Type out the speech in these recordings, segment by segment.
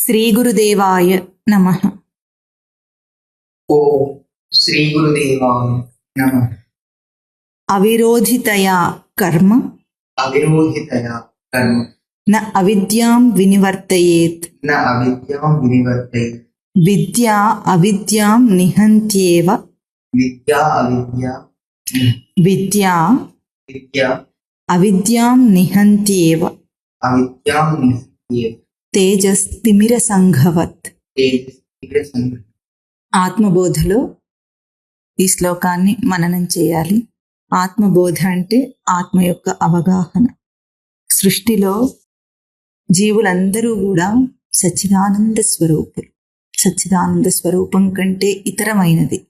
శ్రీ గురుదేవాయ నమః. ఓం శ్రీ గురుదేవాయ నమః. అవిరోధితయా కర్మ అవిరోధితయా కర్మ న అవిద్యాం వినివర్తయేత్. న అవిద్యాం వినివర్తయేత్. విద్యా అవిద్యాం నిహంత్యేవ. విద్యా అవిద్యా విద్యా విద్యా అవిద్యాం నిహంత్యేవ. అవిద్యాం నిహంత్యేత్. తేజస్తిమిర సంఘవత్. తేజస్తిమిరసంఘ. ఆత్మబోధలో ఈ శ్లోకాన్ని మననం చేయాలి. ఆత్మబోధ అంటే ఆత్మ యొక్క అవగాహన. సృష్టిలో జీవులందరూ కూడా సచ్చిదానంద స్వరూపులు. సచ్చిదానంద స్వరూపం కంటే ఇతరమైనది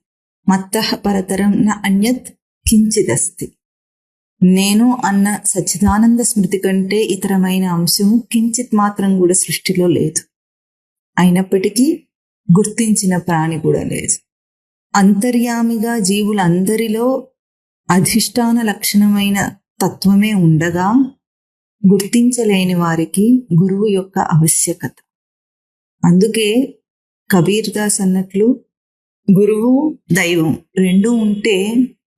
మత్తః పరతరం న అన్యత్ కించిదస్తి. నేను అన్న సచ్చిదానంద స్మృతి కంటే ఇతరమైన అంశము కించిత్ మాత్రం కూడా సృష్టిలో లేదు. అయినప్పటికీ గుర్తించిన ప్రాణి కూడా లేదు. అంతర్యామిగా జీవులందరిలో అధిష్టాన లక్షణమైన తత్వమే ఉండగా గుర్తించలేని వారికి గురువు యొక్క ఆవశ్యకత. అందుకే కబీర్ దాస్ అన్నట్లు గురువు దైవం రెండూ ఉంటే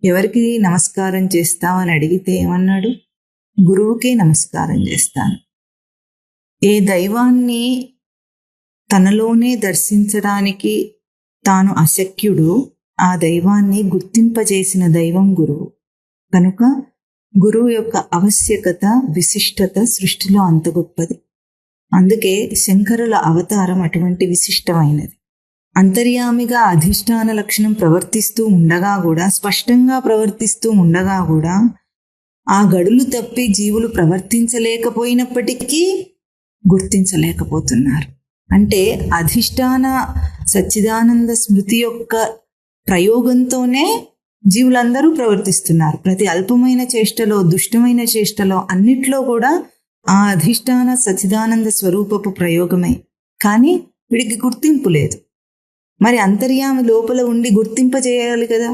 ఎవరికి నమస్కారం చేస్తామని అడిగితే ఏమన్నాడు? గురువుకే నమస్కారం చేస్తాను. ఏ దైవాన్ని తనలోనే దర్శించడానికి తాను అశక్యుడు, ఆ దైవాన్ని గుర్తింపజేసిన దైవం గురువు. కనుక గురువు యొక్క ఆవశ్యకత, విశిష్టత సృష్టిలో అంత గొప్పది. అందుకే శంకరుల అవతారం అటువంటి విశిష్టమైనది. అంతర్యామిగా అధిష్టాన లక్షణం ప్రవర్తిస్తూ ఉండగా కూడా, స్పష్టంగా ప్రవర్తిస్తూ ఉండగా కూడా ఆ గడులు తప్పి జీవులు ప్రవర్తించలేకపోయినప్పటికీ గుర్తించలేకపోతున్నారు. అంటే అధిష్టాన సచ్చిదానంద స్మృతి యొక్క ప్రయోగంతోనే జీవులందరూ ప్రవర్తిస్తున్నారు. ప్రతి అల్పమైన చేష్టలో, దుష్టమైన చేష్టలో, అన్నిట్లో కూడా ఆ అధిష్టాన సచ్చిదానంద స్వరూపపు ప్రయోగమే. కానీ వీడికి గుర్తింపు లేదు. మరి అంతర్యామి లోపల ఉండి గుర్తింపజేయాలి కదా,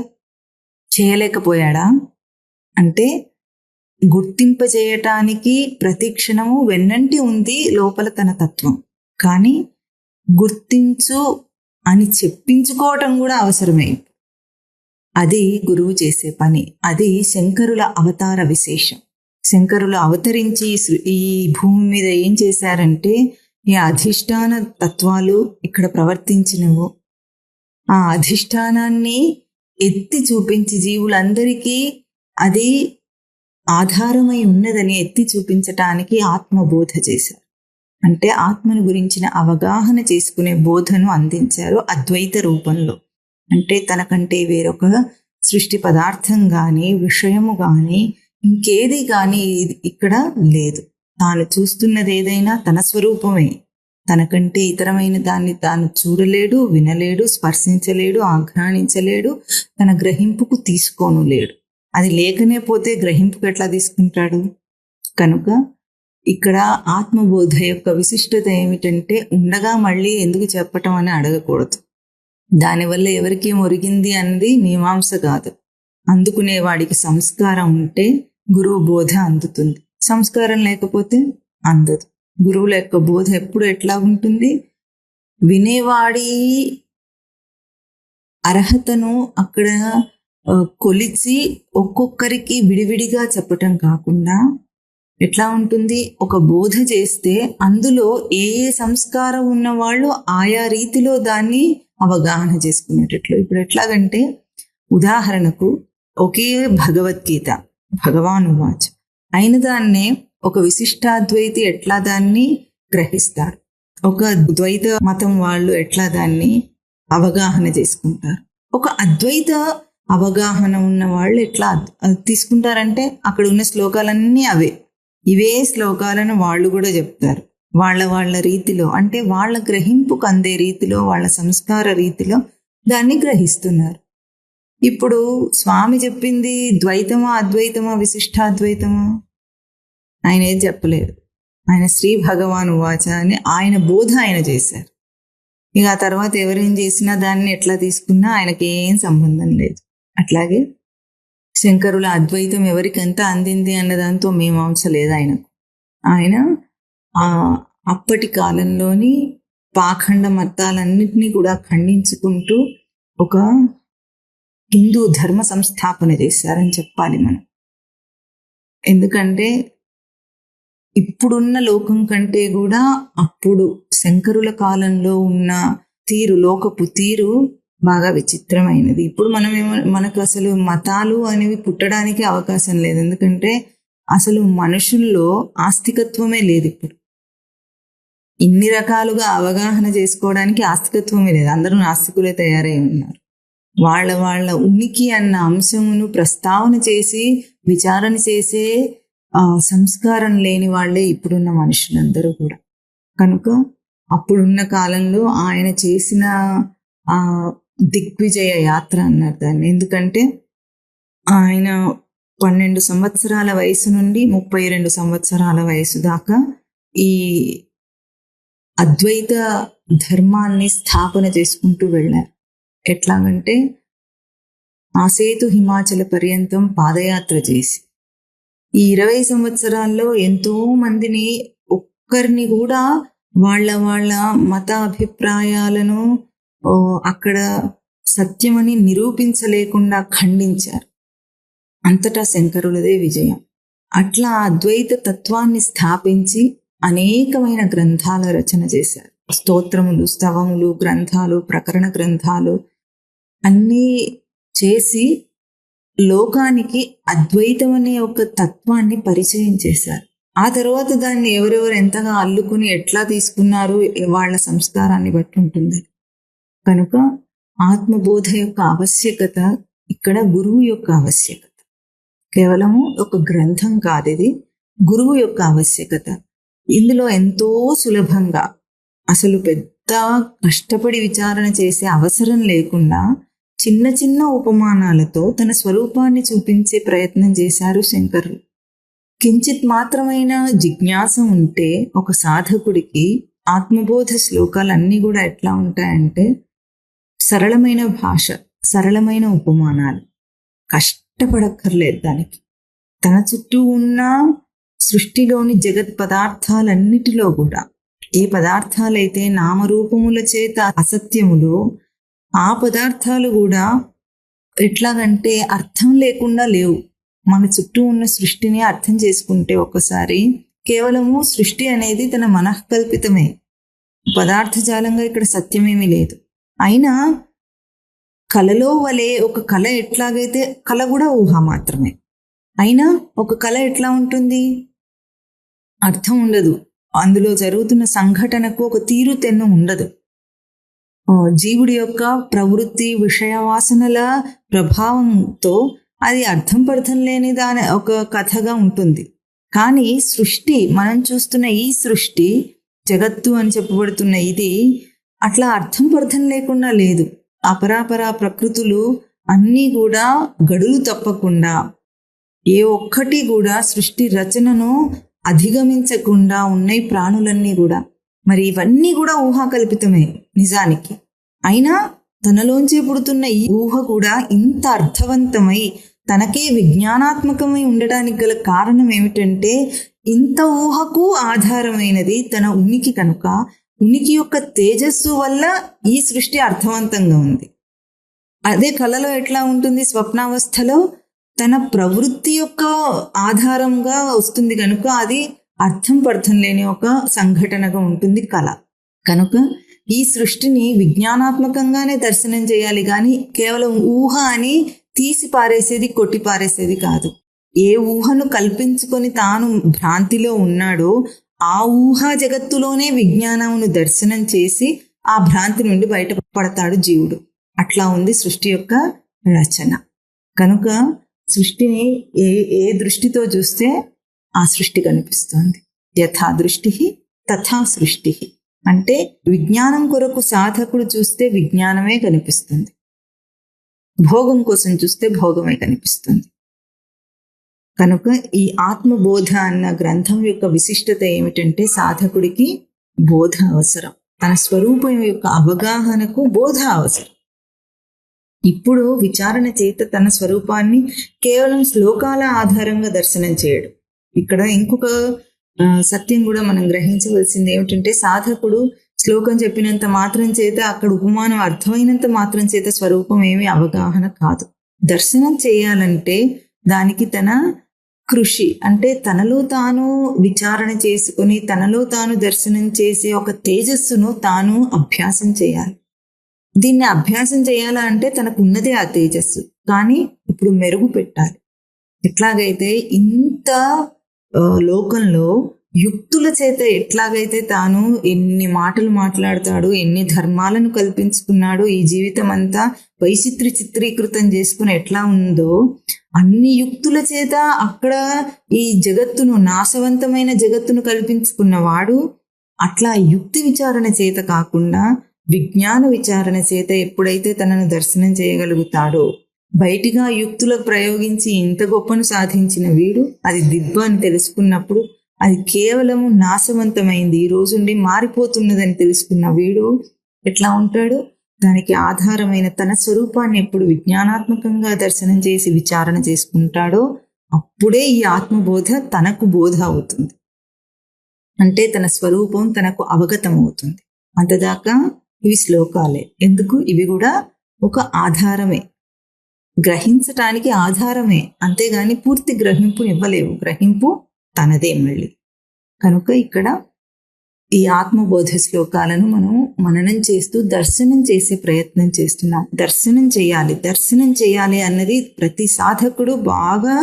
చేయలేకపోయాడా? అంటే గుర్తింపజేయటానికి ప్రతి క్షణము వెన్నంటి ఉంది లోపల తన తత్వం. కానీ గుర్తించు అని చెప్పించుకోవటం కూడా అవసరమే. అది గురువు చేసే పని. అది శంకరుల అవతార విశేషం. శంకరులు అవతరించి ఈ భూమి మీద ఏం చేశారంటే, ఈ అధిష్టాన తత్వాలు ఇక్కడ ప్రవర్తించినవు ఆ అధిష్టానాన్ని ఎత్తి చూపించి జీవులందరికీ అది ఆధారమై ఉన్నదని ఎత్తి చూపించటానికి ఆత్మబోధ చేశారు. అంటే ఆత్మను గురించిన అవగాహన చేసుకునే బోధను అందించారు అద్వైత రూపంలో. అంటే తనకంటే వేరొక సృష్టి పదార్థం కానీ, విషయము కానీ, ఇంకేది కానీ ఇక్కడ లేదు. తాను చూస్తున్నది ఏదైనా తన స్వరూపమే. తనకంటే ఇతరమైన దాన్ని తాను చూడలేడు, వినలేడు, స్పర్శించలేడు, ఆఘ్రాణించలేడు, తన గ్రహింపుకు తీసుకోను లేడు. అది లేకనే పోతే గ్రహింపుకు ఎట్లా తీసుకుంటాడు? కనుక ఇక్కడ ఆత్మబోధ యొక్క విశిష్టత ఏమిటంటే, ఉండగా మళ్ళీ ఎందుకు చెప్పటం అని అడగకూడదు. దానివల్ల ఎవరికి ఒరిగింది అన్నది మీమాంస కాదు. అందుకునే వాడికి సంస్కారం ఉంటే గురువు బోధ అందుతుంది. సంస్కారం లేకపోతే అందదు. గురువుల యొక్క బోధ ఎప్పుడు ఎట్లా ఉంటుంది? వినేవాడి అర్హతను అక్కడ కొలిచి ఒక్కొక్కరికి విడివిడిగా చెప్పటం కాకుండా ఎట్లా ఉంటుంది? ఒక బోధ చేస్తే అందులో ఏ సంస్కారం ఉన్న వాళ్ళు ఆయా రీతిలో దాన్ని అవగాహన చేసుకునేటట్లు. ఇప్పుడు ఎట్లాగంటే, ఉదాహరణకు ఒకే భగవద్గీత, భగవాను వాచ్ అయిన దాన్నే ఒక విశిష్టాద్వైతి ఎట్లా దాన్ని గ్రహిస్తారు, ఒక ద్వైత మతం వాళ్ళు ఎట్లా దాన్ని అవగాహన చేసుకుంటారు, ఒక అద్వైత అవగాహన ఉన్న వాళ్ళు ఎట్లా తీసుకుంటారంటే, అక్కడ ఉన్న శ్లోకాలన్నీ అవే, ఇవే శ్లోకాలను వాళ్ళు కూడా చెప్తారు వాళ్ళ రీతిలో. అంటే వాళ్ళ గ్రహింపుకు అందే రీతిలో, వాళ్ళ సంస్కార రీతిలో దాన్ని గ్రహిస్తున్నారు. ఇప్పుడు స్వామి చెప్పింది ద్వైతమా, అద్వైతమా, విశిష్టాద్వైతమా? ఆయన ఏది చెప్పలేదు. ఆయన శ్రీ భగవాను వాచ అని ఆయన బోధ ఆయన చేశారు. ఇక ఆ తర్వాత ఎవరేం చేసినా దాన్ని ఎట్లా తీసుకున్నా ఆయనకి ఏం సంబంధం లేదు. అట్లాగే శంకరుల అద్వైతం ఎవరికంతా అందింది అన్న దాంతో మీమాంస లేదు ఆయనకు. ఆయన అప్పటి కాలంలోని పాఖండ మతాలన్నింటినీ కూడా ఖండించుకుంటూ ఒక హిందూ ధర్మ సంస్థాపన చేశారని చెప్పాలి మనం. ఎందుకంటే ఇప్పుడున్న లోకం కంటే కూడా అప్పుడు శంకరుల కాలంలో ఉన్న లోకపు తీరు బాగా విచిత్రమైనది. ఇప్పుడు మనకు అసలు మతాలు అనేవి పుట్టడానికి అవకాశం లేదు. ఎందుకంటే అసలు మనుషుల్లో ఆస్తికత్వమే లేదు. ఇప్పుడు ఇన్ని రకాలుగా అవగాహన చేసుకోవడానికి ఆస్తికత్వమే లేదు. అందరూ నాస్తికులే తయారై ఉన్నారు. వాళ్ళ ఉనికి అన్న అంశమును ప్రస్తావన చేసి విచారణ చేసే సంస్కారం లేని వాళ్ళే ఇప్పుడున్న మనుషులందరూ కూడా. కనుక అప్పుడున్న కాలంలో ఆయన చేసిన దిగ్విజయ యాత్ర అన్నారు దాన్ని. ఎందుకంటే ఆయన 12 సంవత్సరాల వయసు నుండి 32 సంవత్సరాల వయసు దాకా ఈ అద్వైత ధర్మాన్ని స్థాపన చేసుకుంటూ వెళ్ళారు. ఎట్లాగంటే ఆసేతు హిమాచల పర్యంతం పాదయాత్ర చేసి ఈ 20 సంవత్సరాల్లో ఎంతో మందిని ఒక్కరిని కూడా వాళ్ళ మత అభిప్రాయాలను అక్కడ సత్యమని నిరూపించలేకుండా ఖండించారు. అంతటా శంకరులదే విజయం. అట్లా అద్వైత తత్వాన్ని స్థాపించి అనేకమైన గ్రంథాల రచన చేశారు. స్తోత్రములు, స్తవములు, గ్రంథాలు, ప్రకరణ గ్రంథాలు అన్నీ చేసి లోకానికి అద్వైతం అనే ఒక తత్వాన్ని పరిచయం చేశారు. ఆ తర్వాత దాన్ని ఎవరెవరు ఎంతగా అల్లుకుని ఎట్లా తీసుకున్నారు వాళ్ళ సంస్కారాన్ని బట్టి ఉంటుంది. కనుక ఆత్మబోధ యొక్క ఆవశ్యకత ఇక్కడ గురువు యొక్క ఆవశ్యకత. కేవలము ఒక గ్రంథం కాదు, ఇది గురువు యొక్క ఆవశ్యకత. ఇందులో ఎంతో సులభంగా అసలు పెద్ద కష్టపడి విచారణ చేసే అవసరం లేకుండా చిన్న చిన్న ఉపమానాలతో తన స్వరూపాన్ని చూపించే ప్రయత్నం చేశారు శంకరులు. కించిత్ మాత్రమైన జిజ్ఞాస ఉంటే ఒక సాధకుడికి ఆత్మబోధ శ్లోకాలన్నీ కూడా ఎట్లా ఉంటాయంటే సరళమైన భాష, సరళమైన ఉపమానాలు, కష్టపడక్కర్లేదు దానికి. తన చుట్టూ ఉన్న సృష్టిలోని జగత్ పదార్థాలన్నిటిలో కూడా ఏ పదార్థాలైతే నామరూపముల చేత అసత్యములో ఆ పదార్థాలు కూడా ఎట్లాగంటే అర్థం లేకుండా లేవు. మన చుట్టూ ఉన్న సృష్టిని అర్థం చేసుకుంటే ఒకసారి కేవలము సృష్టి అనేది తన మనఃకల్పితమే, పదార్థజాలంగా ఇక్కడ సత్యమేమీ లేదు. అయినా కళలో వలె ఒక కళ ఎట్లాగైతే కళ కూడా ఊహ మాత్రమే. అయినా ఒక కళ ఎట్లా ఉంటుంది, అర్థం ఉండదు. అందులో జరుగుతున్న సంఘటనకు ఒక తీరుతెన్ను ఉండదు. జీవుడి యొక్క ప్రవృత్తి, విషయ వాసనల ప్రభావంతో అది అర్థం పర్థం లేని దాని ఒక కథగా ఉంటుంది. కానీ సృష్టి, మనం చూస్తున్న ఈ సృష్టి, జగత్తు అని చెప్పబడుతున్న ఇది అట్లా అర్థం పర్థం లేకుండా లేదు. అపరాపరా ప్రకృతులు అన్నీ కూడా గడులు తప్పకుండా ఏ ఒక్కటి కూడా సృష్టి రచనను అధిగమించకుండా ఉన్నాయి ప్రాణులన్నీ కూడా. మరి ఇవన్నీ కూడా ఊహాకల్పితమే నిజానికి. అయినా తనలోంచే పుడుతున్న ఈ ఊహ కూడా ఇంత అర్థవంతమై తనకే విజ్ఞానాత్మకమై ఉండడానికి గల కారణం ఏమిటంటే ఇంత ఊహకు ఆధారమైనది తన ఉనికి. కనుక ఉనికి యొక్క తేజస్సు వల్ల ఈ సృష్టి అర్థవంతంగా ఉంది. అదే కళలో ఎట్లా ఉంటుంది, స్వప్నావస్థలో తన ప్రవృత్తి యొక్క ఆధారంగా వస్తుంది కనుక అది అర్థం పర్థం లేని ఒక సంఘటనగా ఉంటుంది కళ. కనుక ఈ సృష్టిని విజ్ఞానాత్మకంగానే దర్శనం చేయాలి, కానీ కేవలం ఊహ అని తీసి పారేసేది, కొట్టి పారేసేది కాదు. ఏ ఊహను కల్పించుకొని తాను భ్రాంతిలో ఉన్నాడో ఆ ఊహా జగత్తులోనే విజ్ఞానమును దర్శనం చేసి ఆ భ్రాంతి నుండి బయటపడతాడు జీవుడు. అట్లా ఉంది సృష్టి యొక్క రచన. కనుక సృష్టిని ఏ దృష్టితో చూస్తే ఆ సృష్టి కనిపిస్తుంది. యథా దృష్టి తథా సృష్టి అంటే విజ్ఞానం కొరకు సాధకుడు చూస్తే విజ్ఞానమే కనిపిస్తుంది, భోగం కోసం చూస్తే భోగమే కనిపిస్తుంది. కనుక ఈ ఆత్మబోధ అన్న గ్రంథం యొక్క విశిష్టత ఏమిటంటే సాధకుడికి బోధ అవసరం, తన స్వరూపం యొక్క అవగాహనకు బోధ అవసరం. ఇప్పుడు విచారణ చేత తన స్వరూపాన్ని కేవలం శ్లోకాల ఆధారంగా దర్శనం చేయడు. ఇక్కడ ఇంకొక సత్యం కూడా మనం గ్రహించవలసింది ఏమిటంటే సాధకుడు శ్లోకం చెప్పినంత మాత్రం చేత, అక్కడ ఉపమానం అర్థమైనంత మాత్రం చేత స్వరూపం ఏమీ అవగాహన కాదు. దర్శనం చేయాలంటే దానికి తన కృషి, అంటే తనలో తాను విచారణ చేసుకుని తనలో తాను దర్శనం చేసే ఒక తేజస్సును తాను అభ్యాసం చేయాలి. దీన్ని అభ్యాసం చేయాలా అంటే తనకు ఉన్నదే ఆ తేజస్సు, కానీ ఇప్పుడు మెరుగు పెట్టాలి. ఎట్లాగైతే ఇంత లోకంలో యుక్తుల చేత ఎట్లాగైతే తాను ఎన్ని మాటలు మాట్లాడతాడు, ఎన్ని ధర్మాలను కల్పించుకున్నాడు, ఈ జీవితం అంతా చిత్రీకృతం చేసుకుని ఎట్లా ఉందో, అన్ని యుక్తుల చేత అక్కడ ఈ జగత్తును, నాశవంతమైన జగత్తును కల్పించుకున్నవాడు అట్లా యుక్తి విచారణ చేత కాకుండా విజ్ఞాన విచారణ చేత ఎప్పుడైతే తనను దర్శనం చేయగలుగుతాడో, బయటిగా యుక్తులకు ప్రయోగించి ఇంత గొప్పను సాధించిన వీడు అది దిబ్బ అని తెలుసుకున్నప్పుడు, అది కేవలము నాశవంతమైంది, ఈ రోజుండి మారిపోతున్నదని తెలుసుకున్న వీడు ఎట్లా ఉంటాడు? దానికి ఆధారమైన తన స్వరూపాన్ని ఎప్పుడు విజ్ఞానాత్మకంగా దర్శనం చేసి విచారణ చేసుకుంటాడో అప్పుడే ఈ ఆత్మబోధ తనకు బోధ అవుతుంది. అంటే తన స్వరూపం తనకు అవగతం అవుతుంది. అంతదాకా ఇవి శ్లోకాలే. ఎందుకు? ఇవి కూడా ఒక ఆధారమే, గ్రహించటానికి ఆధారమే, అంతేగాని పూర్తి గ్రహింపు ఇవ్వలేవు. గ్రహింపు తనదే మళ్ళీ. కనుక ఇక్కడ ఈ ఆత్మబోధ శ్లోకాలను మనం మననం చేస్తూ దర్శనం చేసే ప్రయత్నం చేస్తున్నాం. దర్శనం చేయాలి అన్నది ప్రతి సాధకుడు బాగా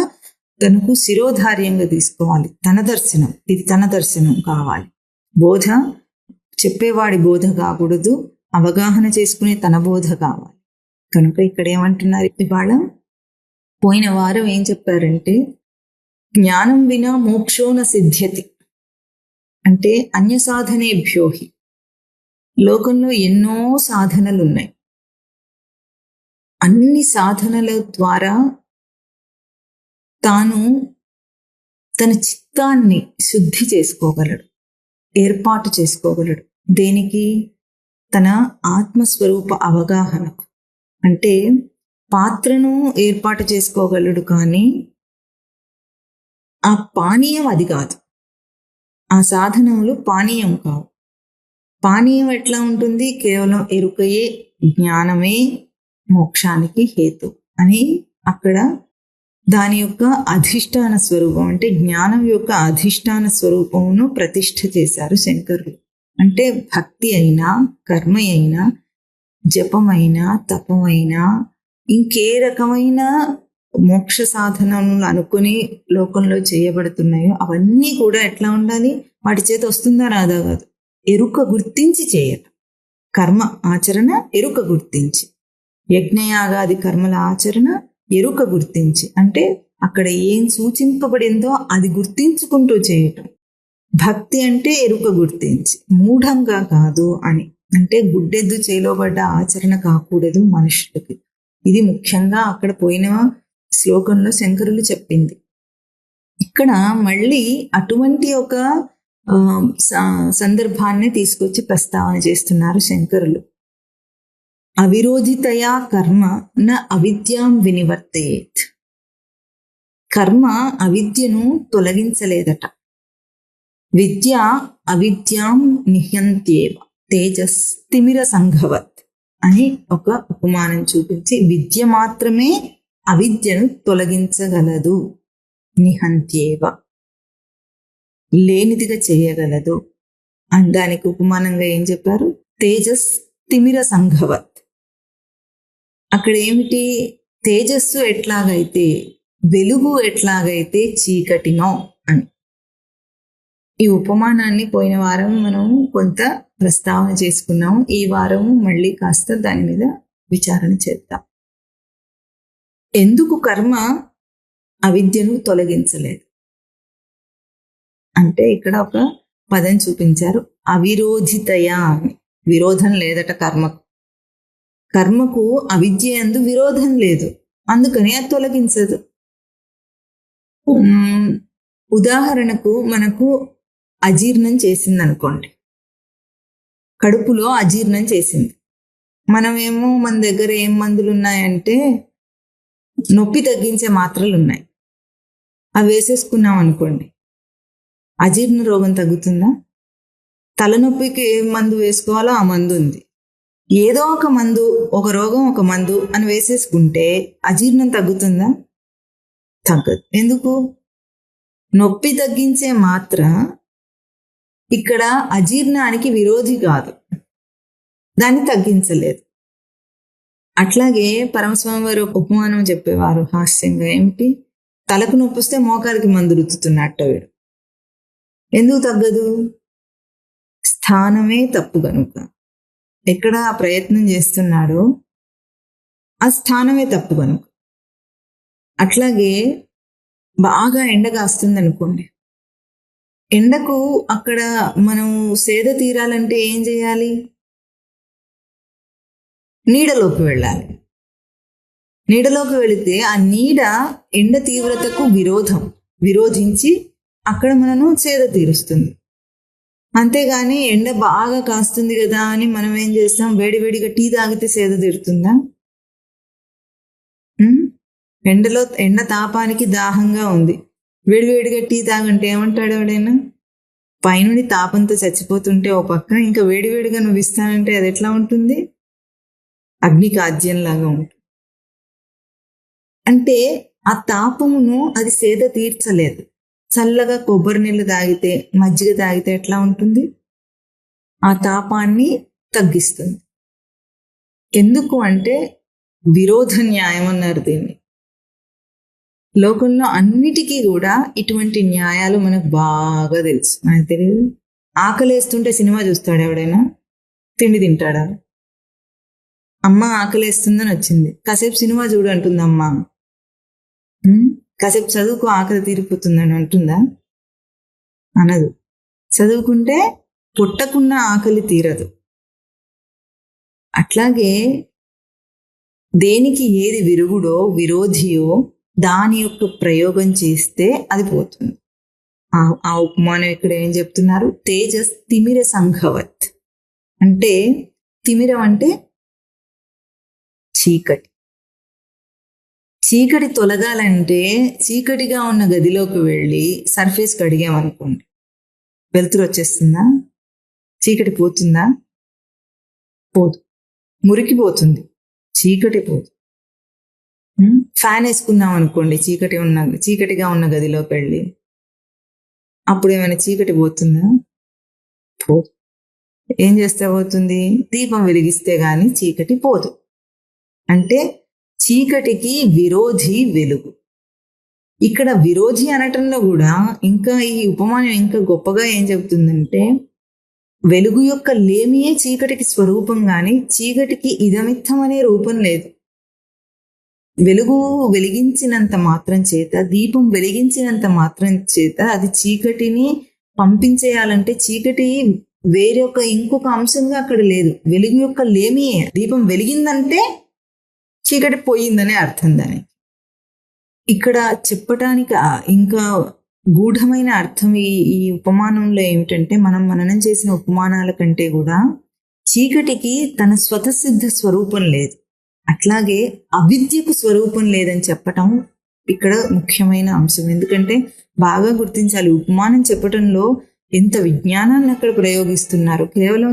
తనకు శిరోధార్యంగా తీసుకోవాలి. ఇది తన దర్శనం కావాలి. బోధ చెప్పేవాడి బోధ కాకూడదు, అవగాహన చేసుకునే తన బోధ కావాలి. కనుక ఇక్కడ ఏమంటున్నారు ఇవాళ? పోయిన వారం ఏం చెప్పారంటే, జ్ఞానం వినా మోక్షోన సిద్ధ్యతి, అంటే అన్య సాధనేభ్యోహి. లోకంలో ఎన్నో సాధనలు ఉన్నాయి. అన్ని సాధనల ద్వారా తాను తన చిత్తాన్ని శుద్ధి చేసుకోగలడు, ఏర్పాటు చేసుకోగలడు. దేనికి? తన ఆత్మస్వరూప అవగాహనకు. అంటే పాత్రను ఏర్పాటు చేసుకోగలడు, కానీ ఆ పానీయం అది కాదు. ఆ సాధనములు పానీయం కావు. పానీయం ఎట్లా ఉంటుంది? కేవలం ఎరుకయే, జ్ఞానమే మోక్షానికి హేతు అని అక్కడ దాని యొక్క అధిష్టాన స్వరూపం, అంటే జ్ఞానం యొక్క అధిష్టాన స్వరూపమును ప్రతిష్ఠ చేశారు శంకరులు. అంటే భక్తి అయినా, కర్మ అయినా, జపమైనా, తపమైనా, ఇంకే రకమైన మోక్ష సాధనలు అనుకుని లోకంలో చేయబడుతున్నాయో అవన్నీ కూడా ఎట్లా ఉండాలి? వాటి చేత వస్తుందా రాదా కాదు, ఎరుక గుర్తించి చేయటం. కర్మ ఆచరణ ఎరుక గుర్తించి, యజ్ఞయాగాది కర్మల ఆచరణ ఎరుక గుర్తించి, అంటే అక్కడ ఏం సూచింపబడిందో అది గుర్తించుకుంటూ చేయటం. భక్తి అంటే ఎరుక గుర్తించి, మూఢంగా కాదు అని. అంటే గుడ్డెద్దు చేలోబడ్డ ఆచరణ కాకూడదు మనుషులకి. ఇది ముఖ్యంగా అక్కడ పోయిన శ్లోకంలో శంకరులు చెప్పింది. ఇక్కడ మళ్ళీ అటువంటి ఒక సందర్భాన్ని తీసుకొచ్చి ప్రస్తావన చేస్తున్నారు శంకరులు. అవిరోధితయా కర్మ న అవిద్యాం వినివర్తయేత్. కర్మ అవిద్యను తొలగించలేదట. విద్య అవిద్యాం నిహ్యంత్యేవ తేజస్తిమిర సంఘవత్ అని ఒక ఉపమానం చూపించి, విద్య మాత్రమే అవిద్యను తొలగించగలదు, నిహంత్యేవ, లేనిదిగా చేయగలదు. అని దానికి ఉపమానంగా ఏం చెప్పారు? తేజస్తిమిర సంఘవత్. అక్కడ ఏమిటి? తేజస్సు ఎట్లాగైతే, వెలుగు ఎట్లాగైతే చీకటినో అని. ఈ ఉపమానాన్ని పోయిన వారం మనం కొంత ప్రస్తావన చేసుకున్నాము. ఈ వారం మళ్ళీ కాస్త దాని మీద విచారణ చేద్దాం. ఎందుకు కర్మ అవిద్యను తొలగించలేదు అంటే ఇక్కడ ఒక పదం చూపించారు, అవిరోధితయా అని. విరోధం లేదట కర్మకు. కర్మకు అవిద్య యందు విరోధం లేదు, అందుకని అది తొలగించదు. ఉదాహరణకు మనకు అజీర్ణం చేసింది అనుకోండి, కడుపులో అజీర్ణం చేసింది. మనమేమో మన దగ్గర ఏం మందులు ఉన్నాయంటే నొప్పి తగ్గించే మాత్రలు ఉన్నాయి, అవి వేసేసుకున్నాం అనుకోండి, అజీర్ణ రోగం తగ్గుతుందా? తలనొప్పికి ఏ మందు వేసుకోవాలో ఆ మందు ఉంది. ఏదో ఒక మందు, ఒక రోగం ఒక మందు అని వేసేసుకుంటే అజీర్ణం తగ్గుతుందా? తగ్గదు. ఎందుకు? నొప్పి తగ్గించే మాత్ర ఇక్కడ అజీర్ణానికి విరోధి కాదు, దాన్ని తగ్గించలేదు. అట్లాగే పరమస్వామి వారు ఒక ఉపమానం చెప్పేవారు హాస్యంగా. ఏమిటి? తలకు నొప్పి వస్తే మోకాలికి మందు రుద్దుతున్నట్ట వీడు. ఎందుకు తగ్గదు? స్థానమే తప్పు కనుక. ఎక్కడ ఆ ప్రయత్నం చేస్తున్నాడో ఆ స్థానమే తప్పు కనుక. అట్లాగే బాగా ఎండ కాస్తుంది అనుకోండి, ఎండకు అక్కడ మనం సేద తీరాలంటే ఏం చేయాలి? నీడలోకి వెళ్ళాలి. నీడలోకి వెళితే ఆ నీడ ఎండ తీవ్రతకు విరోధించి అక్కడ మనను సేద తీరుస్తుంది. అంతేగాని ఎండ బాగా కాస్తుంది కదా అని మనం ఏం చేస్తాం? వేడివేడిగా టీ తాగితే సేద తీరుతుందా? ఎండ తాపానికి దాహంగా ఉంది, వేడివేడిగా టీ తాగంటే ఏమంటాడు ఎవడైనా? పైనుండి తాపంతో చచ్చిపోతుంటే ఓ పక్క ఇంకా వేడివేడిగా నువ్వు ఇస్తానంటే అది ఎట్లా ఉంటుంది? అగ్నికాజ్యంలాగా ఉంటుంది. అంటే ఆ తాపమును అది సేద తీర్చలేదు. చల్లగా కొబ్బరి నీళ్ళు తాగితే, మజ్జిగ తాగితే ఎట్లా ఉంటుంది? ఆ తాపాన్ని తగ్గిస్తుంది. ఎందుకు అంటే విరోధ న్యాయం అన్నారు దీన్ని. లోకంలో అన్నిటికీ కూడా ఇటువంటి న్యాయాలు మనకు బాగా తెలుసు. మనకు తెలియదు. ఆకలేస్తుంటే సినిమా చూస్తాడు ఎవడైనా? తిండి తింటాడా? అమ్మ ఆకలేస్తుందని వచ్చింది, కాసేపు సినిమా చూడు అంటుంది అమ్మ. కాసేపు చదువుకు ఆకలి తీరిపోతుందని అంటుందా? అనదు. చదువుకుంటే పుట్టకున్న ఆకలి తీరదు. అట్లాగే దేనికి ఏది విరుగుడో విరోధియో దాని యొక్క ప్రయోగం చేస్తే అది పోతుంది. ఆ ఉపమానం ఇక్కడ ఏం చెప్తున్నారు? తేజస్ తిమిర సంఘవత్. అంటే తిమిరం అంటే చీకటి. చీకటి తొలగాలంటే చీకటిగా ఉన్న గదిలోకి వెళ్ళి సర్ఫేస్ కడిగామనుకోండి, వెలుతురు వచ్చేస్తుందా? చీకటి పోతుందా? పోదు. మురికిపోతుంది, చీకటి పోదు. ఫ్యాన్ వేసుకున్నాం అనుకోండి చీకటిగా ఉన్న గదిలోకి వెళ్ళి, అప్పుడు ఏమైనా చీకటి పోతుందా? పోదు. ఏం చేస్తే పోతుంది? దీపం వెలిగిస్తే గాని చీకటి పోదు. అంటే చీకటికి విరోధి వెలుగు. ఇక్కడ విరోధి అనటంలో కూడా ఇంకా ఈ ఉపమానం ఇంకా గొప్పగా ఏం చెబుతుందంటే, వెలుగు యొక్క లేమియే చీకటికి స్వరూపం గాని చీకటికి ఇదమిత్తం అనే రూపం లేదు. వెలుగు వెలిగించినంత మాత్రం చేత, దీపం వెలిగించినంత మాత్రం చేత అది చీకటిని పంపించేయాలంటే చీకటి వేరొక ఇంకొక అంశంగా అక్కడ లేదు. వెలుగు యొక్క లేమియే. దీపం వెలిగిందంటే చీకటి పోయిందనే అర్థం దానికి. ఇక్కడ చెప్పటానికి ఇంకా గూఢమైన అర్థం ఈ ఉపమానంలో ఏమిటంటే, మనం మననం చేసిన ఉపమానాల కంటే కూడా చీకటికి తన స్వతసిద్ధ స్వరూపం లేదు, అట్లాగే అవిద్యకు స్వరూపం లేదని చెప్పటం ఇక్కడ ముఖ్యమైన అంశం. ఎందుకంటే బాగా గుర్తించాలి, ఉపమానం చెప్పటంలో ఎంత విజ్ఞానాన్ని అక్కడ ప్రయోగిస్తున్నారు. కేవలం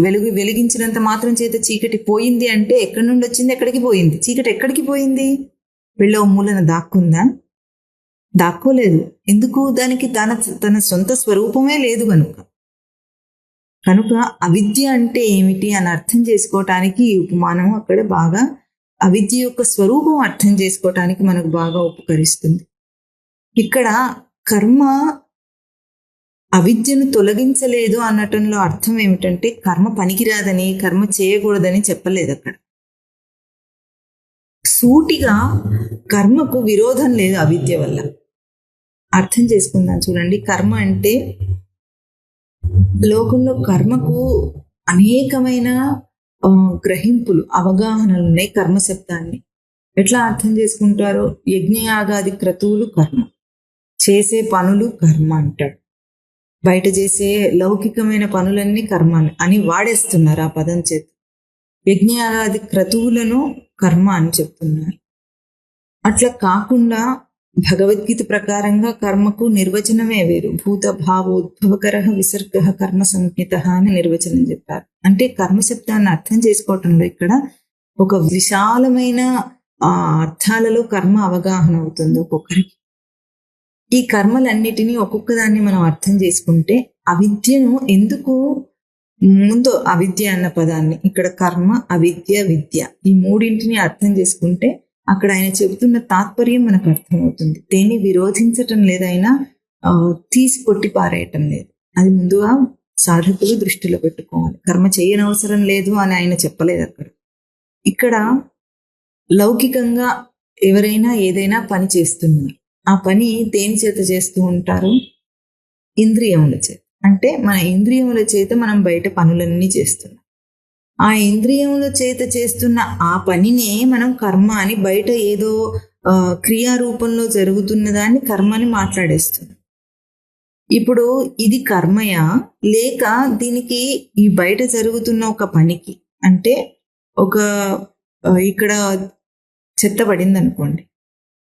వెలుగు వెలిగించినంత మాత్రం చేత చీకటి పోయింది అంటే ఎక్కడి నుండి వచ్చింది, ఎక్కడికి పోయింది? చీకటి ఎక్కడికి పోయింది? వీళ్ళ మూలన దాక్కుందా? దాక్కోలేదు. ఎందుకు? దానికి తన సొంత స్వరూపమే లేదు కనుక అవిద్య అంటే ఏమిటి అని అర్థం చేసుకోవటానికి ఈ ఉపమానం అక్కడ బాగా అవిద్య యొక్క స్వరూపం అర్థం చేసుకోవటానికి మనకు బాగా ఉపకరిస్తుంది. ఇక్కడ కర్మ అవిద్యను తొలగించలేదు అనటంలో అర్థం ఏమిటంటే, కర్మ పనికిరాదని, కర్మ చేయకూడదని చెప్పలేదు అక్కడ. సూటిగా కర్మకు విరోధం లేదు అవిద్య వల్ల. అర్థం చేసుకుందాం చూడండి. కర్మ అంటే లోకంలో కర్మకు అనేకమైన గ్రహింపులు, అవగాహనలు ఉన్నాయి. కర్మ శబ్దాన్ని ఎట్లా అర్థం చేసుకుంటారో, యజ్ఞయాగాది క్రతువులు కర్మ, చేసే పనులు కర్మ అంటాడు. బయట చేసే లౌకికమైన పనులన్నీ కర్మ అని వాడేస్తున్నారు ఆ పదం చేత. యజ్ఞయాగాది క్రతువులను కర్మ అని చెప్తున్నారు. అట్లా కాకుండా భగవద్గీత ప్రకారంగా కర్మకు నిర్వచనమే వేరు. భూత భావోద్భవకర విసర్గ కర్మ సంజ్ఞిత అని నిర్వచనం చెప్పారు. అంటే కర్మ శబ్దాన్ని అర్థం చేసుకోవటంలో ఇక్కడ ఒక విశాలమైన అర్థాలలో కర్మ అవగాహన అవుతుంది ఒక్కొక్కరికి. ఈ కర్మలన్నిటినీ ఒక్కొక్క దాన్ని మనం అర్థం చేసుకుంటే అవిద్యను ఎందుకు ముందు అవిద్య అన్న పదాన్ని ఇక్కడ కర్మ అవిద్య విద్య ఈ మూడింటిని అర్థం చేసుకుంటే అక్కడ ఆయన చెబుతున్న తాత్పర్యం మనకు అర్థమవుతుంది. దేన్ని విరోధించటం లేదు, ఆయన తీసి కొట్టి పారేయటం లేదు. అది ముందుగా సాధకులు దృష్టిలో పెట్టుకోవాలి. కర్మ చేయనవసరం లేదు అని ఆయన చెప్పలేదు అక్కడ. ఇక్కడ లౌకికంగా ఎవరైనా ఏదైనా పని చేస్తున్నారు, ఆ పని దేని చేత చేస్తూ ఉంటారు? ఇంద్రియముల చేత. అంటే మన ఇంద్రియముల చేత మనం బయట పనులన్నీ చేస్తున్నాం. ఆ ఇంద్రియముల చేత చేస్తున్న ఆ పనినే మనం కర్మ అని, బయట ఏదో క్రియారూపంలో జరుగుతున్న దాన్ని కర్మ అని మాట్లాడేస్తున్నాం. ఇప్పుడు ఇది కర్మయా లేక దీనికి ఈ బయట జరుగుతున్న ఒక పనికి, అంటే ఒక ఇక్కడ చెత్త పడింది అనుకోండి,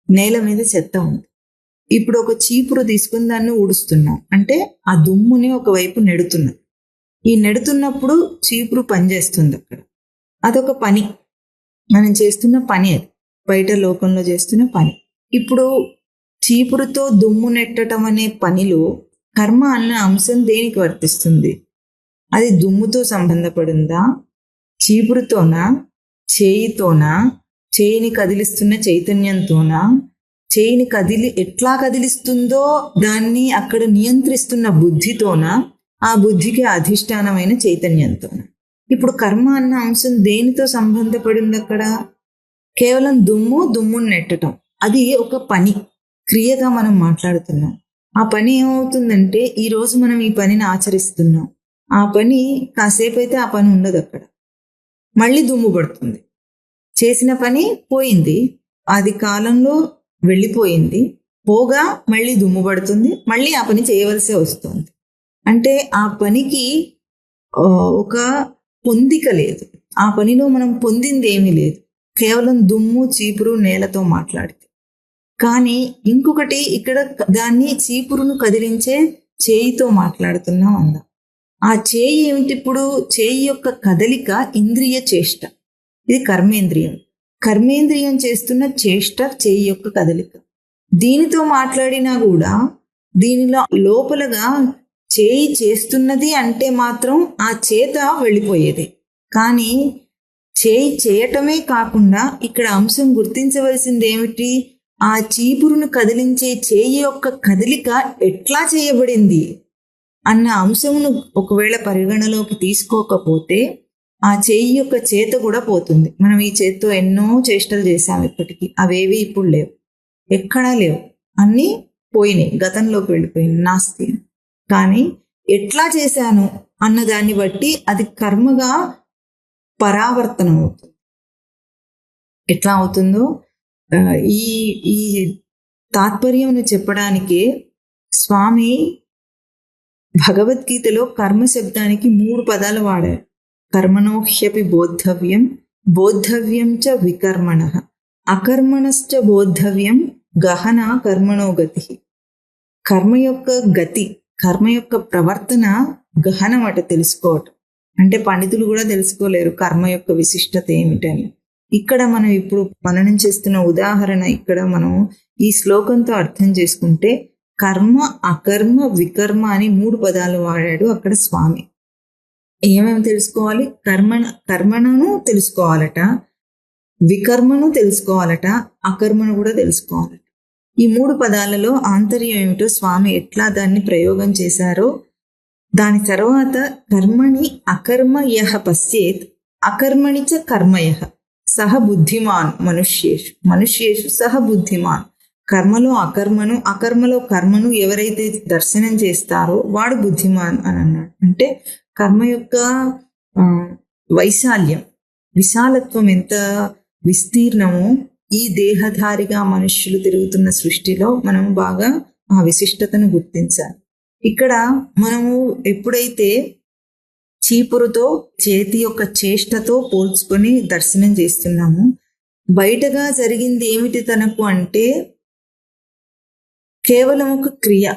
నేల మీద చెత్త ఉంది. ఇప్పుడు ఒక చీపురు తీసుకుని దాన్ని ఊడుస్తున్నాం, అంటే ఆ దుమ్ముని ఒకవైపు నెడుతున్నాం. ఈ నెడుతున్నప్పుడు చీపురు పనిచేస్తుంది అక్కడ. అదొక పని, మనం చేస్తున్న పని, అది బయట లోకంలో చేస్తున్న పని. ఇప్పుడు చీపురుతో దుమ్ము నెట్టడం అనే పనిలో కర్మ అన్న అంశం దేనికి వర్తిస్తుంది? అది దుమ్ముతో సంబంధపడిందా, చీపురుతోనా, చేయితోనా, చేయిని కదిలిస్తున్న చైతన్యంతోనా, చేయిని ఎట్లా కదిలిస్తుందో దాన్ని అక్కడ నియంత్రిస్తున్న బుద్ధితోనా, ఆ బుద్ధికి అధిష్టానమైన చైతన్యంతోనా? ఇప్పుడు కర్మ అన్న అంశం దేనితో సంబంధపడింది అక్కడ? కేవలం దుమ్ముని నెట్టడం, అది ఒక పని, క్రియగా మనం మాట్లాడుతున్నాం. ఆ పని ఏమవుతుందంటే ఈరోజు మనం ఈ పనిని ఆచరిస్తున్నాం, ఆ పని కాసేపు అయితే ఆ పని ఉండదు, అక్కడ మళ్ళీ దుమ్ము పడుతుంది. చేసిన పని పోయింది, అది కాలంలో వెళ్ళిపోయింది, పోగా మళ్ళీ దుమ్ము పడుతుంది, మళ్ళీ ఆ పని చేయవలసి వస్తుంది. అంటే ఆ పనికి ఒక పొందిక లేదు, ఆ పనిలో మనం పొందింది ఏమీ లేదు, కేవలం దుమ్ము చీపురు నేలతో మాట్లాడితే. కానీ ఇంకొకటి ఇక్కడ దాన్ని చీపురును కదిలించే చేయితో మాట్లాడుతున్నాం అందాం. ఆ చేయి ఏమిటి? ఇప్పుడు చేయి యొక్క కదలిక ఇంద్రియ చేష్ట, ఇది కర్మేంద్రియం. కర్మేంద్రియం చేస్తున్న చేష్ట చేయి యొక్క కదలిక. దీనితో మాట్లాడినా కూడా దీనిలో లోపలగా చేయి చేస్తున్నది అంటే మాత్రం ఆ చేత వెళ్ళిపోయేది. కానీ చేయి చేయటమే కాకుండా ఇక్కడ అంశం గుర్తించవలసింది ఏమిటి? ఆ చీపురును కదిలించే చేయి యొక్క కదలిక ఎట్లా చేయబడింది అన్న అంశమును ఒకవేళ పరిగణలోకి తీసుకోకపోతే ఆ చేయి యొక్క చేత కూడా పోతుంది. మనం ఈ చేత్తో ఎన్నో చేష్టలు చేశాం ఇప్పటికీ, అవేవి ఇప్పుడు లేవు, ఎక్కడా లేవు, అన్నీ పోయినాయి, గతంలోకి వెళ్ళిపోయింది, నాస్తి. కానీ ఎట్లా చేశాను అన్న దాన్ని బట్టి అది కర్మగా పరావర్తనం అవుతుంది. ఎట్లా అవుతుందో ఈ ఈ తాత్పర్యమును చెప్పడానికే స్వామి భగవద్గీతలో కర్మ శబ్దానికి 3 పదాలు వాడారు. కర్మణోహ్యపి బోద్ధవ్యం, బోద్ధవ్యం చ వికర్మణ, అకర్మణశ్చ బోద్ధవ్యం, గహన కర్మణో గతి. కర్మ యొక్క గతి, కర్మ యొక్క ప్రవర్తన గహనం అట తెలుసుకోవటం. అంటే పండితులు కూడా తెలుసుకోలేరు కర్మ యొక్క విశిష్టత ఏమిటని. ఇక్కడ మనం ఇప్పుడు మననం చేస్తున్న ఉదాహరణ ఇక్కడ మనం ఈ శ్లోకంతో అర్థం చేసుకుంటే కర్మ అకర్మ వికర్మ అని 3 పదాలు వాడాడు అక్కడ స్వామి. ఏమేమి తెలుసుకోవాలి? కర్మను తెలుసుకోవాలట, వికర్మను తెలుసుకోవాలట, అకర్మను కూడా తెలుసుకోవాలట. ఈ 3 పదాలలో ఆంతర్యం ఏమిటో స్వామి ఎట్లా దాన్ని ప్రయోగం చేశారో, దాని తర్వాత కర్మణి అకర్మ యః పశ్యేత్ అకర్మణి చ కర్మయః సహ బుద్ధిమాన్ మనుష్యేషు, మనుష్యేషు సహ బుద్ధిమాన్. కర్మలో అకర్మను, అకర్మలో కర్మను ఎవరైతే దర్శనం చేస్తారో వాడు బుద్ధిమాన్ అని అన్నాడు. అంటే కర్మ యొక్క వైశాల్యం, విశాలత్వం ఎంత విస్తీర్ణమో ఈ దేహధారిగా మనుష్యులు తిరుగుతున్న సృష్టిలో మనం బాగా ఆ విశిష్టతను గుర్తించాలి. ఇక్కడ మనము ఎప్పుడైతే చీపురుతో చేతి యొక్క చేష్టతో పోల్చుకొని దర్శనం చేస్తున్నాము, బయటగా జరిగింది ఏమిటి తనకు అంటే కేవలం ఒక క్రియ.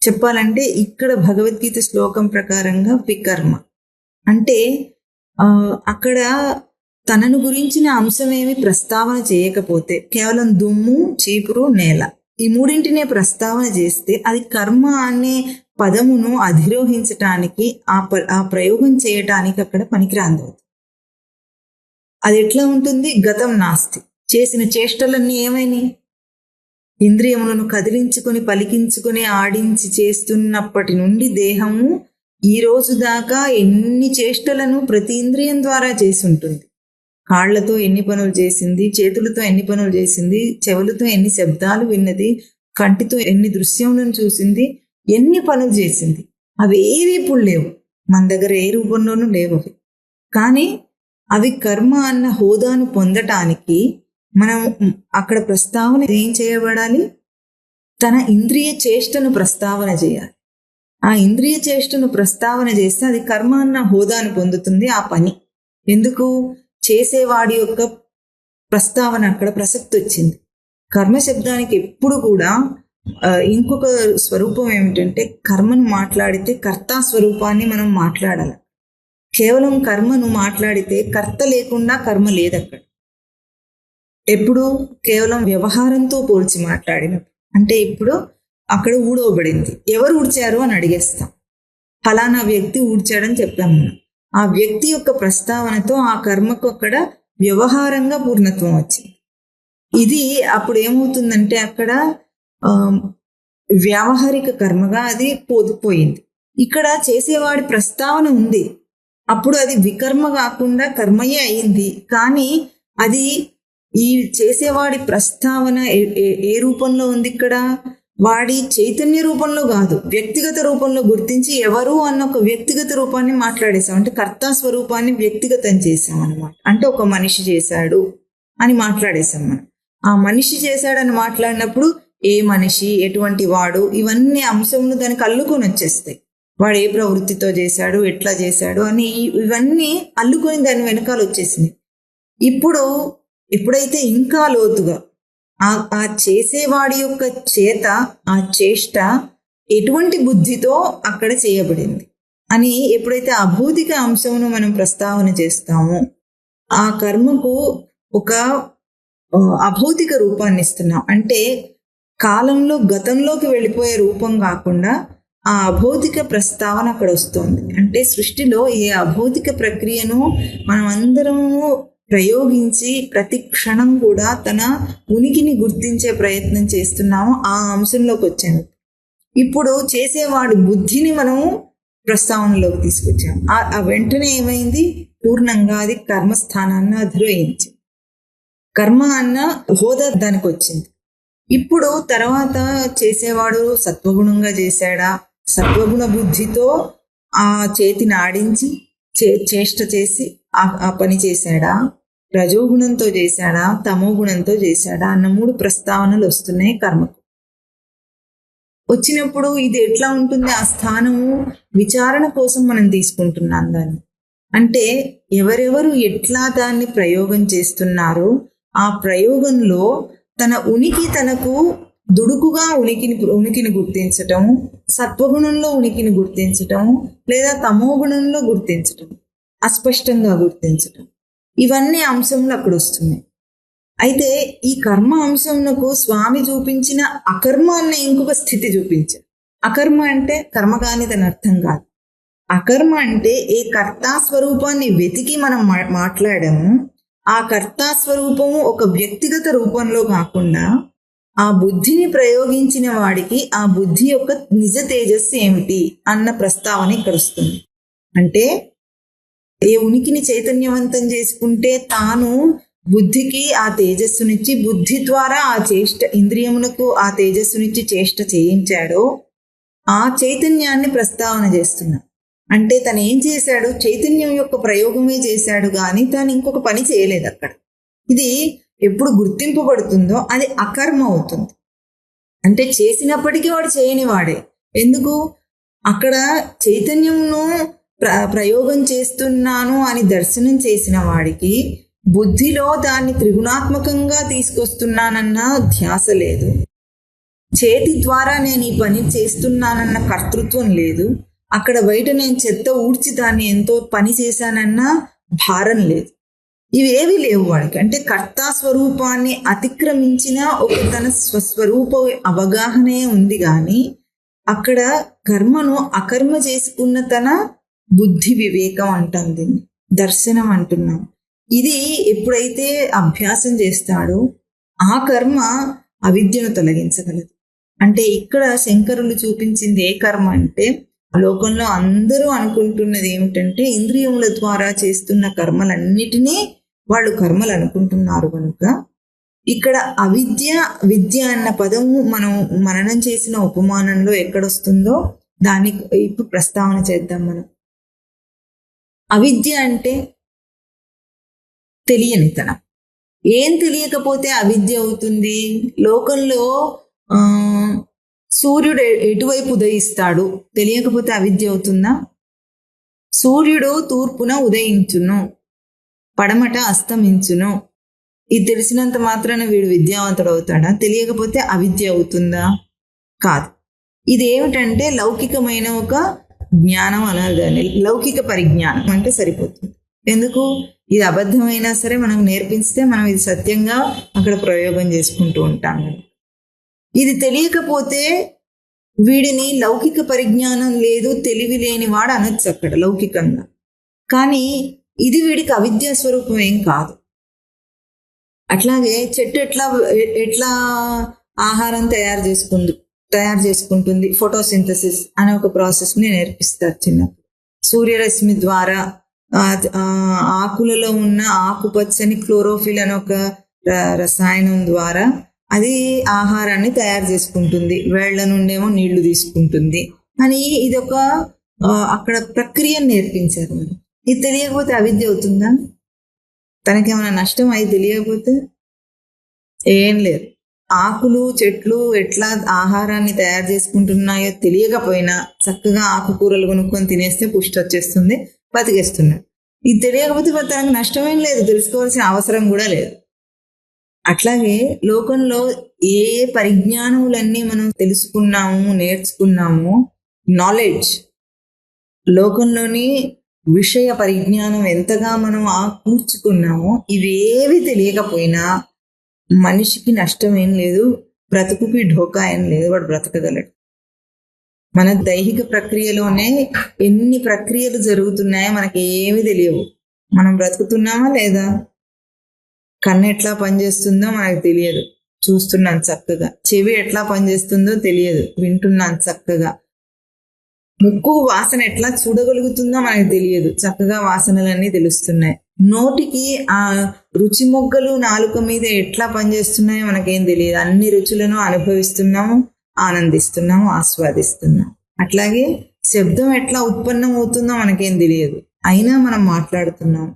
చెప్పాలంటే ఇక్కడ భగవద్గీత శ్లోకం ప్రకారంగా వికర్మ అంటే అక్కడ తనను గురించిన అంశమేమి ప్రస్తావన చేయకపోతే, కేవలం దుమ్ము, చీపురు, నేల ఈ మూడింటినే ప్రస్తావన చేస్తే అది కర్మ అనే పదమును అధిరోహించటానికి, ఆ ప్రయోగం చేయటానికి అక్కడ పనికిరాంది. అది ఎట్లా ఉంటుంది? గతం నాస్తి. చేసిన చేష్టలన్నీ ఏమైనాయి? ఇంద్రియములను కదిలించుకొని, పలికించుకొని, ఆడించి చేస్తున్నప్పటి నుండి దేహము ఈ రోజు దాకా ఎన్ని చేష్టలను ప్రతి ఇంద్రియం ద్వారా చేసి ఉంటుంది. కాళ్లతో ఎన్ని పనులు చేసింది, చేతులతో ఎన్ని పనులు చేసింది, చెవులతో ఎన్ని శబ్దాలు విన్నది, కంటితో ఎన్ని దృశ్యములను చూసింది, ఎన్ని పనులు చేసింది. అవి ఏవి ఇప్పుడు లేవు, మన దగ్గర ఏ రూపంలోనూ లేవు అవి. కానీ అవి కర్మ అన్న హోదాను పొందటానికి మనం అక్కడ ప్రస్తావన ఏం చేయబడాలి? తన ఇంద్రియ చేష్టను ప్రస్తావన చేయాలి. ఆ ఇంద్రియ చేష్టను ప్రస్తావన చేస్తే అది కర్మ అన్న హోదాను పొందుతుంది ఆ పని. ఎందుకు? చేసేవాడి యొక్క ప్రస్తావన అక్కడ ప్రసక్తి వచ్చింది. కర్మ శబ్దానికి ఎప్పుడు కూడా ఇంకొక స్వరూపం ఏమిటంటే, కర్మను మాట్లాడితే కర్తా స్వరూపాన్ని మనం మాట్లాడాలి. కేవలం కర్మను మాట్లాడితే కర్త లేకుండా కర్మ లేదు అక్కడ. ఎప్పుడు కేవలం వ్యవహారంతో పోల్చి మాట్లాడినప్పుడు. అంటే ఇప్పుడు అక్కడ ఊడవబడింది, ఎవరు ఊడ్చారు అని అడిగేస్తాం. ఫలానా వ్యక్తి ఊడ్చాడని చెప్పాము మనం. ఆ వ్యక్తి యొక్క ప్రస్తావనతో ఆ కర్మకు అక్కడ వ్యవహారంగా పూర్ణత్వం వచ్చింది. ఇది అప్పుడు ఏమవుతుందంటే అక్కడ వ్యావహారిక కర్మగా అది పోయింది. ఇక్కడ చేసేవాడి ప్రస్తావన ఉంది, అప్పుడు అది వికర్మ కాకుండా కర్మయే అయింది. కానీ అది ఈ చేసేవాడి ప్రస్తావన ఏ రూపంలో ఉంది? ఇక్కడ వాడి చైతన్య రూపంలో కాదు, వ్యక్తిగత రూపంలో గుర్తించి ఎవరు అన్న ఒక వ్యక్తిగత రూపాన్ని మాట్లాడేసాం. అంటే కర్తా స్వరూపాన్ని వ్యక్తిగతం చేసాం అన్నమాట. అంటే ఒక మనిషి చేశాడు అని మాట్లాడేసాం మనం. ఆ మనిషి చేశాడని మాట్లాడినప్పుడు ఏ మనిషి, ఎటువంటి వాడు, ఇవన్నీ అంశములు దానికి అల్లుకొని వచ్చేస్తాయి. వాడు ఏ ప్రవృత్తితో చేశాడు, ఎట్లా చేశాడు అని ఇవన్నీ అల్లుకొని దాని వెనకాల వచ్చేసింది. ఇప్పుడు ఎప్పుడైతే ఇంకా లోతుగా ఆ చేసేవాడి యొక్క చేత, ఆ చేష్ట ఎటువంటి బుద్ధితో అక్కడ చేయబడింది అని ఎప్పుడైతే అభౌతిక అంశమును మనం ప్రస్తావన చేస్తామో, ఆ కర్మకు ఒక అభౌతిక రూపాన్ని ఇస్తున్నాం. అంటే కాలంలో గతంలోకి వెళ్ళిపోయే రూపం కాకుండా ఆ అభౌతిక ప్రస్తావన అక్కడ వస్తుంది. అంటే సృష్టిలో ఏ అభౌతిక ప్రక్రియను మనం అందరము ప్రయోగించి ప్రతి క్షణం కూడా తన ఉనికిని గుర్తించే ప్రయత్నం చేస్తున్నాము, ఆ అంశంలోకి వచ్చాము. ఇప్పుడు చేసేవాడి బుద్ధిని మనము ప్రస్తావనలోకి తీసుకొచ్చాము. ఆ వెంటనే ఏమైంది? పూర్ణంగా అది కర్మస్థానాన్ని అధిరోహించింది. కర్మ అన్న హోదా దానికి వచ్చింది. ఇప్పుడు తర్వాత చేసేవాడు సత్వగుణంగా చేశాడా, సత్వగుణ బుద్ధితో ఆ చేతిని ఆడించి చేష్ట చేసి ఆ పని చేశాడా, రజోగుణంతో చేశాడా, తమో గుణంతో చేశాడా అన్న 3 ప్రస్తావనలు వస్తున్నాయి కర్మకు. వచ్చినప్పుడు ఇది ఎట్లా ఉంటుంది? ఆ స్థానము విచారణ కోసం మనం తీసుకుంటున్నాం దాన్ని. అంటే ఎవరెవరు ఎట్లా దాన్ని ప్రయోగం చేస్తున్నారో ఆ ప్రయోగంలో తన ఉనికి, తనకు దుడుకుగా ఉనికిని గుర్తించటం, సత్వగుణంలో ఉనికిని గుర్తించటం, లేదా తమో గుణంలో గుర్తించటం, అస్పష్టంగా గుర్తించటం, ఇవన్నీ అంశంలో అక్కడ వస్తున్నాయి. అయితే ఈ కర్మ అంశంకు స్వామి చూపించిన అకర్మ అన్న ఇంకొక స్థితి చూపించారు. అకర్మ అంటే కర్మ కానిదని అర్థం కాదు. అకర్మ అంటే ఏ కర్తా స్వరూపాన్ని వెతికి మనం మాట్లాడాము, ఆ కర్తా స్వరూపము ఒక వ్యక్తిగత రూపంలో కాకుండా ఆ బుద్ధిని ప్రయోగించిన వాడికి ఆ బుద్ధి యొక్క నిజ తేజస్సు ఏమిటి అన్న ప్రస్తావన ఇక్కడ వస్తుంది. అంటే ఏ ఉనికిని చైతన్యవంతం చేసుకుంటే తాను బుద్ధికి ఆ తేజస్సునిచ్చి, బుద్ధి ద్వారా ఆ చేష్ట ఇంద్రియములకు ఆ తేజస్సునిచ్చి చేష్ట చేయించాడో ఆ చైతన్యాన్ని ప్రస్తావన చేస్తున్నా. అంటే తను ఏం చేశాడు? చైతన్యం యొక్క ప్రయోగమే చేశాడు, కానీ తాను ఇంకొక పని చేయలేదు అక్కడ. ఇది ఎప్పుడు గుర్తింపబడుతుందో అది అకర్మ అవుతుంది. అంటే చేసినప్పటికీ వాడు చేయని వాడే. ఎందుకు? అక్కడ చైతన్యంను ప్రయోగం చేస్తున్నాను అని దర్శనం చేసిన వాడికి బుద్ధిలో దాన్ని త్రిగుణాత్మకంగా తీసుకొస్తున్నానన్న ధ్యాస లేదు. చేతి ద్వారా నేను ఈ పని చేస్తున్నానన్న కర్తృత్వం లేదు. అక్కడ బయట నేను చెత్త ఊడ్చి దాన్ని ఎంతో పని చేశానన్న భారం లేదు. ఇవేవి లేవు వాడికి. అంటే కర్తా స్వరూపాన్ని అతిక్రమించిన ఒక తన స్వస్వరూప అవగాహనే ఉంది, కానీ అక్కడ కర్మను అకర్మ చేసుకున్న తన బుద్ధి వివేకం అంటాం, దీన్ని దర్శనం అంటున్నాం. ఇది ఎప్పుడైతే అభ్యాసం చేస్తాడో ఆ కర్మ అవిద్యను తొలగించగలదు. అంటే ఇక్కడ శంకరులు చూపించింది ఏ కర్మ అంటే, లోకంలో అందరూ అనుకుంటున్నది ఏమిటంటే ఇంద్రియముల ద్వారా చేస్తున్న కర్మలన్నిటినీ వాళ్ళు కర్మలు అనుకుంటున్నారు కనుక ఇక్కడ అవిద్య విద్య అన్న పదము మనం మననం చేసిన ఉపమానంలో ఎక్కడొస్తుందో దాన్ని ఇప్పుడు ప్రస్తావన చేద్దాం. మనం అవిద్య అంటే తెలియనితనం. ఏం తెలియకపోతే అవిద్య అవుతుంది? లోకంలో సూర్యుడు ఎటువైపు ఉదయిస్తాడు తెలియకపోతే అవిద్య అవుతుందా? సూర్యుడు తూర్పున ఉదయించును, పడమట అస్తమించును. ఇది తెలిసినంత మాత్రాన వీడు విద్యావంతుడు అవుతాడా? తెలియకపోతే అవిద్య అవుతుందా? కాదు. ఇది ఏమిటంటే లౌకికమైన ఒక జ్ఞానం అనాలి, లౌకిక పరిజ్ఞానం అంటే సరిపోతుంది. ఎందుకు? ఇది అబద్ధమైనా సరే మనం నేర్పిస్తే మనం ఇది సత్యంగా అక్కడ ప్రయోగం చేసుకుంటూ ఉంటాం. ఇది తెలియకపోతే వీడిని లౌకిక పరిజ్ఞానం లేదు, తెలివి లేని వాడు అనొచ్చు అక్కడ లౌకికంగా. కానీ ఇది వీడికి అవిద్యా స్వరూపం ఏం కాదు. అట్లాగే చెట్టు ఎట్లా ఆహారం తయారు చేసుకుంటుంది ఫోటోసింథసిస్ అనే ఒక ప్రాసెస్ని నేర్పిస్తారు చిన్నప్పుడు. సూర్యరశ్మి ద్వారా ఆకులలో ఉన్న ఆకుపచ్చని క్లోరోఫిల్ అనే ఒక రసాయనం ద్వారా అది ఆహారాన్ని తయారు చేసుకుంటుంది, వేళ్ల నుండేమో నీళ్లు తీసుకుంటుంది అని ఇది ఒక అక్కడ ప్రక్రియను నేర్పించారు. ఇది తెలియకపోతే అవిద్య అవుతుందా? తనకేమైనా నష్టం అయి తెలియకపోతే ఏం లేదు. ఆకులు చెట్లు ఎట్లా ఆహారాన్ని తయారు చేసుకుంటున్నాయో తెలియకపోయినా చక్కగా ఆకుకూరలు కొనుక్కొని తినేస్తే పుష్టి వచ్చేస్తుంది, బతికేస్తున్నాడు. ఇది తెలియకపోతే తనకు నష్టమేం లేదు, తెలుసుకోవాల్సిన అవసరం కూడా లేదు. అట్లాగే లోకంలో ఏ పరిజ్ఞానములన్నీ మనం తెలుసుకున్నాము, నేర్చుకున్నాము, నాలెడ్జ్, లోకంలోని విషయ పరిజ్ఞానం ఎంతగా మనం కూర్చుకున్నామో ఇవేవి తెలియకపోయినా మనిషికి నష్టం ఏం లేదు, బ్రతుకుకి ఢోకా ఏం లేదు, వాడు బ్రతకగలడు. మన దైహిక ప్రక్రియలోనే ఎన్ని ప్రక్రియలు జరుగుతున్నాయో మనకి ఏమి తెలియవు. మనం బ్రతుకుతున్నామా లేదా? కన్ను ఎట్లా పనిచేస్తుందో మనకు తెలియదు, చూస్తున్నాను చక్కగా. చెవి ఎట్లా పనిచేస్తుందో తెలియదు, వింటున్నాను చక్కగా. ముక్కు వాసన ఎట్లా చూడగలుగుతుందో మనకు తెలియదు, చక్కగా వాసనలన్నీ తెలుస్తున్నాయి. నోటికి ఆ రుచి మొగ్గలు నాలుక మీద ఎట్లా పనిచేస్తున్నాయో మనకేం తెలియదు. అన్ని రుచులను అనుభవిస్తున్నాము, ఆనందిస్తున్నాము, ఆస్వాదిస్తున్నాం. అట్లాగే శబ్దం ఎట్లా ఉత్పన్నం అవుతుందో మనకేం తెలియదు, అయినా మనం మాట్లాడుతున్నాం.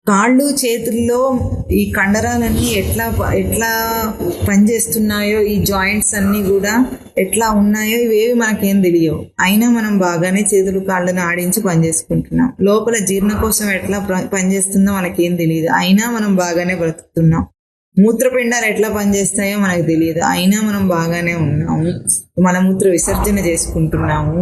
కాళ్ళు చేతుల్లో ఈ కండరాలన్నీ ఎట్లా పనిచేస్తున్నాయో, ఈ జాయింట్స్ అన్నీ కూడా ఎట్లా ఉన్నాయో ఇవేవి మనకేం తెలియవు, అయినా మనం బాగానే చేతులు కాళ్ళను ఆడించి పనిచేసుకుంటున్నాం. లోపల జీర్ణకోశం ఎట్లా పనిచేస్తుందో మనకేం తెలియదు, అయినా మనం బాగానే బ్రతుకుతున్నాం. మూత్రపిండాలు ఎట్లా పనిచేస్తాయో మనకు తెలియదు, అయినా మనం బాగానే ఉన్నాము, మలమూత్ర విసర్జన చేసుకుంటున్నాము.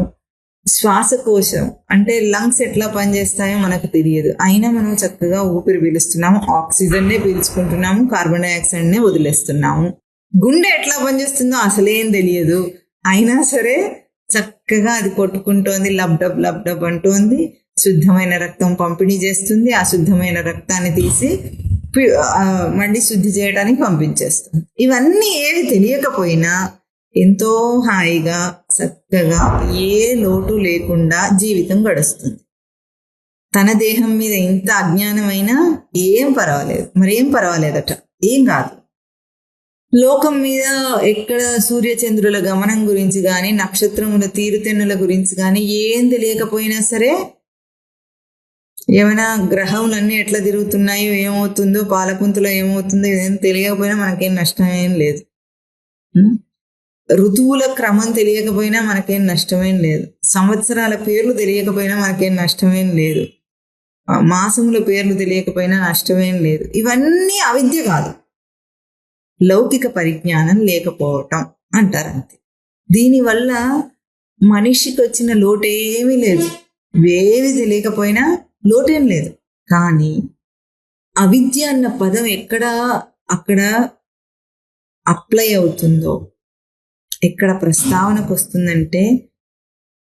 శ్వాసకోశం అంటే లంగ్స్ ఎట్లా పనిచేస్తాయో మనకు తెలియదు, అయినా మనం చక్కగా ఊపిరి పీలుస్తున్నాము, ఆక్సిజన్నే పీల్చుకుంటున్నాము, కార్బన్ డైఆక్సైడ్నే వదిలేస్తున్నాము. గుండె ఎట్లా పనిచేస్తుందో అసలేం తెలియదు, అయినా సరే చక్కగా అది కొట్టుకుంటోంది, లబ్డబ్ లబ్డబ్ అంటోంది, శుద్ధమైన రక్తం పంపిణీ చేస్తుంది, ఆ శుద్ధమైన రక్తాన్ని తీసి మళ్ళీ శుద్ధి చేయడానికి పంపించేస్తుంది. ఇవన్నీ ఏవి తెలియకపోయినా ఎంతో హాయిగా చక్కగా ఏ లోటు లేకుండా జీవితం గడుస్తుంది. తన దేహం మీద ఇంత అజ్ఞానమైనా ఏం పర్వాలేదు, మరేం పర్వాలేదట, ఏం కాదు. లోకం మీద ఎక్కడ సూర్యచంద్రుల గమనం గురించి కానీ, నక్షత్రముల తీరుతెన్నుల గురించి కానీ ఏం తెలియకపోయినా సరే, ఏమైనా గ్రహములన్నీ ఎట్లా తిరుగుతున్నాయో, ఏమవుతుందో, పాలపుంతలో ఏమవుతుందో ఇదేం తెలియకపోయినా మనకేం నష్టమేం లేదు. ఋతువుల క్రమం తెలియకపోయినా మనకేం నష్టమేం లేదు, సంవత్సరాల పేర్లు తెలియకపోయినా మనకేం నష్టమేం లేదు, మాసముల పేర్లు తెలియకపోయినా నష్టమేం లేదు. ఇవన్నీ అవిద్య కాదు, లౌకిక పరిజ్ఞానం లేకపోవటం. అంటారు. దీనివల్ల మనిషికి వచ్చిన లోటేమీ లేదు, ఏమీ తెలియకపోయినా లోటేం లేదు. కానీ అవిద్య అన్న పదం ఎక్కడ అక్కడ అప్లై అవుతుందో, ఎక్కడ ప్రస్తావనకు వస్తుందంటే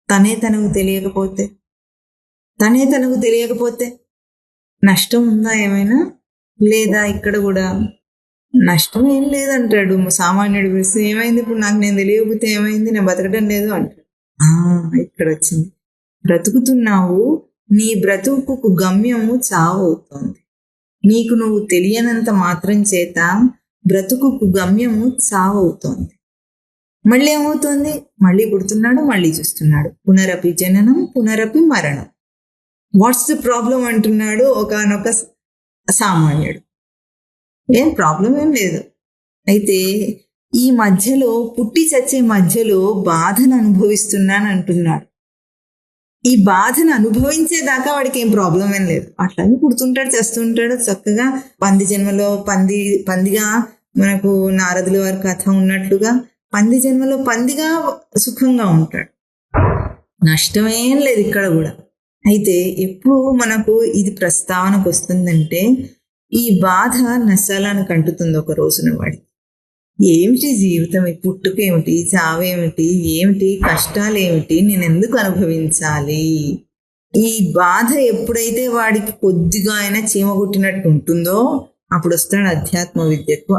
తనే తనకు తెలియకపోతే నష్టం ఉందా ఏమైనా? లేదా? ఇక్కడ కూడా నష్టం ఏం లేదంటాడు సామాన్యుడు. పిలిస్తే ఏమైంది ఇప్పుడు, నాకు నేను తెలియకపోతే ఏమైంది, నేను బతకడం లేదు అంటాడు. ఇక్కడ వచ్చింది. బ్రతుకుతున్నావు, నీ బ్రతుకుకు గమ్యము చావు అవుతోంది. నీకు నువ్వు తెలియనంత మాత్రం చేత బ్రతుకుకు గమ్యము చావు అవుతోంది. మళ్ళీ ఏమవుతోంది? మళ్ళీ పుడుతున్నాడు, మళ్ళీ చూస్తున్నాడు. పునరపి జననం, పునరపి మరణం. వాట్స్ ది ప్రాబ్లం అంటున్నాడు ఒకానొక సామాన్యుడు. ఏం ప్రాబ్లం ఏం లేదు. అయితే ఈ మధ్యలో, పుట్టి చచ్చే మధ్యలో బాధను అనుభవిస్తున్నాను అంటున్నాడు. ఈ బాధను అనుభవించేదాకా వాడికి ఏం ప్రాబ్లం ఏం లేదు. అట్లాగే పుడుతుంటాడు, చేస్తుంటాడు చక్కగా. పంది జన్మలో పందిగా మనకు నారదుల వారి కథ ఉన్నట్లుగా పంది జన్మలో పందిగా సుఖంగా ఉంటాడు. నష్టమేం లేదు ఇక్కడ కూడా. అయితే ఎప్పుడు మనకు ఇది ప్రస్తావనకు వస్తుందంటే ఈ బాధ నశాలను కంటుతుంది ఒక రోజున వాడి. ఏమిటి జీవితం, ఈ పుట్టుకేమిటి, చావేమిటి, ఏమిటి కష్టాలు ఏమిటి, నేను ఎందుకు అనుభవించాలి? ఈ బాధ ఎప్పుడైతే వాడికి కొద్దిగా అయినా చీమ కుట్టినట్టు ఉంటుందో అప్పుడు వస్తాడు అధ్యాత్మ విద్యకు,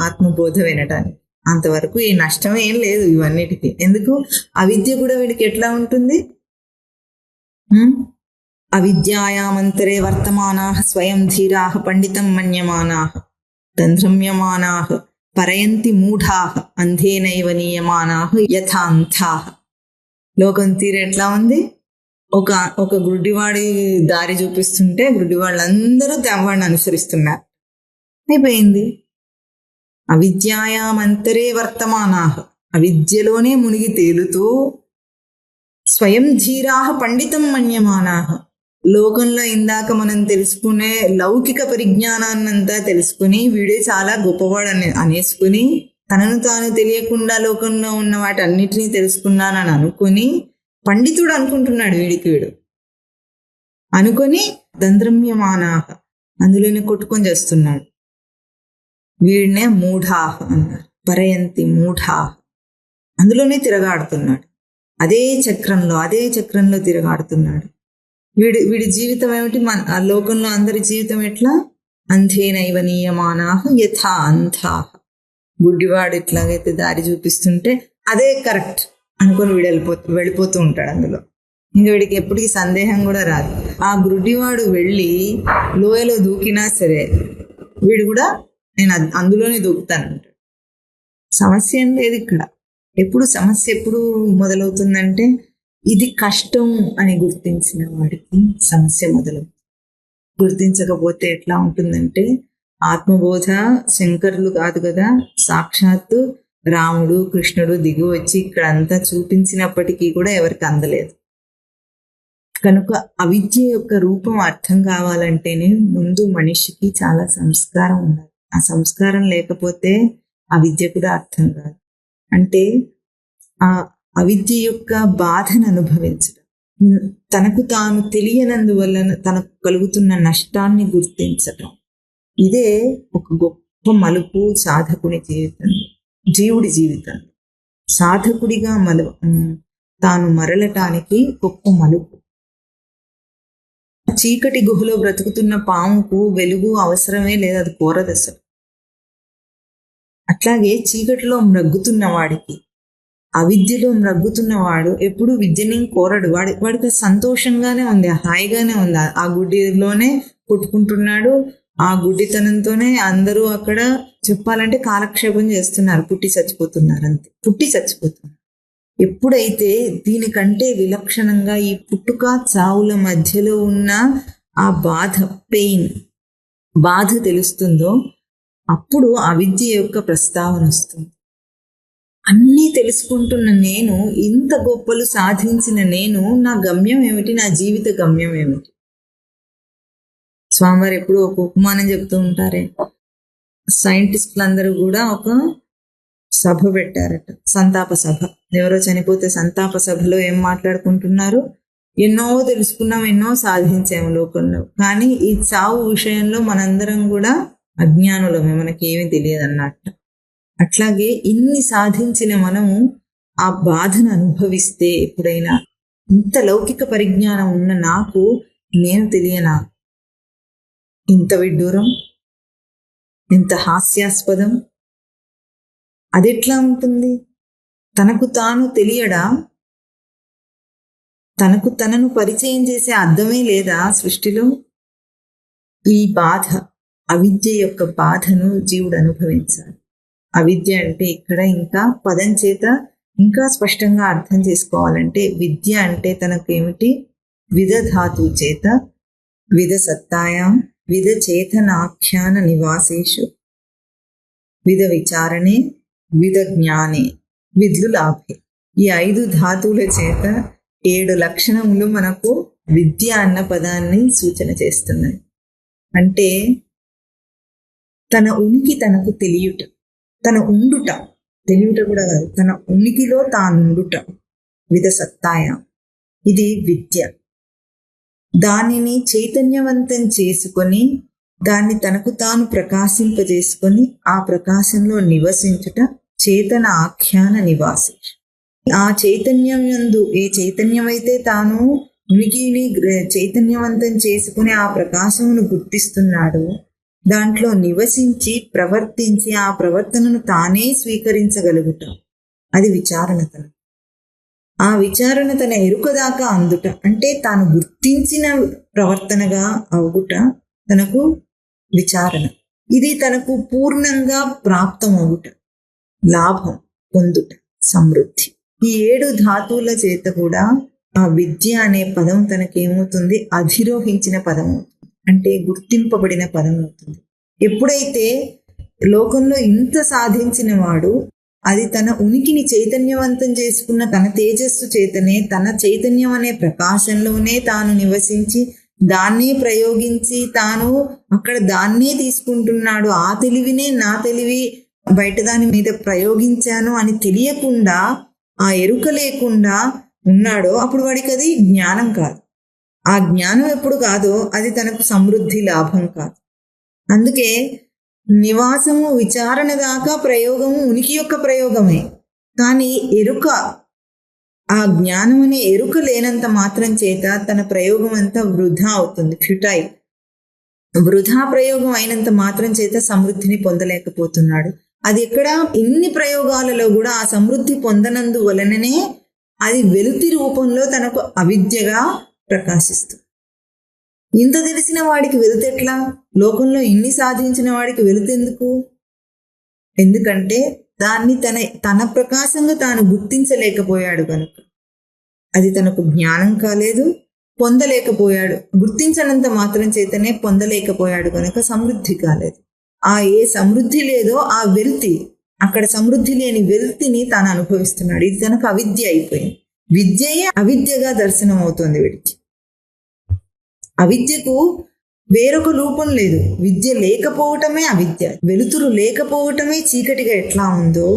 ఆత్మబోధ వినటానికి. అంతవరకు ఈ నష్టం ఏం లేదు ఇవన్నిటికీ. ఎందుకు? అవిద్య కూడా వీడికి ఎట్లా ఉంటుంది? అవిద్యాయామంతరే వర్తమానాః స్వయం ధీరాః పండితం మన్యమానాః తంద్రమ్యమానాః పరయంతి మూఢాః అంధేనైవ నీయమానాః యథా అంధాః. లోకం తీరు ఎట్లా ఉంది? ఒక గుడ్డివాడి దారి చూపిస్తుంటే గుడ్డి వాళ్ళందరూ వాడిని అనుసరిస్తున్నారు. అయిపోయింది. అవిద్యాయామంతరే వర్తమానాః, అవిద్యలోనే మునిగి తేలుతూ స్వయం ధీరాః పండితం మన్యమానాః, లోకంలో ఇందాక మనం తెలుసుకునే లౌకిక పరిజ్ఞానాన్నంతా తెలుసుకుని వీడే చాలా గొప్పవాడని అనేసుకుని తనను తాను తెలియకుండా లోకంలో ఉన్న వాటన్నిటినీ తెలుసుకున్నానని అనుకుని పండితుడు అనుకుంటున్నాడు. వీడు అనుకొని దంద్రమ్యమానాః, అందులోనే కొట్టుకొని చేస్తున్నాడు. వీడినే మూఢాః అన్నారు. పరయంతి మూఢాః, అందులోనే తిరగాడుతున్నాడు. అదే చక్రంలో తిరగాడుతున్నాడు. వీడి జీవితం ఏమిటి? ఆ లోకంలో అందరి జీవితం ఎట్లా? అంధేనైవ నీయమానాః యథా అంధాః. గుడ్డివాడు ఎట్లాగైతే దారి చూపిస్తుంటే అదే కరెక్ట్ అనుకొని వీడు వెళ్ళిపోతూ ఉంటాడు అందులో. ఇంకా వీడికి ఎప్పటికీ సందేహం కూడా రాదు. ఆ గుడ్డివాడు వెళ్ళి లోయలో దూకినా సరే వీడు కూడా నేను అందులోనే దూకుతానంటాడు. సమస్య ఏం లేదు ఇక్కడ. సమస్య ఎప్పుడు మొదలవుతుందంటే ఇది కష్టం అని గుర్తించిన వాడికి సమస్య మొదలవుతుంది. గుర్తించకపోతే ఎట్లా ఉంటుందంటే ఆత్మబోధ శంకరులు కాదు కదా, సాక్షాత్తు రాముడు కృష్ణుడు దిగి వచ్చి ఇక్కడ అంతా చూపించినప్పటికీ కూడా ఎవరికి అందలేదు. కనుక అవిద్య యొక్క రూపం అర్థం కావాలంటేనే ముందు మనిషికి చాలా సంస్కారం ఉండాలి. ఆ సంస్కారం లేకపోతే ఆ విద్య కూడా అర్థం కాదు. అంటే ఆ అవిద్య యొక్క బాధను అనుభవించడం, తనకు తాను తెలియనందువల్ల తనకు కలుగుతున్న నష్టాన్ని గుర్తించటం, ఇదే ఒక గొప్ప మలుపు సాధకుని జీవుడి జీవితం. సాధకుడిగా తాను మరలటానికి గొప్ప మలుపు. చీకటి గుహలో బ్రతుకుతున్న పాముకు వెలుగు అవసరమే లేదు, అది కోరదశ. అట్లాగే చీకటిలో మ్రగ్గుతున్న వాడికి, అవిద్యలో మ్రగ్గుతున్నవాడు ఎప్పుడు విద్యని కోరడు. వాడికి సంతోషంగానే ఉంది, హాయిగానే ఉంది. ఆ గుడ్డిలోనే పుట్టుకుంటున్నాడు. ఆ గుడ్డితనంతోనే అందరూ అక్కడ చెప్పాలంటే కాలక్షేపం చేస్తున్నారు, పుట్టి చచ్చిపోతున్నారు. అంతే, పుట్టి చచ్చిపోతున్నారు. ఎప్పుడైతే దీనికంటే విలక్షణంగా ఈ పుట్టుక చావుల మధ్యలో ఉన్న ఆ బాధ, బాధ తెలుస్తుందో అప్పుడు అవిద్య యొక్క ప్రస్తావన వస్తుంది. అన్నీ తెలుసుకుంటున్న నేను, ఇంత గొప్పలు సాధించిన నేను, నా గమ్యం ఏమిటి, నా జీవిత గమ్యం ఏమిటి? స్వామివారు ఎప్పుడు ఒక ఉపమానం చెప్తూ ఉంటారే, సైంటిస్టులందరూ కూడా ఒక సభ పెట్టారట, సంతాప సభ. ఎవరో చనిపోతే సంతాప సభలో ఏం మాట్లాడుకుంటున్నారు? ఎన్నో తెలుసుకున్నాం, ఎన్నో సాధించాము లోకంలో, కానీ ఈ చావు విషయంలో మనందరం కూడా అజ్ఞానులమే, మనకి ఏమీ తెలియదు అన్నట్టు. అట్లాగే ఇన్ని సాధించిన మనము ఆ బాధను అనుభవిస్తే ఎప్పుడైనా, ఇంత లౌకిక పరిజ్ఞానం ఉన్న నాకు నేను తెలియనా? ఇంత విడ్డూరం, ఇంత హాస్యాస్పదం. అదెట్లా ఉంటుంది? తనకు తాను తెలియడా? తనకు తనను పరిచయం చేసే అర్థమే లేదా సృష్టిలో? ఈ బాధ, అవిద్య యొక్క బాధను జీవుడు అనుభవించాలి. అవిద్య అంటే ఇక్కడ ఇంకా పదం చేత ఇంకా స్పష్టంగా అర్థం చేసుకోవాలంటే, విద్య అంటే తనకు ఏమిటి? విద ధాతు చేత విద సత్తాయాం విద చేతనాఖ్యాన నివాసేషు విద విచారణే విద జ్ఞానే విద్లు లాభే. ఈ 5 ధాతువుల చేత 7 లక్షణములు మనకు విద్య అన్న పదాన్ని సూచన చేస్తున్నాయి. అంటే తన ఉనికి తనకు తెలియుట, తన ఉండుట, తెలియుట కూడా కాదు, తన ఉనికిలో తానుండుట, విద సత్తాయాం, ఇది విద్య. దానిని చైతన్యవంతం చేసుకొని, దాన్ని తనకు తాను ప్రకాశింపజేసుకొని ఆ ప్రకాశంలో నివసించుట చేతన ఆఖ్యాన నివాసి. ఆ చైతన్యం యందు, ఏ చైతన్యమైతే తాను ఉనికిని చైతన్యవంతం చేసుకుని ఆ ప్రకాశమును గుర్తిస్తున్నాడో, దాంట్లో నివసించి ప్రవర్తించి ఆ ప్రవర్తనను తానే స్వీకరించగలుగుట, అది విచారణ. ఆ విచారణ తన ఎరుక దాకా అందుట, అంటే తాను గుర్తించిన ప్రవర్తనగా అవుట తనకు విచారణ. ఇది తనకు పూర్ణంగా ప్రాప్తమవుట, లాభం పొందుట, సమృద్ధి. ఈ 7 ధాతువుల చేత కూడా ఆ విద్య అనే పదం తనకేమవుతుంది? అధిరోహించిన పదం అవుతుంది, అంటే గుర్తింపబడిన పదం అవుతుంది. ఎప్పుడైతే లోకంలో ఇంత సాధించిన వాడు అది తన ఉనికిని చైతన్యవంతం చేసుకున్న తన తేజస్సు చేతనే, తన చైతన్యం అనే ప్రకాశంలోనే తాను నివసించి దాన్నే ప్రయోగించి తాను అక్కడ దాన్నే తీసుకుంటున్నాడు, ఆ తెలివినే నా తెలివి బయట దాని మీద ప్రయోగించాను అని తెలియకుండా, ఆ ఎరుక లేకుండా ఉన్నాడో అప్పుడు వాడికి అది జ్ఞానం కాదు. ఆ జ్ఞానం ఎప్పుడు కాదో అది తనకు సమృద్ధి, లాభం కాదు. అందుకే నివాసము విచారణ దాకా ప్రయోగము ఉనికి యొక్క ప్రయోగమే, కానీ ఎరుక, ఆ జ్ఞానం అనే ఎరుక లేనంత మాత్రం చేత తన ప్రయోగం అంతా వృధా అవుతుంది, ఫ్యూటైల్. వృధా ప్రయోగం అయినంత మాత్రం చేత సమృద్ధిని పొందలేకపోతున్నాడు. అది ఎక్కడ? ఇన్ని ప్రయోగాలలో కూడా ఆ సమృద్ధి పొందనందు వలననే అది వెలుతి రూపంలో తనకు అవిద్యగా ప్రకాశిస్తుంది. ఇంత తెలిసిన వాడికి వెలుతెట్లా? లోకంలో ఇన్ని సాధించిన వాడికి వెలుతెందుకు? ఎందుకంటే దాన్ని తన ప్రకాశంగా తాను గుర్తించలేకపోయాడు కనుక. అది తనకు జ్ఞానం కాలేదు, పొందలేకపోయాడు. గుర్తించనంత మాత్రం చేతనే పొందలేకపోయాడు కనుక సమృద్ధి కాలేదు. ఆ ఏ సమృద్ధి లేదో ఆ వెల్తి, అక్కడ సమృద్ధి లేని వెల్తిని తాను అనుభవిస్తున్నాడు. ఇది తనకు అవిద్య అయిపోయింది. విద్యయే అవిద్యగా దర్శనం అవుతుంది వీడికి. అవిద్యకు వేరొక రూపం లేదు. విద్య లేకపోవటమే అవిద్య, వెలుతురు లేకపోవటమే చీకటిగా ఎట్లా ఉందో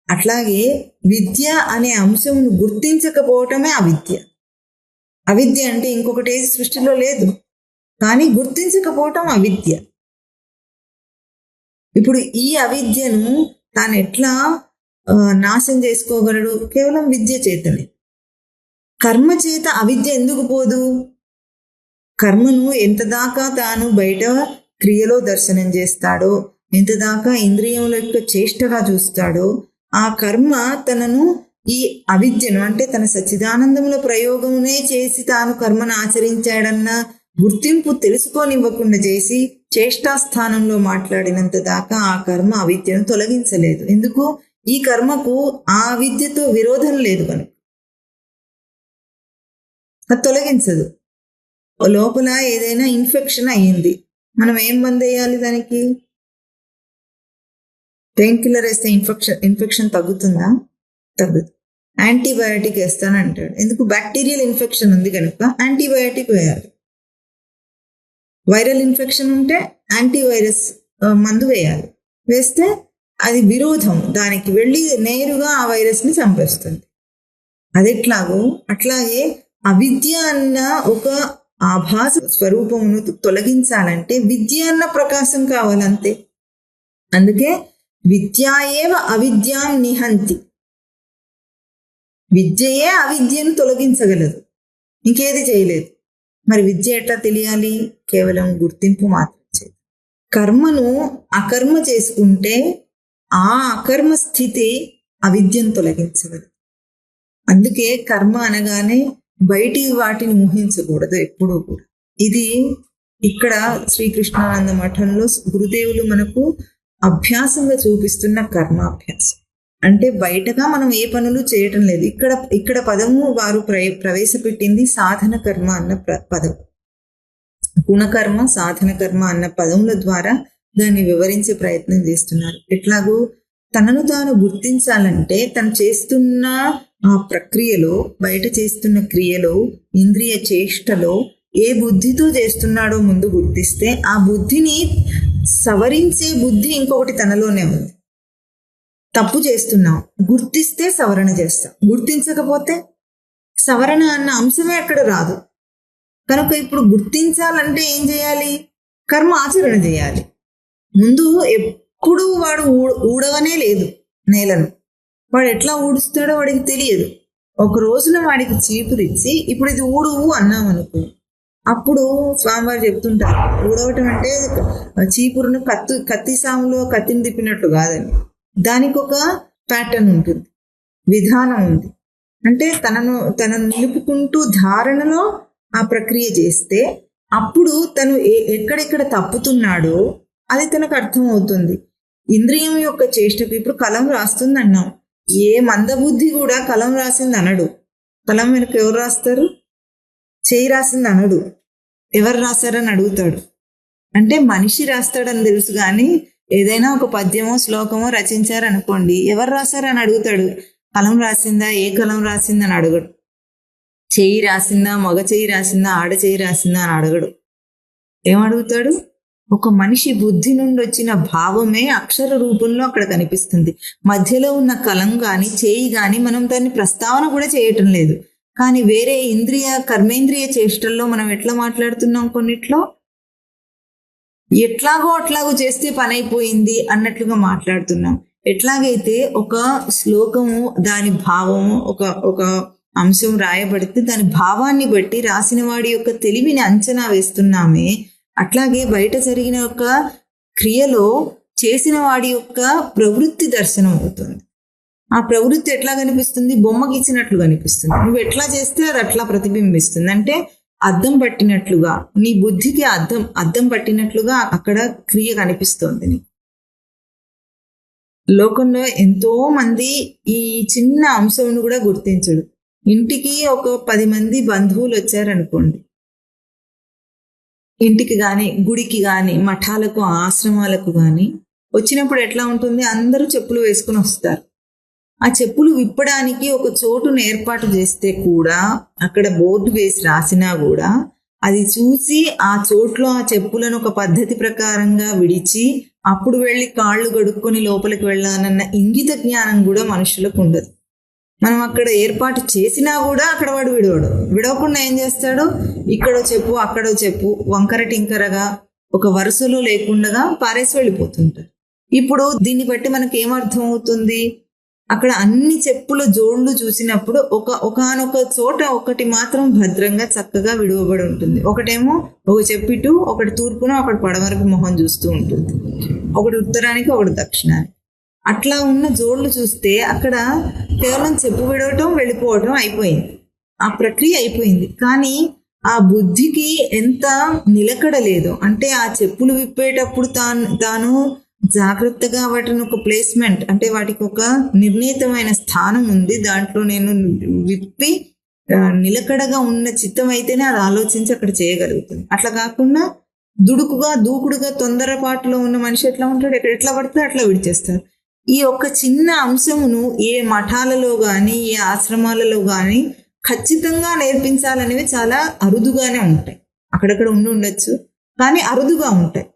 అట్లాగే విద్య అనే అంశంను గుర్తించకపోవటమే అవిద్య. అవిద్య అంటే ఇంకొకటి ఏది సృష్టిలో లేదు, కానీ గుర్తించకపోవటం అవిద్య. ఇప్పుడు ఈ అవిద్యను తాను ఎట్లా నాశనం చేసుకోగలడు? కేవలం విద్య చేతనే. కర్మ చేత అవిద్య ఎందుకు పోదు? కర్మను ఎంత దాకా తాను బయట క్రియలో దర్శనం చేస్తాడో, ఎంత దాకా ఇంద్రియముల యొక్క చేష్టగా చూస్తాడో, ఆ కర్మ తనను ఈ అవిద్యను, అంటే తన సచ్చిదానందముల ప్రయోగమునే చేసి తాను కర్మను ఆచరించాడన్న గుర్తింపు తెలుసుకోనివ్వకుండా చేసి చేష్టాస్థానంలో మాట్లాడినంత దాకా ఆ కర్మ అవిద్యను తొలగించలేదు. ఎందుకు? ఈ కర్మకు ఆ అవిద్యతో విరోధం లేదు కనుక అది తొలగించదు. లోపల ఏదైనా ఇన్ఫెక్షన్ అయ్యింది, మనం ఏం మందు వేయాలి? దానికి పెయిన్ కిల్లర్ వేస్తే ఇన్ఫెక్షన్ తగ్గుతుందా? తగ్గుతుంది. యాంటీబయాటిక్ వేస్తానంటాడు. ఎందుకు? బ్యాక్టీరియల్ ఇన్ఫెక్షన్ ఉంది కనుక యాంటీబయాటిక్ వేయాలి. వైరల్ ఇన్ఫెక్షన్ ఉంటే యాంటీవైరస్ మందు వేయాలి. వేస్తే అది విరోధం, దానికి వెళ్ళి నేరుగా ఆ వైరస్ని చంపేస్తుంది. అది ఎట్లాగో అట్లాగే అవిద్య అన్న ఒక ఆభాస స్వరూపమును తొలగించాలంటే విద్య అన్న ప్రకాశం కావాలంతే. అందుకే విద్యాయేవ అవిద్యాం నిహంతి, విద్యయే అవిద్యను తొలగించగలదు, ఇంకేది చేయలేదు. మరి విద్య ఎట్లా తెలియాలి? కేవలం గుర్తింపు మాత్రం చేయాలి. కర్మను అకర్మ చేసుకుంటే ఆ అకర్మ స్థితి అవిద్యను తొలగించగలదు. అందుకే కర్మ అనగానే బయటి వాటిని ఊహించకూడదు ఎప్పుడూ కూడా. ఇది ఇక్కడ శ్రీకృష్ణానంద మఠంలో గురుదేవులు మనకు అభ్యాసంగా చూపిస్తున్న కర్మాభ్యాసం. అంటే బయటగా మనం ఏ పనులు చేయటం లేదు. ఇక్కడ పదము వారు ప్రవేశపెట్టింది సాధన కర్మ అన్న పదం. గుణకర్మ, సాధన కర్మ అన్న పదముల ద్వారా దాన్ని వివరించే ప్రయత్నం చేస్తున్నారు. ఎట్లాగూ తనను తాను గుర్తించాలంటే తను చేస్తున్న ఆ ప్రక్రియలో, బయట చేస్తున్న క్రియలో, ఇంద్రియ చేష్టలో ఏ బుద్ధితో చేస్తున్నాడో ముందు గుర్తిస్తే ఆ బుద్ధిని సవరించే బుద్ధి ఇంకొకటి తనలోనే ఉంది. తప్పు చేస్తున్నాం, గుర్తిస్తే సవరణ చేస్తాం. గుర్తించకపోతే సవరణ అన్న అంశమే అక్కడ రాదు. కనుక ఇప్పుడు గుర్తించాలంటే ఏం చేయాలి? కర్మ ఆచరణ చేయాలి. ముందు ఎప్పుడు వాడు ఊడవనే లేదు నేలను. వాడు ఎట్లా ఊడుస్తాడో వాడికి తెలియదు. ఒక రోజున వాడికి చీపురిచ్చి ఇప్పుడు ఇది ఊడువు అన్నాం అనుకో, అప్పుడు స్వామివారు చెప్తుంటారు, ఊడవటం అంటే చీపురును కత్తి సాములో కత్తిని తిప్పినట్టు కాదని. దానికి ఒక ప్యాటర్న్ ఉంటుంది, విధానం ఉంది. అంటే తనను నిలుపుకుంటూ ధారణలో ఆ ప్రక్రియ చేస్తే అప్పుడు తను ఎక్కడెక్కడ తప్పుతున్నాడో అది తనకు అర్థం అవుతుంది. ఇంద్రియం యొక్క చేష్టకు ఇప్పుడు కలం రాస్తుంది అన్నాం. ఏ మందబుద్ధి కూడా కలం రాసింది అనడు. కలం వెనక ఎవరు రాస్తారు? చేయి రాసింది అనడు. ఎవరు రాశారని అడుగుతాడు. అంటే మనిషి రాస్తాడని తెలుసు, కానీ ఏదైనా ఒక పద్యమో శ్లోకమో రచించారనుకోండి, ఎవరు రాశారని అడుగుతాడు. కలం రాసిందా, ఏ కలం రాసిందని అడగడు. చెయ్యి రాసిందా, మగ చెయ్యి రాసిందా, ఆడ చెయ్యి రాసిందా అని అడగడు. ఏమడుగుతాడు? ఒక మనిషి బుద్ధి నుండి వచ్చిన భావమే అక్షర రూపంలో అక్కడ కనిపిస్తుంది. మధ్యలో ఉన్న కలం కానీ చేయి కానీ మనం దాన్ని ప్రస్తావన కూడా చేయటం లేదు. కానీ వేరే కర్మేంద్రియ చేష్టల్లో మనం ఎట్లా మాట్లాడుతున్నాం? కొన్నిట్లో ఎట్లాగో చేస్తే పని అయిపోయింది అన్నట్లుగా మాట్లాడుతున్నాం. ఎట్లాగైతే ఒక శ్లోకము దాని భావము ఒక అంశం రాయబడితే దాని భావాన్ని బట్టి రాసిన వాడి యొక్క తెలివిని అంచనా వేస్తున్నామే, అట్లాగే బయట జరిగిన ఒక క్రియలో చేసిన వాడి యొక్క ప్రవృత్తి దర్శనం అవుతుంది. ఆ ప్రవృత్తి ఎట్లా కనిపిస్తుంది? బొమ్మకి ఇచ్చినట్లు కనిపిస్తుంది. నువ్వు ఎట్లా చేస్తే అది అట్లా ప్రతిబింబిస్తుంది. అంటే అద్దం పట్టినట్లుగా, నీ బుద్ధికి అద్దం పట్టినట్లుగా అక్కడ క్రియ కనిపిస్తోంది నీకు. లోకంలో ఎంతో మంది ఈ చిన్న అంశంను కూడా గుర్తించడు. ఇంటికి ఒక 10 మంది బంధువులు వచ్చారనుకోండి, ఇంటికి కానీ, గుడికి కానీ, మఠాలకు, ఆశ్రమాలకు కానీ వచ్చినప్పుడు ఎట్లా ఉంటుంది? అందరూ చెప్పులు వేసుకుని వస్తారు. ఆ చెప్పులు విప్పడానికి ఒక చోటును ఏర్పాటు చేస్తే కూడా, అక్కడ బోర్డు వేసి రాసినా కూడా, అది చూసి ఆ చోట్లో ఆ చెప్పులను ఒక పద్ధతి ప్రకారంగా విడిచి అప్పుడు వెళ్ళి కాళ్ళు గడుక్కొని లోపలికి వెళ్ళాలన్న ఇంగిత జ్ఞానం కూడా మనుషులకు ఉండదు. మనం అక్కడ ఏర్పాటు చేసినా కూడా అక్కడ వాడు విడవకుండా ఏం చేస్తాడు? ఇక్కడో చెప్పు, అక్కడో చెప్పు, వంకర టింకరగా ఒక వరుసలో లేకుండా పారేసి వెళ్ళిపోతుంటారు. ఇప్పుడు దీన్ని బట్టి మనకి ఏమర్థం అవుతుంది? అక్కడ అన్ని చెప్పుల జోళ్లు చూసినప్పుడు ఒకానొక చోట ఒకటి మాత్రం భద్రంగా చక్కగా విడువబడి ఉంటుంది. ఒకటేమో ఒక చెప్పిటు, ఒకటి తూర్పున, ఒకటి పడమరకు మొహం చూస్తూ ఉంటుంది. ఒకటి ఉత్తరానికి, ఒకటి దక్షిణానికి. అట్లా ఉన్న జోళ్లు చూస్తే అక్కడ కేవలం చెప్పు విడవటం, వెళ్ళిపోవటం అయిపోయింది. ఆ ప్రక్రియ అయిపోయింది. కానీ ఆ బుద్ధికి ఎంత నిలకడ లేదు. అంటే ఆ చెప్పులు విప్పేటప్పుడు తాను జాగ్రత్తగా వాటిని ఒక ప్లేస్మెంట్, అంటే వాటికి ఒక నిర్ణీతమైన స్థానం ఉంది. దాంట్లో నేను విప్పి నిలకడగా ఉన్న చిత్తం అయితేనే అది ఆలోచించి అక్కడ చేయగలుగుతుంది. అట్లా కాకుండా దూకుడుగా తొందరపాటులో ఉన్న మనిషి ఎట్లా ఉంటాడు? ఎట్లా పడితే అట్లా విడిచేస్తారు. ఈ ఒక్క చిన్న అంశమును ఏ మఠాలలో కానీ, ఏ ఆశ్రమాలలో కానీ ఖచ్చితంగా నేర్పించాలనేవి చాలా అరుదుగానే ఉంటాయి. అక్కడక్కడ ఉండొచ్చు, కానీ అరుదుగా ఉంటాయి.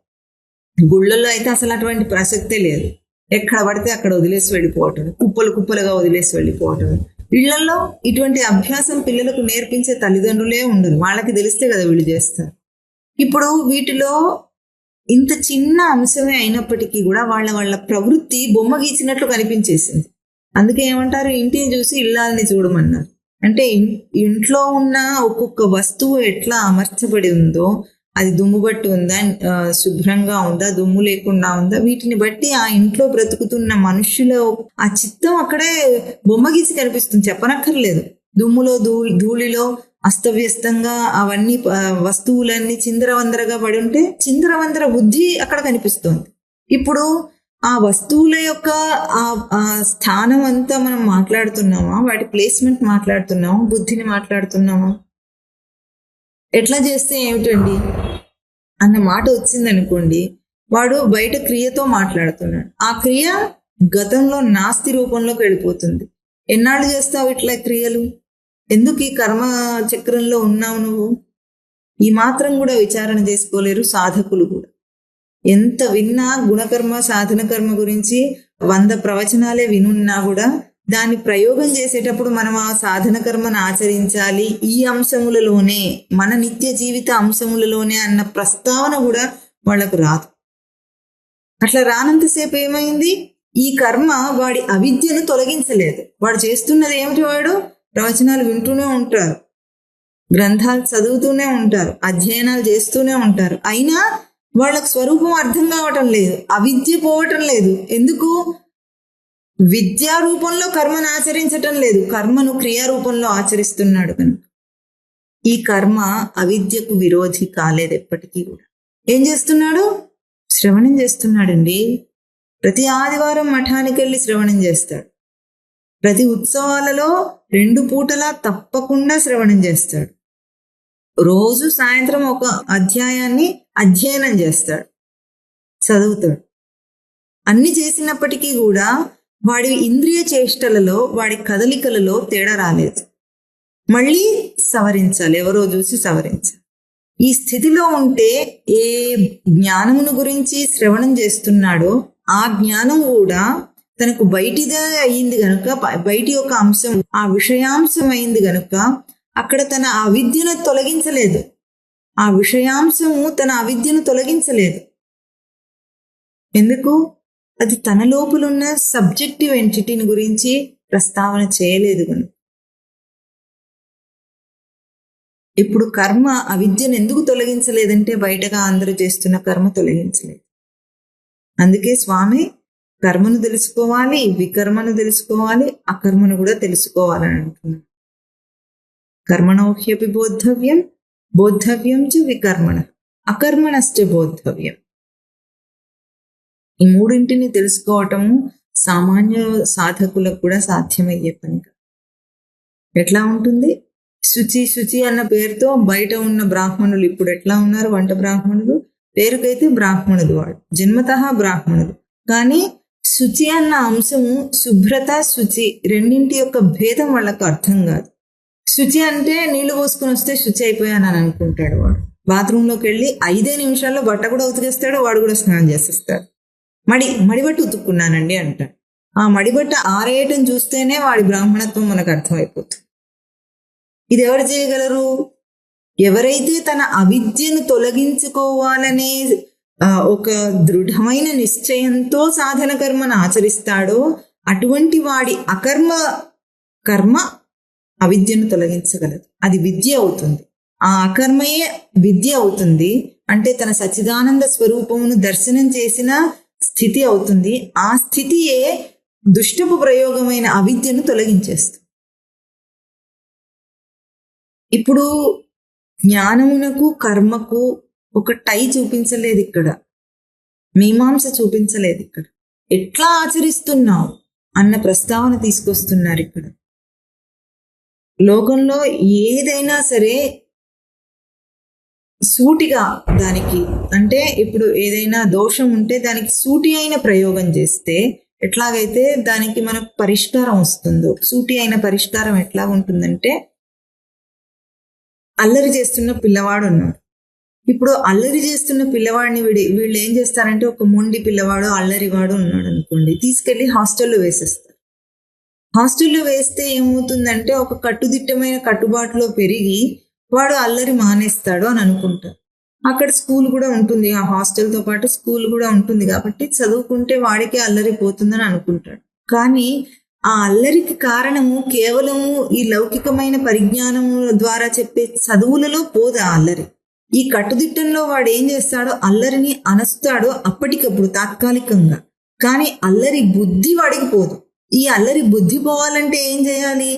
గుళ్ళల్లో అయితే అసలు అటువంటి ప్రసక్తే లేదు. ఎక్కడ పడితే అక్కడ వదిలేసి వెళ్ళిపోవటం, కుప్పలు కుప్పలుగా వదిలేసి వెళ్ళిపోవటం. ఇళ్లలో ఇటువంటి అభ్యాసం పిల్లలకు నేర్పించే తల్లిదండ్రులే ఉండరు. వాళ్ళకి తెలిస్తే కదా వీళ్ళు చేస్తారు. ఇప్పుడు వీటిలో ఇంత చిన్న అంశమే అయినప్పటికీ కూడా వాళ్ళ ప్రవృత్తి బొమ్మ గీసినట్లు కనిపించేసింది. అందుకే ఏమంటారు, ఇంటిని చూసి ఇల్లాలని చూడమన్నారు. అంటే ఇంట్లో ఉన్న ఒక్కొక్క వస్తువు ఎట్లా అమర్చబడి ఉందో, అది దుమ్ము బట్టి ఉందా, శుభ్రంగా ఉందా, దుమ్ము లేకుండా ఉందా, వీటిని బట్టి ఆ ఇంట్లో బ్రతుకుతున్న మనుషుల ఆ చిత్తం అక్కడే బొమ్మ గీసి కనిపిస్తుంది. చెప్పనక్కర్లేదు. దుమ్ములో ధూళిలో అస్తవ్యస్తంగా అవన్నీ వస్తువులన్నీ చిందరవందరగా పడి ఉంటే చిందరవందర బుద్ధి అక్కడ కనిపిస్తుంది. ఇప్పుడు ఆ వస్తువుల యొక్క ఆ స్థానం అంతా మనం మాట్లాడుతున్నామా, వాటి ప్లేస్మెంట్ మాట్లాడుతున్నామా, బుద్ధిని మాట్లాడుతున్నామా? ఎట్లా చేస్తే ఏమిటండి అన్న మాట వచ్చిందనుకోండి, వాడు బయట క్రియతో మాట్లాడుతున్నాడు. ఆ క్రియ గతంలో నాస్తి రూపంలోకి వెళ్ళిపోతుంది. ఎన్నాళ్ళు చేస్తావు ఇట్లా క్రియలు? ఎందుకు ఈ కర్మ చక్రంలో ఉన్నావు నువ్వు? ఈ మాత్రం కూడా విచారణ చేసుకోలేరు సాధకులు కూడా. ఎంత విన్నా గుణకర్మ సాధన కర్మ గురించి 100 ప్రవచనాలే వినున్నా కూడా దాన్ని ప్రయోగం చేసేటప్పుడు మనం ఆ సాధన కర్మను ఆచరించాలి ఈ అంశములలోనే, మన నిత్య జీవిత అంశములలోనే అన్న ప్రస్తావన కూడా వాళ్ళకు రాదు. అట్లా రానంతసేపు ఏమైంది, ఈ కర్మ వాడి అవిద్యను తొలగించలేదు. వాడు చేస్తున్నది ఏమిటి? వాడు ప్రవచనాలు వింటూనే ఉంటారు, గ్రంథాలు చదువుతూనే ఉంటారు, అధ్యయనాలు చేస్తూనే ఉంటారు. అయినా వాళ్ళకు స్వరూపం అర్థం కావటం లేదు, అవిద్య పోవటం లేదు. ఎందుకు? విద్యా రూపంలో కర్మను ఆచరించటం లేదు, కర్మను క్రియారూపంలో ఆచరిస్తున్నాడు కనుక ఈ కర్మ అవిద్యకు విరోధి కాలేదు ఎప్పటికీ కూడా. ఏం చేస్తున్నాడు? శ్రవణం చేస్తున్నాడండి. ప్రతి ఆదివారం మఠానికి వెళ్ళి శ్రవణం చేస్తాడు. ప్రతి ఉత్సవాలలో 2 పూటలా తప్పకుండా శ్రవణం చేస్తాడు. రోజు సాయంత్రం ఒక అధ్యాయాన్ని అధ్యయనం చేస్తాడు, చదువుతాడు. అన్ని చేసినప్పటికీ కూడా వాడి ఇంద్రియ చేష్టలలో, వాడి కదలికలలో తేడా రాలేదు. మళ్ళీ సవరించాలి, ఎవరో చూసి సవరించాలి. ఈ స్థితిలో ఉంటే ఏ జ్ఞానమును గురించి శ్రవణం చేస్తున్నాడో ఆ జ్ఞానం కూడా తనకు బయటిదే అయ్యింది గనుక, బయటి యొక్క అంశం ఆ విషయాంశం అయింది గనుక అక్కడ తన అవిద్యను తొలగించలేదు. ఆ విషయాంశము తన అవిద్యను తొలగించలేదు. ఎందుకు? అది తన లోపలున్న సబ్జెక్టివ్ ఎంటిటీని గురించి ప్రస్తావన చేయలేదు కనుక. ఇప్పుడు కర్మ అవిద్యను ఎందుకు తొలగించలేదంటే బయటగా అందరూ చేస్తున్న కర్మ తొలగించలేదు. అందుకే స్వామి కర్మను తెలుసుకోవాలి, వికర్మను తెలుసుకోవాలి, అకర్మను కూడా తెలుసుకోవాలని అంటున్నాడు. కర్మణోహ్యపి బోద్ధవ్యం, బోద్ధవ్యం చ వికర్మణ, అకర్మణశ్చ బోద్ధవ్యం. ఈ మూడింటిని తెలుసుకోవటము సామాన్య సాధకులకు కూడా సాధ్యమయ్యే పని. ఎట్లా ఉంటుంది? శుచి శుచి అన్న పేరుతో బయట ఉన్న బ్రాహ్మణులు ఇప్పుడు ఎట్లా ఉన్నారు? వంట బ్రాహ్మణులు, పేరుకైతే బ్రాహ్మణుడు, వాడు జన్మతః బ్రాహ్మణుడు. కానీ శుచి అన్న అంశము, శుభ్రత శుచి రెండింటి యొక్క భేదం వాళ్ళకు అర్థం కాదు. శుచి అంటే నీళ్లు పోసుకొని వస్తే శుచి అయిపోయానని అనుకుంటాడు వాడు. బాత్రూంలోకి వెళ్ళి 5 నిమిషాల్లో బట్ట కూడా ఉతికేస్తాడు, వాడు కూడా స్నానం చేసేస్తాడు. మడిబట్టు ఉతుక్కున్నానండి అంటాడు. ఆ మడిబట్ట ఆరేయటం చూస్తేనే వాడి బ్రాహ్మణత్వం మనకు అర్థమైపోతుంది. ఇది ఎవరు చేయగలరు? ఎవరైతే తన అవిద్యను తొలగించుకోవాలనే ఒక దృఢమైన నిశ్చయంతో సాధన కర్మను ఆచరిస్తాడో అటువంటి వాడి కర్మ అవిద్యను తొలగించగలదు. అది విద్య అవుతుంది. ఆ అకర్మయే విద్య అవుతుంది. అంటే తన సచ్చిదానంద స్వరూపమును దర్శనం చేసిన స్థితి అవుతుంది. ఆ స్థితియే దుష్టపు ప్రయోగమైన అవిద్యను తొలగించేస్తుంది. ఇప్పుడు జ్ఞానమునకు కర్మకు ఒక టై చూపించలేదు ఇక్కడ, మీమాంస చూపించలేదు ఇక్కడ. ఎట్లా ఆచరిస్తున్నావు అన్న ప్రస్తావన తీసుకొస్తున్నారు ఇక్కడ. లోకంలో ఏదైనా సరే సూటిగా దానికి, అంటే ఇప్పుడు ఏదైనా దోషం ఉంటే దానికి సూటి అయిన ప్రయోగం చేస్తే ఎట్లాగైతే దానికి మనకు పరిష్కారం వస్తుందో, సూటి అయిన పరిష్కారం ఎట్లా ఉంటుందంటే, అల్లరి చేస్తున్న పిల్లవాడు ఉన్నాడు, ఇప్పుడు అల్లరి చేస్తున్న పిల్లవాడిని వీళ్ళు ఏం చేస్తారంటే, ఒక మొండి పిల్లవాడు అల్లరివాడు ఉన్నాడు అనుకోండి, తీసుకెళ్లి హాస్టల్లో వేసేస్తారు. హాస్టల్లో వేస్తే ఏమవుతుందంటే, ఒక కట్టుదిట్టమైన కట్టుబాటులో పెరిగి వాడు అల్లరి మానేస్తాడు అని అనుకుంటారు. అక్కడ స్కూల్ కూడా ఉంటుంది, ఆ హాస్టల్తో పాటు స్కూల్ కూడా ఉంటుంది కాబట్టి చదువుకుంటే వాడికి అల్లరి పోతుందని అనుకుంటాడు. కానీ ఆ అల్లరికి కారణము కేవలము ఈ లౌకికమైన పరిజ్ఞానము ద్వారా చెప్పే చదువులలో పోదు ఆ అల్లరి. ఈ కట్టుదిట్టంలో వాడు ఏం చేస్తాడో అల్లరిని అనస్తాడో అప్పటికప్పుడు తాత్కాలికంగా, కానీ అల్లరి బుద్ధి వాడికి పోదు. ఈ అల్లరి బుద్ధి పోవాలంటే ఏం చేయాలి?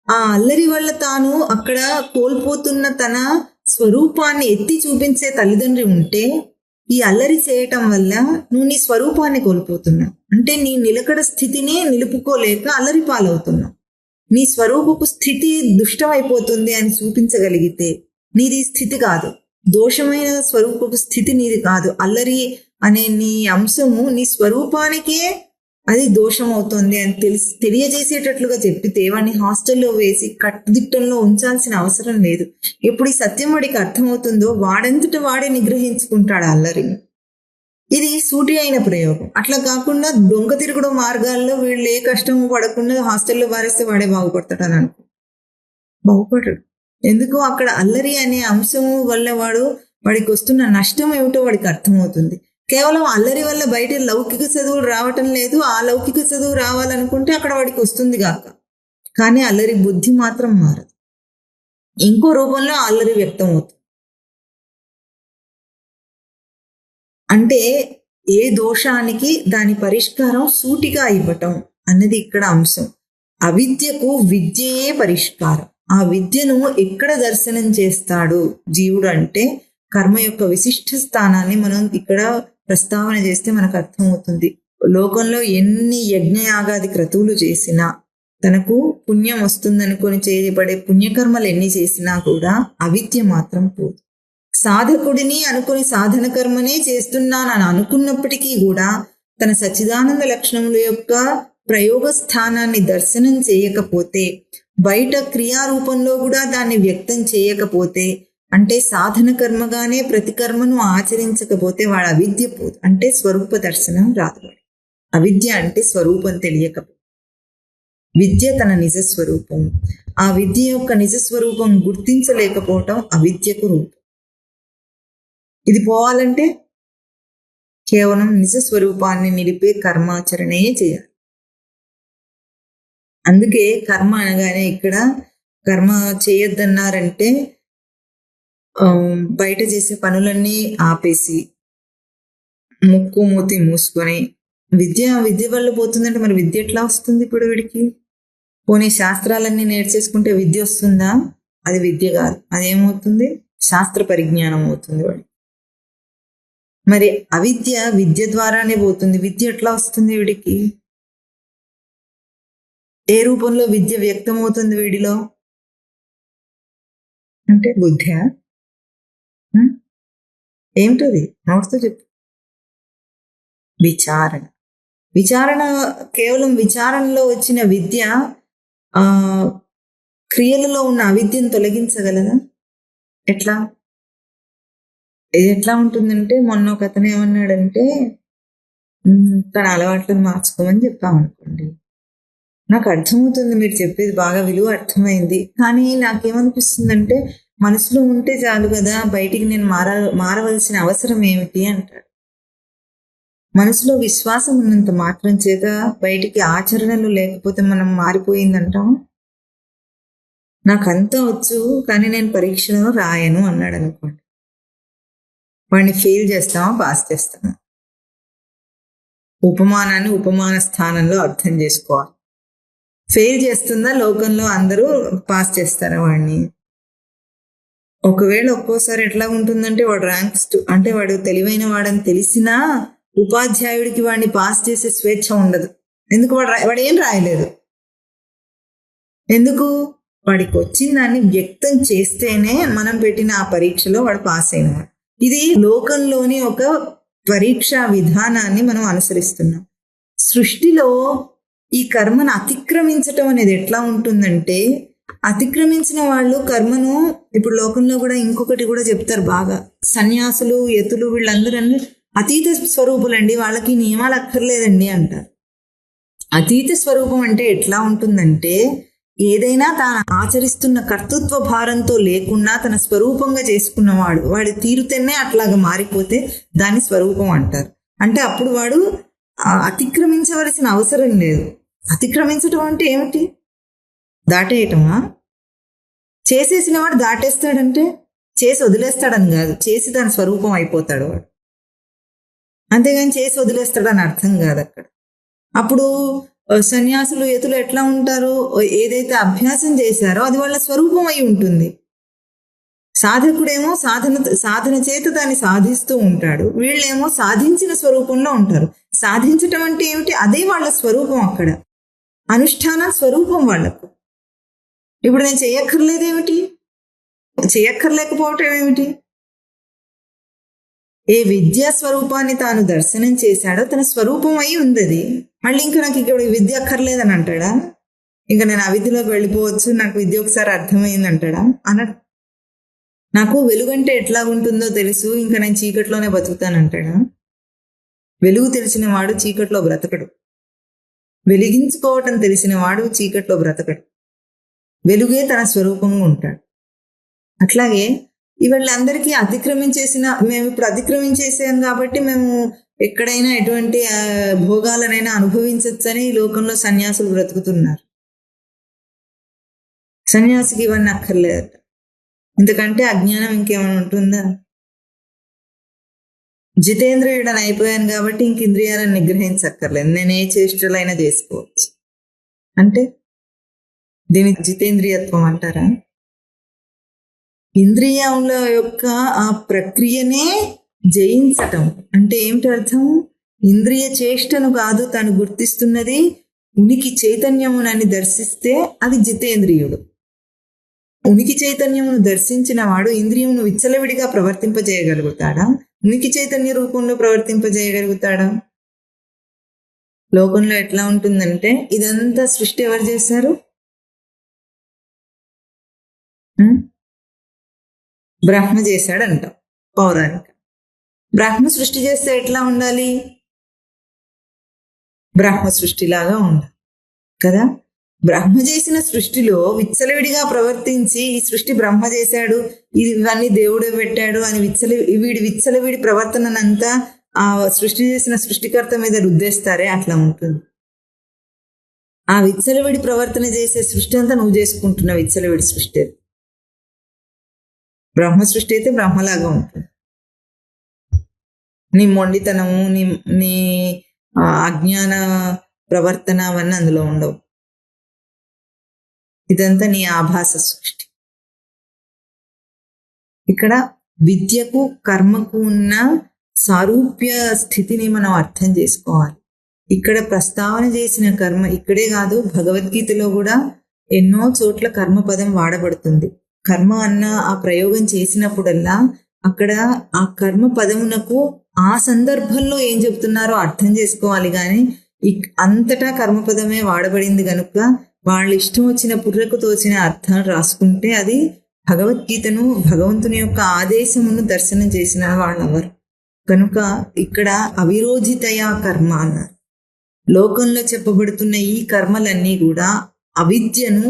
ఆ అల్లరి వల్ల తాను అక్కడ కోల్పోతున్న తన స్వరూపాన్ని ఎత్తి చూపించే తల్లిదండ్రి ఉంటే, ఈ అల్లరి చేయటం వల్ల నువ్వు నీ స్వరూపాన్ని కోల్పోతున్నావు. అంటే నీ నిలకడ స్థితిని నిలుపుకోలేక అల్లరి పాలవుతున్నావు. నీ స్వరూపపు స్థితి దుష్టమైపోతుంది అని చూపించగలిగితే నీది స్థితి కాదు, దోషమైన స్వరూపపు స్థితి నీది కాదు. అల్లరి అనే నీ అంశము నీ స్వరూపానికే అది దోషం అవుతుంది అని తెలియజేసేటట్లుగా చెప్పితే వాడిని హాస్టల్లో వేసి కట్టుదిట్టంలో ఉంచాల్సిన అవసరం లేదు. ఎప్పుడు ఈ సత్యం వాడికి అర్థమవుతుందో వాడంతట వాడే నిగ్రహించుకుంటాడు అల్లరిని. ఇది సూటి అయిన ప్రయోగం. అట్లా కాకుండా దొంగ తిరుగుడు మార్గాల్లో వీళ్ళు ఏ కష్టము పడకుండా హాస్టల్లో పారేస్తే వాడే బాగుపడతాడు అని అనుకో, బాగుపడడు. ఎందుకు? అక్కడ అల్లరి అనే అంశం వల్ల వాడికి వస్తున్న నష్టం ఏమిటో వాడికి అర్థమవుతుంది. కేవలం అల్లరి వల్ల బయట లౌకిక చదువులు రావటం లేదు, ఆ లౌకిక చదువు రావాలనుకుంటే అక్కడ వాడికి వస్తుంది కాక, కానీ అల్లరి బుద్ధి మాత్రం మారదు. ఇంకో రూపంలో అల్లరి వ్యక్తం అవుతుంది. అంటే ఏ దోషానికి దాని పరిష్కారం సూటిగా ఇవ్వటం అన్నది ఇక్కడ అంశం. అవిద్యకు విద్యయే పరిష్కారం. ఆ విద్యను ఎక్కడ దర్శనం చేస్తాడు జీవుడు అంటే, కర్మ యొక్క విశిష్ట స్థానాన్ని మనం ఇక్కడ ప్రస్తావన చేస్తే మనకు అర్థమవుతుంది. లోకంలో ఎన్ని యజ్ఞయాగాది క్రతువులు చేసినా, తనకు పుణ్యం వస్తుందనుకొని చేయబడే పుణ్యకర్మలు ఎన్ని చేసినా కూడా అవిద్య మాత్రం పోదు. సాధకుడిని అనుకుని సాధన కర్మనే చేస్తున్నానని అనుకున్నప్పటికీ కూడా తన సచ్చిదానంద లక్షణముల యొక్క ప్రయోగ స్థానాన్ని దర్శనం చేయకపోతే, బయట క్రియారూపంలో కూడా దాన్ని వ్యక్తం చేయకపోతే, అంటే సాధన కర్మగానే ప్రతి కర్మను ఆచరించకపోతే వాడు అవిద్య పోదు. అంటే స్వరూప దర్శనం రాదు. అవిద్య అంటే స్వరూపం తెలియకపోతే, విద్య తన నిజ స్వరూపం. ఆ విద్య యొక్క నిజ స్వరూపం గుర్తించలేకపోవటం అవిద్యకు రూపం. ఇది పోవాలంటే కేవలం నిజ స్వరూపాన్ని నిలిపే కర్మాచరణే చేయాలి. అందుకే కర్మ అనగానే ఇక్కడ కర్మ చేయొద్దన్నారంటే బయట చేసే పనులన్నీ ఆపేసి ముక్కు మూతి మూసుకొని విద్య వల్ల పోతుందంటే మరి విద్య ఎట్లా వస్తుంది ఇప్పుడు వీడికి? పోనీ శాస్త్రాలన్నీ నేర్చేసుకుంటే విద్య వస్తుందా? అది విద్య కాదు. అదేమవుతుంది? శాస్త్ర పరిజ్ఞానం అవుతుంది వాడికి. మరి అవిద్య విద్య ద్వారానే పోతుంది. విద్య ఎట్లా వస్తుంది వీడికి? ఏ రూపంలో విద్య వ్యక్తమవుతుంది వీడిలో అంటే? బుద్ధ ఏమిటది? నోటితో చెప్పు. విచారణ కేవలం విచారణలో వచ్చిన విద్య క్రియలలో ఉన్న అవిద్యను తొలగించగలదా? ఎట్లా ఉంటుందంటే, మొన్న ఒక అతను ఏమన్నాడంటే, తన అలవాట్లను మార్చుకోమని చెప్పామనుకోండి. నాకు అర్థమవుతుంది మీరు చెప్పేది, బాగా విలువ అర్థమైంది. కానీ నాకేమనిపిస్తుందంటే, మనసులో ఉంటే చాలు కదా, బయటికి నేను మారవలసిన అవసరం ఏమిటి అంటాడు. మనసులో విశ్వాసం ఉన్నంత మాత్రం చేత బయటికి ఆచరణలు లేకపోతే మనం మారిపోయిందంటాం. నాకంతా వచ్చు కానీ నేను పరీక్షలను రాయను అన్నాడు అనుకోండి. వాడిని ఫెయిల్ చేస్తామా, పాస్ చేస్తామా? ఉపమానాన్ని ఉపమాన స్థానంలో అర్థం చేసుకోవాలి. ఫెయిల్ చేస్తుందా లోకంలో అందరూ పాస్ చేస్తారా వాడిని? ఒకవేళ ఒక్కోసారి ఎట్లా ఉంటుందంటే, వాడు అంటే వాడు తెలివైన వాడని తెలిసినా ఉపాధ్యాయుడికి వాడిని పాస్ చేసే స్వేచ్ఛ ఉండదు. ఎందుకు? వాడు ఏం రాయలేదు. ఎందుకు? వాడికి వచ్చిన దాన్ని వ్యక్తం చేస్తేనే మనం పెట్టిన ఆ పరీక్షలో వాడు పాస్ అయినవాడు. ఇది లోకంలోని ఒక పరీక్షా విధానాన్ని మనం అనుసరిస్తున్నాం. సృష్టిలో ఈ కర్మను అతిక్రమించటం అనేది ఎట్లా ఉంటుందంటే, అతిక్రమించిన వాళ్ళు కర్మను, ఇప్పుడు లోకంలో కూడా ఇంకొకటి కూడా చెప్తారు బాగా, సన్యాసులు యతులు వీళ్ళందరూ అతీత స్వరూపులండి, వాళ్ళకి నియమాలు అక్కర్లేదండి అంటారు. అతీత స్వరూపం అంటే ఎట్లా ఉంటుందంటే, ఏదైనా తాను ఆచరిస్తున్న కర్తృత్వ భారంతో లేకుండా తన స్వరూపంగా చేసుకున్నవాడు, వాడి తీరుతేనే అట్లాగా మారిపోతే దాన్ని స్వరూపం అంటారు. అంటే అప్పుడు వాడు అతిక్రమించవలసిన అవసరం లేదు. అతిక్రమించడం అంటే ఏమిటి? దాటేయటమా? చేసేసిన వాడు దాటేస్తాడంటే చేసి వదిలేస్తాడని కాదు, చేసి దాని స్వరూపం అయిపోతాడు వాడు. అంతేగాని చేసి వదిలేస్తాడని అర్థం కాదు అక్కడ. అప్పుడు సన్యాసులు యతులు ఎట్లా ఉంటారు? ఏదైతే అభ్యాసం చేశారో అది వాళ్ళ స్వరూపం అయి ఉంటుంది. సాధకుడేమో సాధన చేత దాన్ని సాధిస్తూ ఉంటాడు, వీళ్ళేమో సాధించిన స్వరూపంలో ఉంటారు. సాధించటం అంటే ఏమిటి? అదే వాళ్ళ స్వరూపం. అక్కడ అనుష్ఠాన స్వరూపం వాళ్ళకు. ఇప్పుడు నేను చేయక్కర్లేదేమిటి? చేయక్కర్లేకపోవటం ఏమిటి? ఏ విద్యా స్వరూపాన్ని తాను దర్శనం చేశాడో తన స్వరూపం అయి ఉంది అది. మళ్ళీ ఇంకా నాకు ఇక్కడ విద్య అక్కర్లేదని అంటాడా? ఇంకా నేను ఆ విద్యలోకి వెళ్ళిపోవచ్చు, నాకు విద్య ఒకసారి అర్థమైంది అంటాడా? అన్నాడు. నాకు వెలుగంటే ఎట్లా ఉంటుందో తెలుసు, ఇంకా నేను చీకట్లోనే బతుకుతానంటాడా? వెలుగు తెలిసిన వాడు చీకట్లో బ్రతకడు. వెలిగించుకోవటం తెలిసిన వాడు చీకట్లో బ్రతకడు. వెలుగే తన స్వరూపంగా ఉంటాడు. అట్లాగే వీళ్ళందరికీ మేము ఇప్పుడు అతిక్రమించేసాం కాబట్టి మేము ఎక్కడైనా ఎటువంటి భోగాలనైనా అనుభవించవచ్చని ఈ లోకంలో సన్యాసులు బ్రతుకుతున్నారు. సన్యాసికి ఇవన్నీ అక్కర్లేదట. ఎందుకంటే అజ్ఞానం ఇంకేమైనా ఉంటుందా? జితేంద్రియుడని అయిపోయాను కాబట్టి ఇంక ఇంద్రియాలను నిగ్రహించక్కర్లేదు, నేను ఏ చేష్టలైనా చేసుకోవచ్చు అంటే దీని జితేంద్రియత్వం అంటారా? ఇంద్రియాల యొక్క ఆ ప్రక్రియనే జయించటం అంటే ఏమిటి అర్థం? ఇంద్రియ చేష్టను కాదు తాను గుర్తిస్తున్నది ఉనికి చైతన్యమునని దర్శిస్తే అది జితేంద్రియుడు. ఉనికి చైతన్యమును దర్శించిన వాడు ఇంద్రియమును విచ్చలవిడిగా ప్రవర్తింపజేయగలుగుతాడా? ఉనికి చైతన్య రూపంలో ప్రవర్తింపజేయగలుగుతాడా? లోకంలో ఎట్లా ఉంటుందంటే, ఇదంతా సృష్టి ఎవరు చేశారు? బ్రహ్మ చేశాడంటాం పౌరాణిక. బ్రహ్మ సృష్టి చేస్తే ఎట్లా ఉండాలి? బ్రహ్మ సృష్టిలాగా ఉండాలి కదా. బ్రహ్మ చేసిన సృష్టిలో విచ్చలవిడిగా ప్రవర్తించి ఈ సృష్టి బ్రహ్మ చేశాడు, ఇవన్నీ దేవుడే పెట్టాడు అని వీడి విచ్చలవిడి ప్రవర్తనంతా ఆ సృష్టి చేసిన సృష్టికర్త మీద రుద్దేస్తారే, అట్లా ఉంటుంది. ఆ విచ్చలవిడి ప్రవర్తన చేసే సృష్టి అంతా నువ్వు చేసుకుంటున్న విచ్చలవిడి సృష్టి. బ్రహ్మ సృష్టి అయితే బ్రహ్మలాగా ఉంటుంది. నీ మొండితనము, నీ అజ్ఞాన ప్రవర్తన అవన్నీ అందులో ఉండవు. ఇదంతా నీ ఆభాస సృష్టి. ఇక్కడ విద్యకు కర్మకు ఉన్న సారూప్య స్థితిని మనం అర్థం చేసుకోవాలి. ఇక్కడ ప్రస్తావన చేసిన కర్మ ఇక్కడే కాదు, భగవద్గీతలో కూడా ఎన్నో చోట్ల కర్మ పదం వాడబడుతుంది. కర్మ అన్న ఆ ప్రయోగం చేసినప్పుడల్లా అక్కడ ఆ కర్మ పదమునకు ఆ సందర్భంలో ఏం చెప్తున్నారో అర్థం చేసుకోవాలి. కానీ అంతటా కర్మపదమే వాడబడింది కనుక వాళ్ళ ఇష్టం వచ్చిన పుర్రకు తోచిన అర్థం రాసుకుంటే అది భగవద్గీతను, భగవంతుని యొక్క ఆదేశమును దర్శనం చేసిన వాళ్ళెవరు. కనుక ఇక్కడ అవిరోధితయా కర్మ అన్నారు. లోకంలో చెప్పబడుతున్న ఈ కర్మలన్నీ కూడా అవిద్యను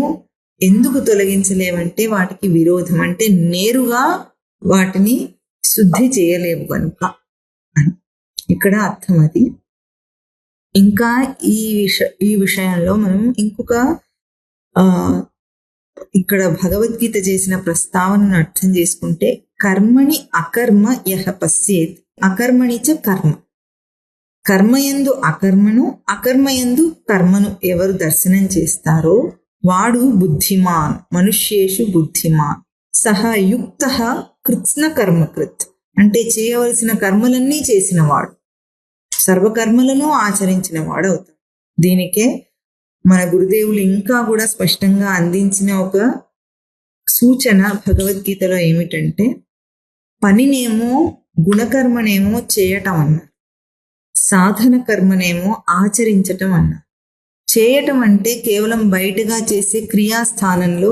ఎందుకు తొలగించలేవంటే వాటికి విరోధం, అంటే నేరుగా వాటిని శుద్ధి చేయలేవు కనుక ఇక్కడ అర్థం అది. ఇంకా ఈ విషయంలో మనం ఇంకొక ఇక్కడ భగవద్గీత చేసిన ప్రస్తావనను అర్థం చేసుకుంటే, కర్మణి అకర్మ యహ పశ్యేత్ అకర్మణి చ కర్మ. కర్మయందు అకర్మను, అకర్మయందు కర్మను ఎవరు దర్శనం చేస్తారో వాడు బుద్ధిమాన్, మనుష్యేషు బుద్ధిమాన్. సహ యుక్త కృత్స్న కర్మకృత్, అంటే చేయవలసిన కర్మలన్నీ చేసినవాడు, సర్వకర్మలను ఆచరించిన వాడు అవుతాడు. దీనికే మన గురుదేవులు ఇంకా కూడా స్పష్టంగా అందించిన ఒక సూచన భగవద్గీతలో ఏమిటంటే, పనినేమో గుణకర్మనేమో చేయటం అన్నారు, సాధన కర్మనేమో ఆచరించటం అన్నారు. చేయటం అంటే కేవలం బయటగా చేసే క్రియాస్థానంలో,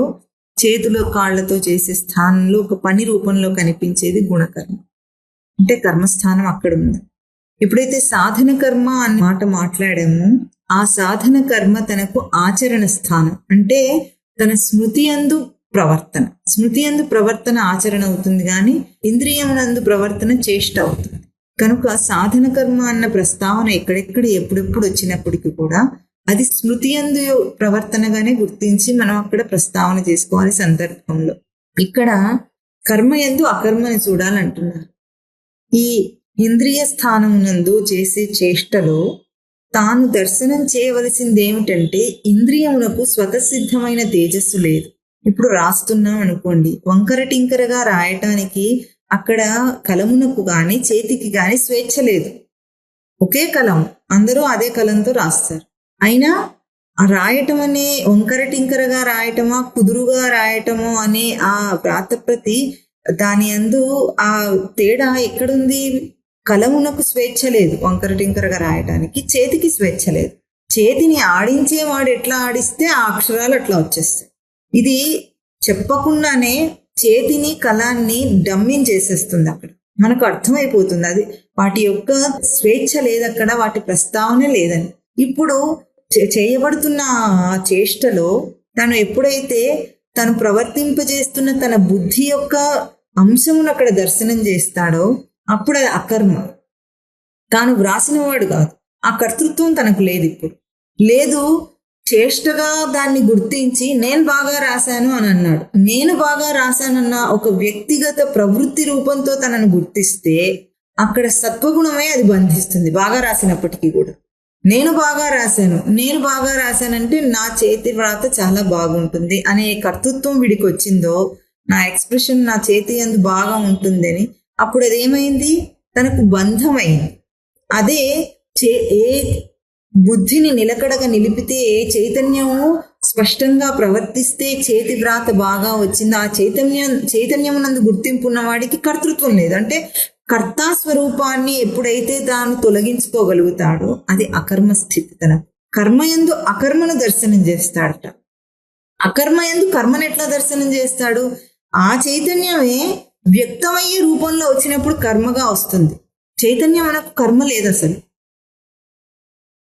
చేతులు కాళ్ళతో చేసే స్థానంలో ఒక పని రూపంలో కనిపించేది గుణకర్మ. అంటే కర్మస్థానం అక్కడ ఉంది. ఎప్పుడైతే సాధన కర్మ అన్న మాట మాట్లాడామో, ఆ సాధన కర్మ తనకు ఆచరణ స్థానం. అంటే తన స్మృతి యందు ప్రవర్తన, స్మృతి యందు ప్రవర్తన ఆచరణ అవుతుంది, కానీ ఇంద్రియమునందు ప్రవర్తన చేష్ట అవుతుంది. కనుక సాధన కర్మ అన్న ప్రస్తావన ఎక్కడెక్కడ ఎప్పుడెప్పుడు వచ్చినప్పటికీ కూడా అది స్మృతి యందు ప్రవర్తనగానే గుర్తించి మనం అక్కడ ప్రస్తావన చేసుకోవాలి సందర్భంలో. ఇక్కడ కర్మ యందు అకర్మని చూడాలంటున్నారు. ఈ ఇంద్రియ స్థానం నందు చేసే చేష్టలో తాను దర్శనం చేయవలసింది ఏమిటంటే, ఇంద్రియమునకు స్వతసిద్ధమైన తేజస్సు లేదు. ఇప్పుడు రాస్తున్నాం అనుకోండి, వంకర టింకరగా రాయటానికి అక్కడ కలమునకు గాని చేతికి గాని స్వేచ్ఛ లేదు. ఒకే కలం, అందరూ అదే కలంతో రాస్తారు. అయినా ఆ రాయటం అనే వంకర టింకరగా రాయటమా, కుదురుగా రాయటమో అనే ఆ వ్రాతప్రతి దాని అందు ఆ తేడా ఎక్కడుంది? కలమునకు స్వేచ్ఛ లేదు వంకర టింకరగా రాయటానికి, చేతికి స్వేచ్ఛ లేదు. చేతిని ఆడించేవాడు ఎట్లా ఆడిస్తే ఆ అక్షరాలు అట్లా వచ్చేస్తాయి. ఇది చెప్పకుండానే చేతిని కలాన్ని డమ్మింగ్ చేసేస్తుంది. అక్కడ మనకు అర్థమైపోతుంది అది వాటి యొక్క స్వేచ్ఛ లేదు, అక్కడ వాటి ప్రస్తావన లేదని. ఇప్పుడు చేయబడుతున్న ఆ చేష్టలో తను ఎప్పుడైతే తను ప్రవర్తింపజేస్తున్న తన బుద్ధి యొక్క అంశమును అక్కడ దర్శనం చేస్తాడో అప్పుడు అది అకర్మ. తాను వ్రాసినవాడు కాదు, ఆ కర్తృత్వం తనకు లేదు. ఇప్పుడు లేదు, చేష్టగా దాన్ని గుర్తించి నేను బాగా రాశాను అని అన్నాడు. నేను బాగా రాశానన్న ఒక వ్యక్తిగత ప్రవృత్తి రూపంతో తనను గుర్తిస్తే అక్కడ సత్వగుణమే అది బంధిస్తుంది. బాగా రాసినప్పటికీ కూడా నేను బాగా రాశానంటే నా చేతి వ్రాత చాలా బాగుంటుంది అనే కర్తృత్వం వీడికి వచ్చిందో, నా ఎక్స్ప్రెషన్ నా చేతి యందు బాగా ఉంటుందని, అప్పుడు అదేమైంది? తనకు బంధమైంది. అదే ఏ బుద్ధిని నిలకడగా నిలిపితే, ఏ చైతన్యము స్పష్టంగా ప్రవర్తిస్తే చేతి వ్రాత బాగా వచ్చింది, ఆ చైతన్యమునందు గుర్తింపు ఉన్న వాడికి కర్తృత్వం లేదు. అంటే కర్తా స్వరూపాన్ని ఎప్పుడైతే తాను తొలగించుకోగలుగుతాడో అది అకర్మ స్థితి. తన కర్మయందు అకర్మను దర్శనం చేస్తాడట. అకర్మయందు కర్మను ఎట్లా దర్శనం చేస్తాడు? ఆ చైతన్యమే వ్యక్తమయ్యే రూపంలో వచ్చినప్పుడు కర్మగా వస్తుంది. చైతన్యం మనకు కర్మ లేదు అసలు.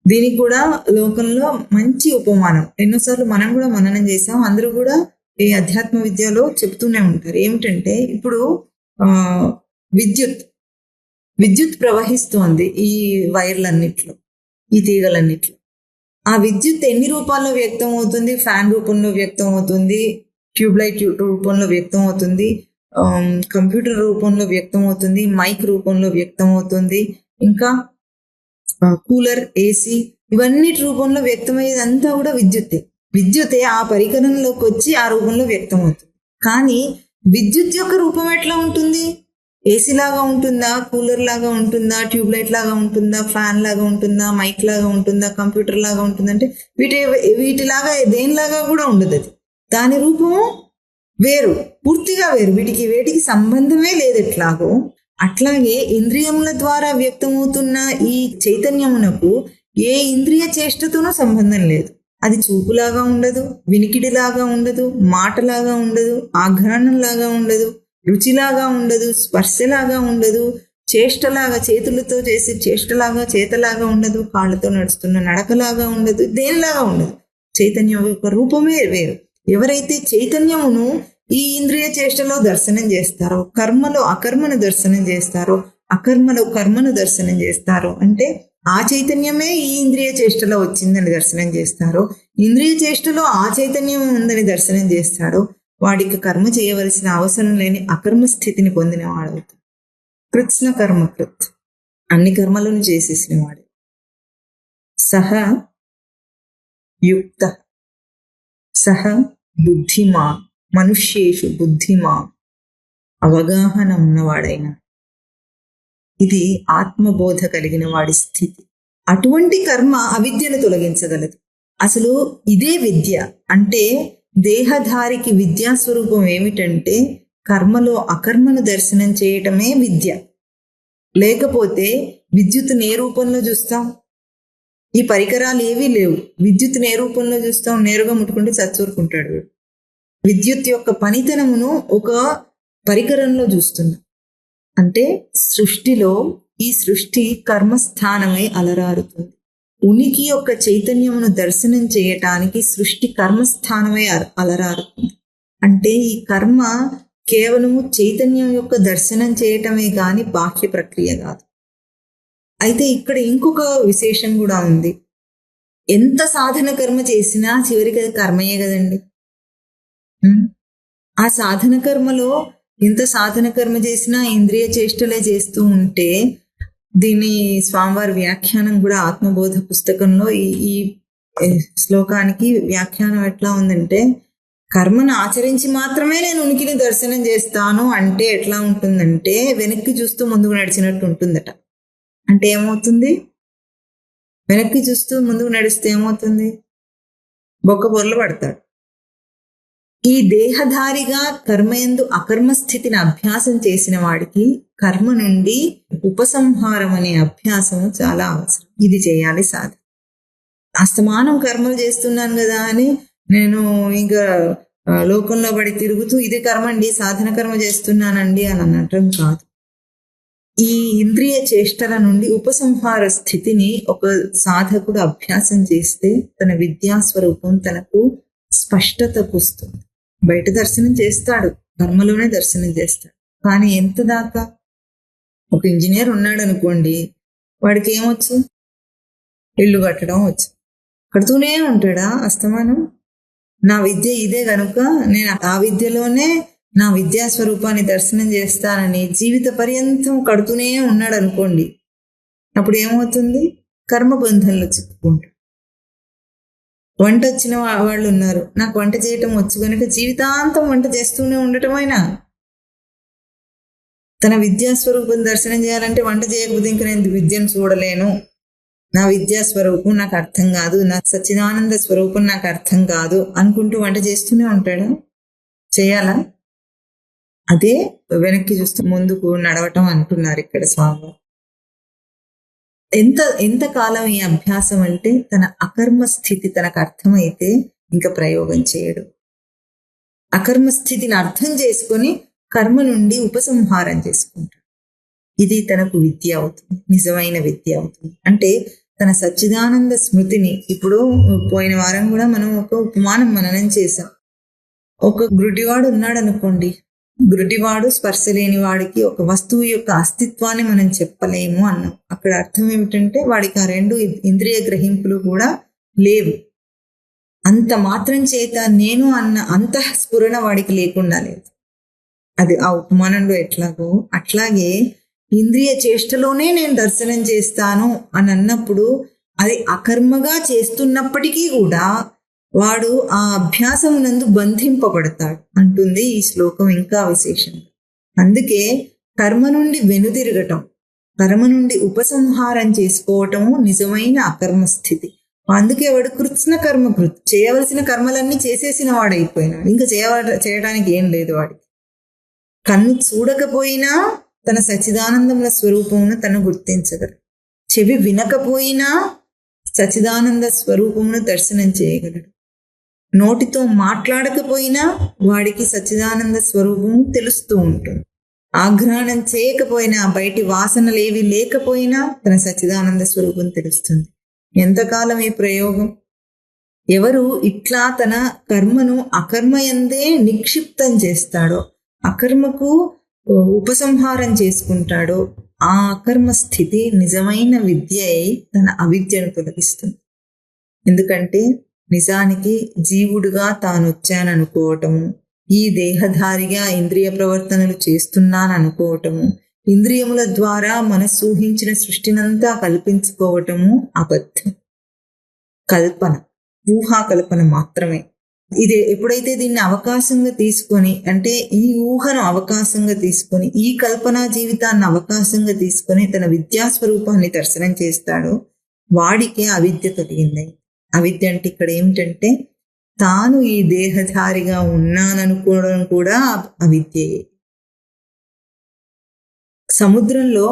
దీనికి కూడా లోకంలో మంచి ఉపమానం ఎన్నోసార్లు మనం కూడా మననం చేసాం. అందరూ కూడా ఈ అధ్యాత్మ విద్యలో చెప్తూనే ఉంటారు. ఏమిటంటే, ఇప్పుడు విద్యుత్ ప్రవహిస్తోంది ఈ వైర్లన్నిట్లో, ఈ తీగలన్నిట్లో. ఆ విద్యుత్ ఎన్ని రూపాల్లో వ్యక్తం అవుతుంది? ఫ్యాన్ రూపంలో వ్యక్తం అవుతుంది, ట్యూబ్లైట్ రూపంలో వ్యక్తం అవుతుంది, కంప్యూటర్ రూపంలో వ్యక్తం అవుతుంది, మైక్ రూపంలో వ్యక్తం అవుతుంది, ఇంకా కూలర్, ఏసీ, ఇవన్నిటి రూపంలో వ్యక్తమయ్యేదంతా కూడా విద్యుతే ఆ పరికరంలోకి వచ్చి ఆ రూపంలో వ్యక్తం అవుతుంది. కానీ విద్యుత్ యొక్క రూపం ఎట్లా ఉంటుంది? ఏసీ లాగా ఉంటుందా, కూలర్ లాగా ఉంటుందా, ట్యూబ్లైట్ లాగా ఉంటుందా, ఫ్యాన్ లాగా ఉంటుందా, మైక్ లాగా ఉంటుందా, కంప్యూటర్ లాగా ఉంటుందా? అంటే వీటిలాగా దేనిలాగా కూడా ఉండదు. అది దాని రూపము వేరు, పూర్తిగా వేరు. వేటికి సంబంధమే లేదు. ఎట్లాగో అట్లాగే ఇంద్రియముల ద్వారా వ్యక్తమవుతున్న ఈ చైతన్యమునకు ఏ ఇంద్రియ చేష్టతోనూ సంబంధం లేదు. అది చూపులాగా ఉండదు, వినికిడిలాగా ఉండదు, మాటలాగా ఉండదు, ఆఘ్రాణంలాగా ఉండదు, రుచిలాగా ఉండదు, స్పర్శలాగా ఉండదు, చేష్టలాగా చేతులతో చేసే చేష్టలాగా చేతలాగా ఉండదు, కాళ్ళతో నడుస్తున్న నడకలాగా ఉండదు, దేనిలాగా ఉండదు. చైతన్యం యొక్క రూపమే వేరు. ఎవరైతే చైతన్యమును ఈ ఇంద్రియ చేష్టలో దర్శనం చేస్తారో, కర్మలో అకర్మను దర్శనం చేస్తారో, అకర్మలో కర్మను దర్శనం చేస్తారో, అంటే ఆ చైతన్యమే ఈ ఇంద్రియ చేష్టలో వచ్చిందని దర్శనం చేస్తారో, ఇంద్రియ చేష్టలో ఆ చైతన్యం ఉందని దర్శనం చేస్తాడో, వాడికి కర్మ చేయవలసిన అవసరం లేని అకర్మ స్థితిని పొందిన వాడవుతాడు. కృత్స్న కర్మకృత్, అన్ని కర్మలను చేసేసిన వాడు. సహ యుక్త, సహ బుద్ధిమాన్, మనుష్యేషు బుద్ధిమాన్, అవగాహన ఉన్నవాడైన. ఇది ఆత్మబోధ కలిగిన వాడి స్థితి. అటువంటి కర్మ అవిద్యను తొలగించగలదు. అసలు ఇదే విద్య. అంటే దేహధారికి విద్యాస్వరూపం ఏమిటంటే కర్మలో అకర్మను దర్శనం చేయటమే విద్య. లేకపోతే విద్యుత్తుని ఏ రూపంలో చూస్తాం? ఈ పరికరాలు ఏవీ లేవు. విద్యుత్ ఏ రూపంలో చూస్తాం, నేరుగా ముట్టుకుంటే చచ్చూరుకుంటాడు వీడు. విద్యుత్ యొక్క పనితనమును ఒక పరికరంలో చూస్తున్నాం. అంటే సృష్టిలో ఈ సృష్టి కర్మస్థానమై అలరారుతుంది. ఉనికి యొక్క చైతన్యమును దర్శనం చేయటానికి సృష్టి కర్మస్థానమై అలరారుతుంది. అంటే ఈ కర్మ కేవలము చైతన్యం యొక్క దర్శనం చేయటమే కానీ బాహ్య ప్రక్రియ కాదు. అయితే ఇక్కడ ఇంకొక విశేషం కూడా ఉంది. ఎంత సాధన కర్మ చేసినా చివరికి అది కర్మయే కదండి. ఆ సాధన కర్మలో ఎంత సాధన కర్మ చేసినా ఇంద్రియ చేష్టలే చేస్తూ ఉంటే, దీని స్వామివారి వ్యాఖ్యానం కూడా ఆత్మబోధ పుస్తకంలో ఈ శ్లోకానికి వ్యాఖ్యానం ఎట్లా ఉందంటే, కర్మను ఆచరించి మాత్రమే నేను ఉనికిని దర్శనం చేస్తాను అంటే ఎట్లా ఉంటుందంటే, వెనక్కి చూస్తూ ముందుకు నడిచినట్టు ఉంటుందట. అంటే ఏమవుతుంది? వెనక్కి చూస్తూ ముందుకు నడిస్తే ఏమవుతుంది? బొక్క బొర్లు పడతాడు. ఈ దేహధారిగా కర్మయందు అకర్మ స్థితిని అభ్యాసం చేసిన వాడికి కర్మ నుండి ఉపసంహారం అనే అభ్యాసము చాలా అవసరం. ఇది చేయాలి సాధన. అస్తమానం కర్మలు చేస్తున్నాను కదా అని నేను ఇంకా లోకంలో పడి తిరుగుతూ ఇది కర్మ అండి, సాధన కర్మ చేస్తున్నానండి అని అనటం కాదు. ఈ ఇంద్రియ చేష్టల నుండి ఉపసంహార స్థితిని ఒక సాధకుడు అభ్యాసం చేస్తే తన విద్యాస్వరూపం తనకు స్పష్టతకు వస్తుంది. బయట దర్శనం చేస్తాడు, కర్మలోనే దర్శనం చేస్తాడు. కానీ ఎంత దాకా? ఒక ఇంజనీర్ ఉన్నాడు అనుకోండి, వాడికి ఏమొచ్చు? ఇల్లు కట్టడం వచ్చు. కడుతూనే ఉంటాడా అస్తమానం? నా విద్య ఇదే కనుక నేను ఆ విద్యలోనే నా విద్యాస్వరూపాన్ని దర్శనం చేస్తానని జీవిత పర్యంతం కడుతూనే ఉన్నాడు అనుకోండి, అప్పుడు ఏమవుతుంది? కర్మబంధంలో చిక్కుకుంటాడు. వంట వచ్చిన వాళ్ళు ఉన్నారు, నాకు వంట చేయటం వచ్చు కనుక జీవితాంతం వంట చేస్తూనే ఉండటమైనా. తన విద్యాస్వరూపం దర్శనం చేయాలంటే వంట చేయకపోతే ఇంకా నేను విద్యను చూడలేను, నా విద్యాస్వరూపం నాకు అర్థం కాదు, నా సచ్చిదానంద స్వరూపం నాకు అర్థం కాదు అనుకుంటూ వంట చేస్తూనే ఉంటాడా? చేయాలా? అదే వెనక్కి చూస్తూ ముందుకు నడవటం అంటున్నారు ఇక్కడ స్వామి. ఎంతకాలం ఈ అభ్యాసం అంటే, తన అకర్మ స్థితి తనకు అర్థమైతే ఇంకా ప్రయోగం చేయడు. అకర్మ స్థితిని అర్థం చేసుకొని కర్మ నుండి ఉపసంహారం చేసుకుంటాడు. ఇది తనకు విద్య అవుతుంది, నిజమైన విద్య అవుతుంది. అంటే తన సచ్చిదానంద స్మృతిని, ఇప్పుడు పోయిన వారం కూడా మనం ఒక ఉపమానం మననం చేశాం. ఒక గుడ్డివాడు ఉన్నాడు అనుకోండి, గుడ్డివాడు స్పర్శ లేని వాడికి ఒక వస్తువు యొక్క అస్తిత్వాన్ని మనం చెప్పలేము అన్నాం. అక్కడ అర్థం ఏమిటంటే వాడికి ఆ రెండు ఇంద్రియ గ్రహింపులు కూడా లేవు. అంత మాత్రం చేత నేను అన్న అంతఃస్ఫురణ వాడికి లేకుండా లేదు. అది ఆ ఉపమానంలో ఎట్లాగో అట్లాగే ఇంద్రియ చేష్టలోనే నేను దర్శనం చేస్తాను అని అన్నప్పుడు అది అకర్మగా చేస్తున్నప్పటికీ కూడా వాడు ఆ అభ్యాసమునందు బంధింపబడతాడు అంటుంది ఈ శ్లోకం ఇంకా విశేషంగా. అందుకే కర్మ నుండి వెనుదిరగటం, కర్మ నుండి ఉపసంహారం చేసుకోవటము నిజమైన అకర్మ స్థితి. అందుకే వాడు కృత్స్న కర్మ చేయవలసిన కర్మలన్నీ చేసేసిన వాడైపోయినాడు. ఇంకా చేయడానికి ఏం లేదు వాడికి. కన్ను చూడకపోయినా తన సచ్చిదానందముల స్వరూపమును తను గుర్తించగలడు. చెవి వినకపోయినా సచ్చిదానంద స్వరూపమును దర్శనం చేయగలడు. నోటితో మాట్లాడకపోయినా వాడికి సచ్చిదానంద స్వరూపము తెలుస్తూ ఉంటుంది. ఆఘ్రాణం చేయకపోయినా, బయటి వాసనలేవి లేకపోయినా తన సచ్చిదానంద స్వరూపం తెలుస్తుంది. ఎంతకాలం ఈ ప్రయోగం? ఎవరు ఇట్లా తన కర్మను అకర్మయందే నిక్షిప్తం చేస్తాడో, అకర్మకు ఉపసంహారం చేసుకుంటాడో, ఆ అకర్మ స్థితి నిజమైన విద్య అయి తన అవిద్యను తొలగిస్తుంది. ఎందుకంటే నిజానికి జీవుడుగా తాను వచ్చాననుకోవటము, ఈ దేహధారిగా ఇంద్రియ ప్రవర్తనలు చేస్తున్నాననుకోవటము, ఇంద్రియముల ద్వారా మనసు ఊహించిన సృష్టినంతా కల్పించుకోవటము అబద్ధం. కల్పన, ఊహాకల్పన మాత్రమే. ఇది ఎప్పుడైతే దీన్ని అవకాశంగా తీసుకొని, అంటే ఈ ఊహను అవకాశంగా తీసుకొని, ఈ కల్పనా జీవితాన్ని అవకాశంగా తీసుకొని తన విద్యాస్వరూపాన్ని దర్శనం చేస్తాడో వాడికే అవిద్య తొలగింది. అవిద్య అంటే ఇక్కడ ఏమిటంటే తాను ఈ దేహధారిగా ఉన్నాననుకోవడం కూడా అవిద్యయే. సముద్రంలో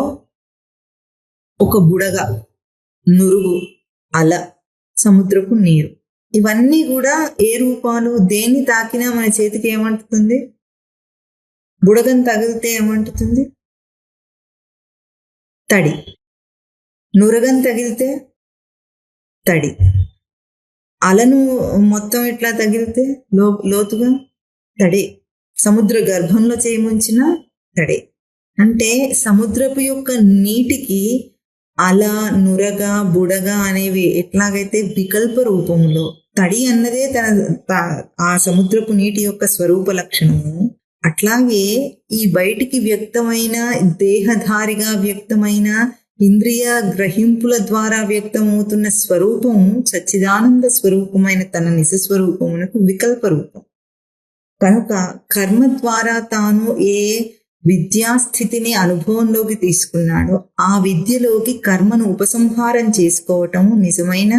ఒక బుడగ, నురుగు అల, సముద్రపు నీరు. ఇవన్నీ కూడా ఏ రూపాలు? దేన్ని తాకినా మన చేతికి ఏమంటుతుంది? బుడగం తగిలితే ఏమంటుతుంది? తడి. నురగం తగిలితే తడి. అలను మొత్తం ఇట్లా తగిలితే లోతుగా తడే. సముద్ర గర్భంలో చేయముంచిన తడే. అంటే సముద్రపు యొక్క నీటికి అల, నురగ, బుడగ అనేవి ఎట్లాగైతే వికల్ప రూపంలో, తడి అన్నదే ఆ సముద్రపు నీటి యొక్క స్వరూప లక్షణము, అట్లాగే ఈ బయటికి వ్యక్తమైన, దేహధారిగా వ్యక్తమైన, ఇంద్రియ గ్రహింపుల ద్వారా వ్యక్తమవుతున్న స్వరూపం సచ్చిదానంద స్వరూపమైన తన నిజ స్వరూపమునకు వికల్ప రూపం. కనుక కర్మ ద్వారా తాను ఏ విద్యాస్థితిని అనుభవంలోకి తీసుకున్నాడో ఆ విద్యలోకి కర్మను ఉపసంహారం చేసుకోవటం నిజమైన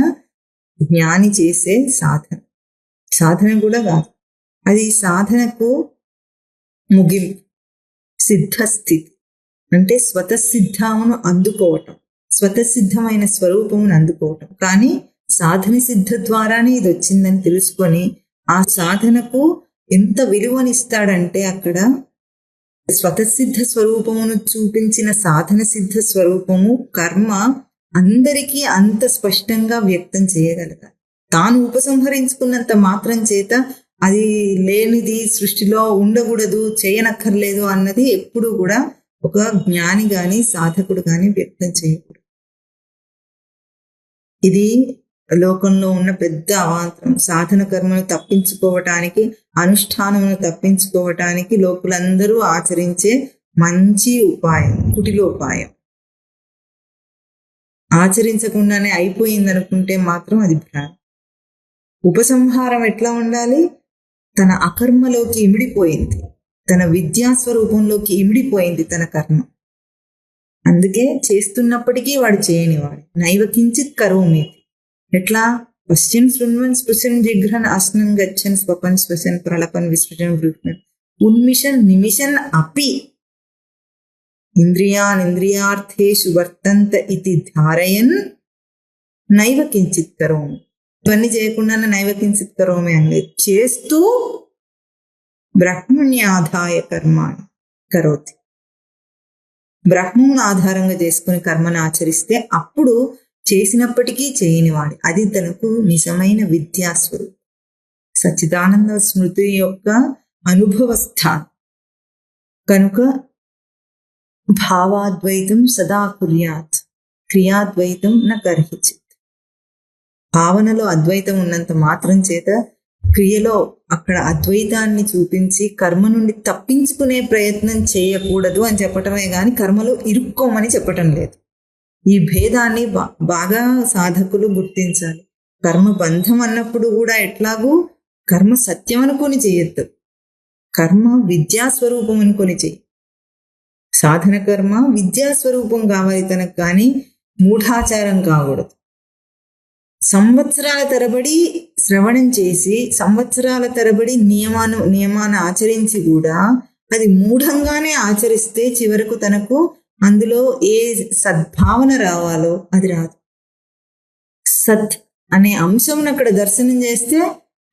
జ్ఞాని చేసే సాధన. సాధన కూడా కాదు, అది సాధనకు ముగింపు. సిద్ధస్థితి అంటే స్వతసిద్ధమును అందుకోవటం, స్వతసిద్ధమైన స్వరూపమును అందుకోవటం. కానీ సాధన సిద్ధ ద్వారానే ఇది వచ్చిందని తెలుసుకొని ఆ సాధనకు ఎంత విలువనిస్తాడంటే, అక్కడ స్వతసిద్ధ స్వరూపమును చూపించిన సాధన సిద్ధ స్వరూపము కర్మ అందరికీ అంత స్పష్టంగా వ్యక్తం చేయగలగాలి. తాను ఉపసంహరించుకున్నంత మాత్రం చేత అది లేనిది, సృష్టిలో ఉండకూడదు, చేయనక్కర్లేదు అన్నది ఎప్పుడు కూడా ఒక జ్ఞాని గాని సాధకుడు గాని వ్యక్తం చేయకూడదు. ఇది లోకంలో ఉన్న పెద్ద అవాంతరం. సాధన కర్మను తప్పించుకోవటానికి, అనుష్ఠానమును తప్పించుకోవటానికి లోకులందరూ ఆచరించే మంచి ఉపాయం, కుటిలోపాయం. ఆచరించకుండానే అయిపోయిందనుకుంటే మాత్రం అది భ్రాంతి. ఉపసంహారం ఎట్లా ఉండాలి? తన అకర్మలోకి ఇమిడిపోయింది, తన విద్యాస్వరూపంలోకి ఇమిడిపోయింది తన కర్మ. అందుకే చేస్తున్నప్పటికీ వాడు చేయనివాడు. నైవ కించిత్ కరోమీతి. ఎట్లా? పశ్చిన్ శృణ్వన్ స్పృశన్ జిఘ్రన్ అస్నన్ గచ్చన్ స్వపన్ స్వసన్ ప్రళపన్ విసృజన్ వృష్ణన్ ఉన్మిషన్ నిమిషన్ అపి ఇంద్రియాన్ ఇంద్రియార్థేషు వర్తంత ఇతి ధారయన్ నైవ కించిత్ కరోమి. ఇవన్నీ చేయకుండానే నైవ కించిత్ కరోమి అనేది చేస్తూ బ్రహ్మణ్యాధాయ కర్మాణి కరోతి. బ్రహ్మమును ఆధారంగా చేసుకుని కర్మను ఆచరిస్తే అప్పుడు చేసినప్పటికీ చేయనివాడు. అది తనకు నిజమైన విద్యాస్వరూపం, సచ్చిదానంద స్మృతి యొక్క అనుభవ స్థానం. కనుక భావాద్వైతం సదా కుర్యాత్, క్రియాద్వైతం న కర్హిచిత్. భావనలో అద్వైతం ఉన్నంత మాత్రం చేత క్రియలో అక్కడ అద్వైతాన్ని చూపించి కర్మ నుండి తప్పించుకునే ప్రయత్నం చేయకూడదు అని చెప్పటమే కానీ కర్మలో ఇరుక్కోమని చెప్పటం లేదు. ఈ భేదాన్ని బాగా సాధకులు గుర్తించాలి. కర్మ బంధం అన్నప్పుడు కూడా ఎట్లాగూ కర్మ సత్యం అనుకొని చేయొద్దు, కర్మ విద్యాస్వరూపం అనుకొని చెయ్యి. సాధన కర్మ విద్యాస్వరూపం కావాలి తనకు, కానీ మూఢాచారం కాకూడదు. సంవత్సరాల తరబడి శ్రవణం చేసి, సంవత్సరాల తరబడి నియమాన్ని ఆచరించి కూడా అది మూఢంగానే ఆచరిస్తే చివరకు తనకు అందులో ఏ సద్భావన రావాలో అది రాదు. సత్ అనే అంశం అక్కడ దర్శనం చేస్తే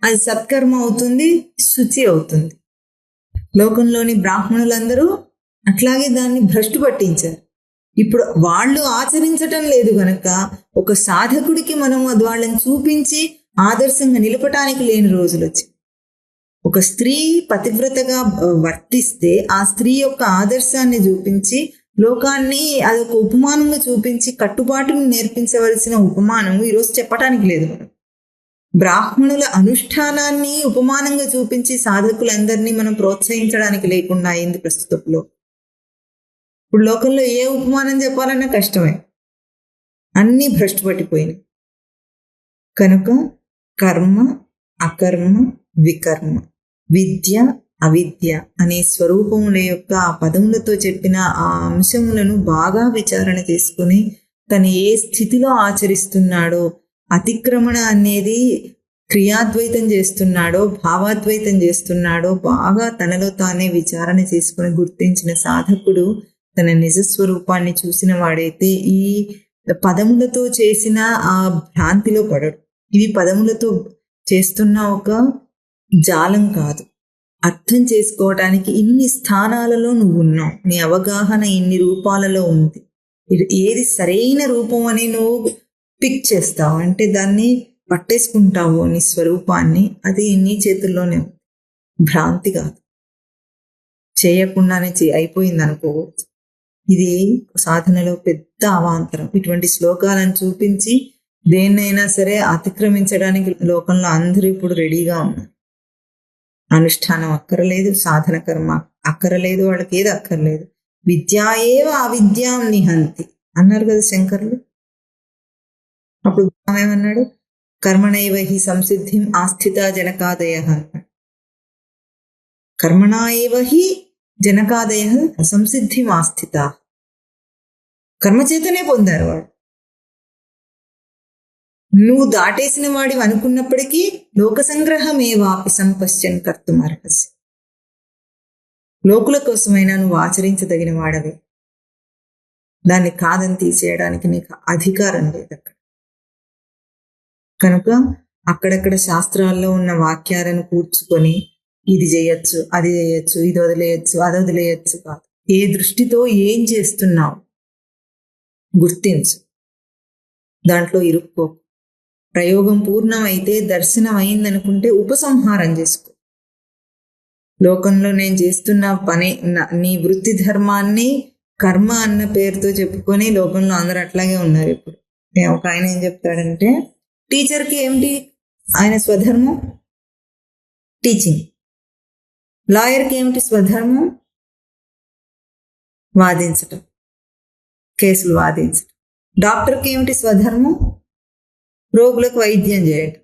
అది సత్కర్మ అవుతుంది, శుచి అవుతుంది. లోకంలోని బ్రాహ్మణులందరూ అట్లాగే దాన్ని భ్రష్టు పట్టించారు. ఇప్పుడు వాళ్ళు ఆచరించటం లేదు గనక ఒక సాధకుడికి మనం అది వాళ్ళని చూపించి ఆదర్శంగా నిలపటానికి లేని రోజులు వచ్చాయి. ఒక స్త్రీ పతివ్రతగా వర్తిస్తే ఆ స్త్రీ యొక్క ఆదర్శాన్ని చూపించి లోకాన్ని అదొక ఉపమానంగా చూపించి కట్టుబాటును నేర్పించవలసిన ఉపమానం ఈరోజు చెప్పటానికి లేదు. మనం బ్రాహ్మణుల అనుష్ఠానాన్ని ఉపమానంగా చూపించి సాధకులందరినీ మనం ప్రోత్సహించడానికి లేకుండా అయింది ప్రస్తుతంలో. ఇప్పుడు లోకంలో ఏ ఉపమానం చెప్పాలన్నా కష్టమే, అన్నీ భ్రష్టు పట్టిపోయినాయి. కనుక కర్మ, అకర్మ, వికర్మ, విద్య, అవిద్య అనే స్వరూపముల యొక్క ఆ పదములతో చెప్పిన ఆ అంశములను బాగా విచారణ చేసుకుని తను ఏ స్థితిలో ఆచరిస్తున్నాడో, అతిక్రమణ అనేది క్రియాద్వైతం చేస్తున్నాడో భావాద్వైతం చేస్తున్నాడో బాగా తనలో తానే విచారణ చేసుకుని గుర్తించిన సాధకుడు తన నిజస్వరూపాన్ని చూసిన వాడైతే ఈ పదములతో చేసిన ఆ భ్రాంతిలో పడడు. ఇవి పదములతో చేస్తున్న ఒక జాలం కాదు. అర్థం చేసుకోవటానికి ఇన్ని స్థానాలలో నువ్వు ఉన్నావు, నీ అవగాహన ఇన్ని రూపాలలో ఉంది. ఏది సరైన రూపం అని నువ్వు పిక్ చేస్తావు అంటే దాన్ని పట్టేసుకుంటావు నీ స్వరూపాన్ని, అది నీ చేతుల్లోనే ఉంది. భ్రాంతి కాదు, చేయకుండానే అయిపోయింది అనుకోవచ్చు. ఇది సాధనలో పెద్ద అవాంతరం. ఇటువంటి శ్లోకాలను చూపించి దేన్నైనా సరే అతిక్రమించడానికి లోకంలో అందరూ ఇప్పుడు రెడీగా ఉన్నారు. అనుష్ఠానం అక్కరలేదు, సాధన కర్మ అక్కరలేదు, వాళ్ళకి ఏది అక్కర్లేదు. విద్యాయేవ అవిద్యాం నిహంతి అన్నారు కదా శంకరులు. అప్పుడు ఏమన్నాడు? కర్మణైవ హి సంసిద్ధిం ఆస్థిత జనకాదయ అన్నాడు. కర్మణైవ హి జనకాదయ సంసిద్ధిం ఆస్థిత. కర్మచేతనే పొందారు వాడు. నువ్వు దాటేసిన వాడి అనుకున్నప్పటికీ లోక సంగ్రహమేవాపి సంపశ్చన్ కర్తుమర్హసి. లోకుల కోసమైనా నువ్వు ఆచరించదగిన వాడవే. దాన్ని కాదని తీసేయడానికి నీకు అధికారం లేదు అక్కడ. కనుక అక్కడక్కడ శాస్త్రాల్లో ఉన్న వాక్యాలను కూర్చుకొని ఇది చేయొచ్చు, అది చేయొచ్చు, ఇది వదిలేయచ్చు, అది వదిలేయచ్చు కాదు. ఏ దృష్టితో ఏం చేస్తున్నావు గుర్తించు, దాంట్లో ఇరుక్కో. ప్రయోగం పూర్ణమైతే, దర్శనం అయిందనుకుంటే ఉపసంహారం చేసుకో. లోకంలో నేను చేస్తున్న పని, నీ వృత్తి ధర్మాన్ని కర్మ అన్న పేరుతో చెప్పుకొని లోకంలో అందరూ అట్లాగే ఉన్నారు ఇప్పుడు. ఒక ఆయన ఏం చెప్తాడంటే, టీచర్కి ఏమిటి ఆయన స్వధర్మం? టీచింగ్. లాయర్కి ఏమిటి స్వధర్మం? వాదించటం, కేసులు వాదించటం. డాక్టర్కి ఏమిటి స్వధర్మం? రోగులకు వైద్యం చేయటం.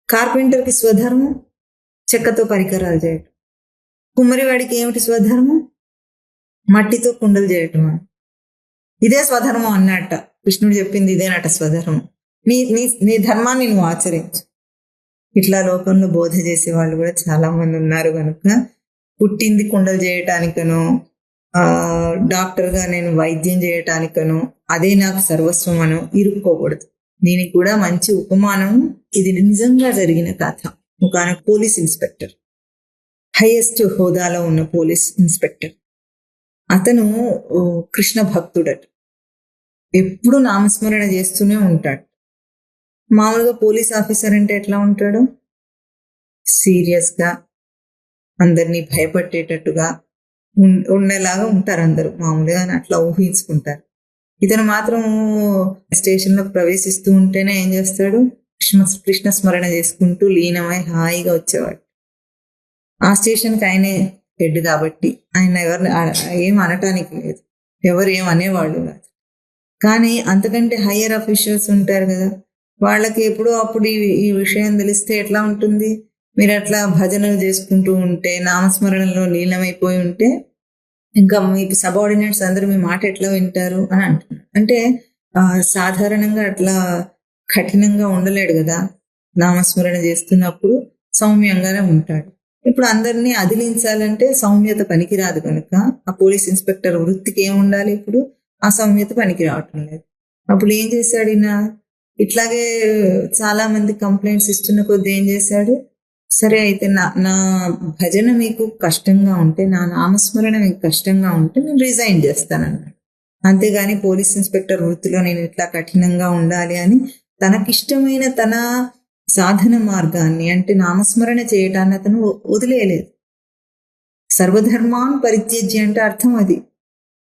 కార్పెంటర్కి స్వధర్మం చెక్కతో పరికరాలు చేయటం. కుమ్మరివాడికి ఏమిటి స్వధర్మం? మట్టితో కుండలు చేయటం. ఇదే స్వధర్మం అన్నట్ట. కృష్ణుడు చెప్పింది ఇదేనట స్వధర్మం. నీ నీ నీ ధర్మాన్ని నువ్వు ఆచరించు. ఇట్లా లోకంలో బోధ చేసే వాళ్ళు కూడా చాలా మంది ఉన్నారు. కనుక పుట్టింది కుండలు చేయటానికనో, డాక్టర్గా నేను వైద్యం చేయటానికనో, అదే నాకు సర్వస్వం అనో ఇరుక్కోకూడదు. దీనికి కూడా మంచి ఉపమానం, ఇది నిజంగా జరిగిన కథ. ఒక పోలీస్ ఇన్స్పెక్టర్, హైయెస్ట్ హోదాలో ఉన్న పోలీస్ ఇన్స్పెక్టర్, అతను కృష్ణ భక్తుడట. ఎప్పుడు నామస్మరణ చేస్తూనే ఉంటాడు. మామూలుగా పోలీస్ ఆఫీసర్ అంటే ఎట్లా ఉంటాడు? సీరియస్గా, అందరినీ భయపెట్టేటట్టుగా ఉండేలాగా ఉంటారు అందరూ. మామూలుగా అట్లా ఊహించుకుంటారు. ఇతను మాత్రం స్టేషన్లో ప్రవేశిస్తూ ఉంటేనే ఏం చేస్తాడు? కృష్ణ స్మరణ చేసుకుంటూ లీనమై హాయిగా వచ్చేవాడు. ఆ స్టేషన్కి ఆయనే హెడ్ కాబట్టి ఆయన ఎవరిని ఏం అనటానికి లేదు, ఎవరు ఏం అనేవాళ్ళు కాదు. కానీ అంతకంటే హయ్యర్ అఫీషియల్స్ ఉంటారు కదా, వాళ్ళకి ఎప్పుడో అప్పుడు ఈ విషయం తెలిస్తే ఎట్లా ఉంటుంది? మీరు అట్లా భజనలు చేసుకుంటూ ఉంటే, నామస్మరణలో లీనమైపోయి ఉంటే, ఇంకా మీకు సబార్డినేట్స్ అందరూ మీ మాట ఎట్లా వింటారు అని అంటున్నారు. అంటే సాధారణంగా అట్లా కఠినంగా ఉండలేడు కదా. నామస్మరణ చేస్తున్నప్పుడు సౌమ్యంగానే ఉంటాడు. ఇప్పుడు అందరినీ అదిలించాలంటే సౌమ్యత పనికిరాదు. కనుక ఆ పోలీస్ ఇన్స్పెక్టర్ వృత్తికి ఏం ఉండాలి? ఇప్పుడు ఆ సౌమ్యత పనికి రావటం లేదు. అప్పుడు ఏం చేశాడు ఈయన? ఇట్లాగే చాలా మంది కంప్లైంట్స్ ఇస్తున్న కొద్దీ ఏం చేశాడు? సరే అయితే నా భజన మీకు కష్టంగా ఉంటే, నా నామస్మరణ మీకు కష్టంగా ఉంటే నేను రిజైన్ చేస్తానన్నాడు. అంతేగాని పోలీస్ ఇన్స్పెక్టర్ వృత్తిలో నేను ఇట్లా కఠినంగా ఉండాలి అని తనకిష్టమైన తన సాధన మార్గాన్ని, అంటే నామస్మరణ చేయటాన్ని అతను వదిలేయలేదు. సర్వధర్మాన్ పరిత్యజ్య అంటే అర్థం అది.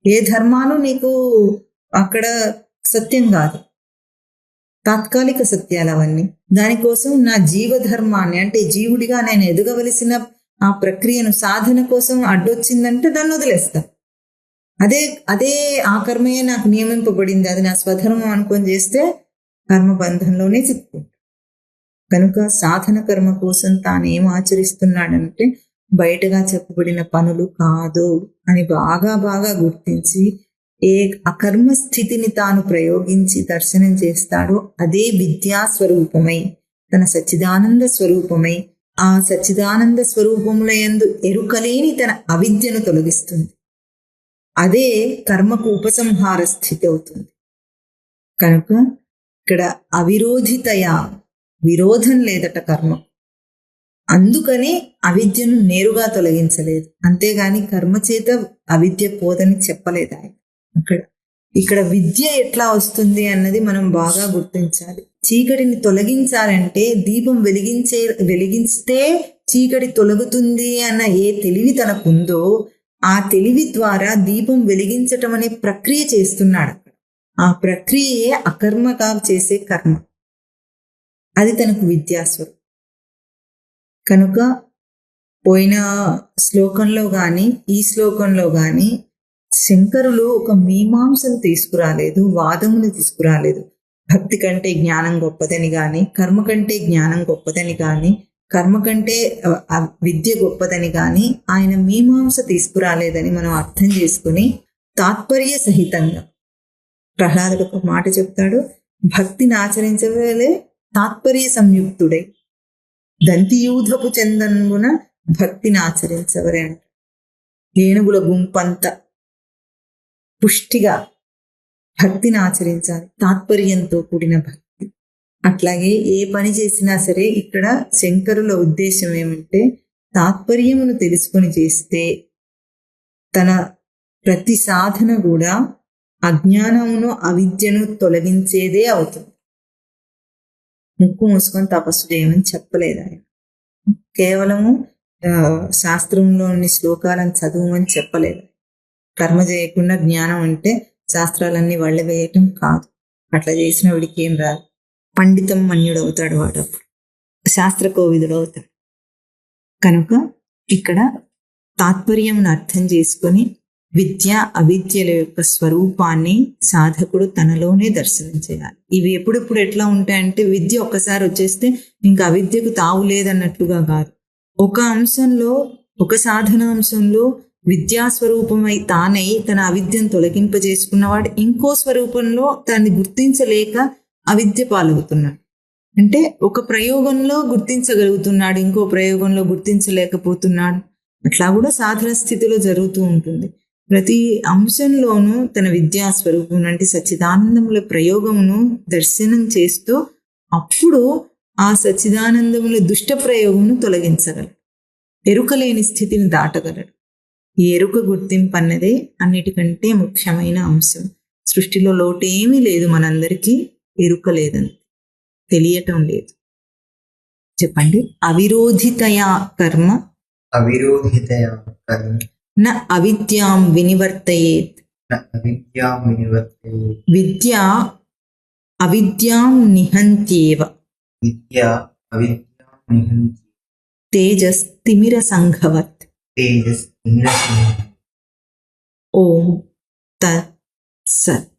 ఏ ధర్మాలు నీకు అక్కడ సత్యం కాదు, తాత్కాలిక సత్యాలు అవన్నీ. దానికోసం నా జీవధర్మాన్ని, అంటే జీవుడిగా నేను ఎదగవలసిన ఆ ప్రక్రియను, సాధన కోసం అడ్డొచ్చిందంటే దాన్ని వదిలేస్తా. అదే ఆ కర్మయే నాకు నియమింపబడింది, అది నా స్వధర్మం అనుకొని చేస్తే కర్మబంధంలోనే చిక్కుకుంటా. కనుక సాధన కర్మ కోసం తాను ఏం ఆచరిస్తున్నాడంటే బయటగా చెప్పబడిన పనులు కాదు అని బాగా గుర్తించి ఏ అకర్మ స్థితిని తాను ప్రయోగించి దర్శనం చేస్తాడో అదే విద్యా స్వరూపమై, తన సచ్చిదానంద స్వరూపమై, ఆ సచ్చిదానంద స్వరూపముల యందు ఎరుకలేని తన అవిద్యను తొలగిస్తుంది. అదే కర్మకు ఉపసంహార స్థితి అవుతుంది. కనుక ఇక్కడ అవిరోధితయా, విరోధం లేదట కర్మ. అందుకని అవిద్యను నేరుగా తొలగించలేదు, అంతేగాని కర్మ చేత అవిద్య పోదని చెప్పలేదు ఆయన. ఇక్కడ విద్య ఎట్లా వస్తుంది అన్నది మనం బాగా గుర్తించాలి. చీకటిని తొలగించాలంటే దీపం వెలిగిస్తే చీకటి తొలగుతుంది అన్న ఏ తెలివి తనకుందో ఆ తెలివి ద్వారా దీపం వెలిగించటం అనే ప్రక్రియ చేస్తున్నాడు. ఆ ప్రక్రియే అకర్మగా చేసే కర్మ. అది తనకు విద్యాస్వరూపం. కనుక పోయిన శ్లోకంలో కానీ ఈ శ్లోకంలో కానీ శంకరులు ఒక మీమాంసను తీసుకురాలేదు, వాదమును తీసుకురాలేదు. భక్తి కంటే జ్ఞానం గొప్పదని కానీ, కర్మ కంటే జ్ఞానం గొప్పదని కానీ, కర్మ కంటే విద్య గొప్పదని కానీ ఆయన మీమాంస తీసుకురాలేదని మనం అర్థం చేసుకుని తాత్పర్య సహితంగా ప్రహ్లాదుడు ఒక మాట చెప్తాడు, భక్తిని ఆచరించలే తాత్పర్య సంయుక్తుడై దంతియూధపు చందనున భక్తిని ఆచరించవరే అంట. ఏనుగుల గుంపంతా పుష్టిగా భక్తిని ఆచరించాలి, తాత్పర్యంతో కూడిన భక్తి. అట్లాగే ఏ పని చేసినా సరే ఇక్కడ శంకరుల ఉద్దేశం ఏమంటే తాత్పర్యమును తెలుసుకొని చేస్తే తన ప్రతి సాధన కూడా అజ్ఞానమును అవిద్యను తొలగించేదే అవుతుంది. ముక్కు మూసుకొని తపస్సు చేయమని చెప్పలేదు ఆయన. కేవలము శాస్త్రంలోని శ్లోకాలను చదువుమని చెప్పలేదు. కర్మ చేయకుండా జ్ఞానం అంటే శాస్త్రాలన్నీ వళ్ళ వేయటం కాదు. అట్లా చేసిన వాడికి ఏం రాదు, పండితం మన్యుడు అవుతాడు వాడు, అప్పుడు శాస్త్ర కోవిదుడు అవుతాడు. కనుక ఇక్కడ తాత్పర్యమును అర్థం చేసుకొని విద్య అవిద్యల యొక్క స్వరూపాన్ని సాధకుడు తనలోనే దర్శనం చేయాలి. ఇవి ఎప్పుడెప్పుడు ఎట్లా ఉంటాయంటే విద్య ఒక్కసారి వచ్చేస్తే ఇంకా అవిద్యకు తావు లేదన్నట్లుగా కాదు. ఒక అంశంలో, ఒక సాధనాంశంలో విద్యాస్వరూపమై తానై తన అవిద్యను తొలగింపజేసుకున్నవాడు ఇంకో స్వరూపంలో దాన్ని గుర్తించలేక అవిద్య పాలవుతున్నాడు. అంటే ఒక ప్రయోగంలో గుర్తించగలుగుతున్నాడు, ఇంకో ప్రయోగంలో గుర్తించలేకపోతున్నాడు. అట్లా కూడా సాధన స్థితిలో జరుగుతూ ఉంటుంది. ప్రతి అంశంలోనూ తన విద్యాస్వరూపం అంటే సచ్చిదానందముల ప్రయోగమును దర్శనం చేస్తూ అప్పుడు ఆ సచ్చిదానందముల దుష్ట ప్రయోగమును తొలగించగలడు, ఎరుకలేని స్థితిని దాటగలడు. ఈ ఎరుక గుర్తింపు అన్నదే అన్నిటికంటే ముఖ్యమైన అంశం. సృష్టిలో లోటేమీ లేదు, మనందరికీ ఎరుక లేదని, తెలియటం లేదు. చెప్పండి. అవిరోధితయా కర్మ అవిరోధితయా కర్మ న అవిద్యాం వినివర్తయేత్. విద్యా అవిద్యాం నిహంత్యేవ. తేజస్తిమిర సంఘవత్. ఓం తత్ సత్.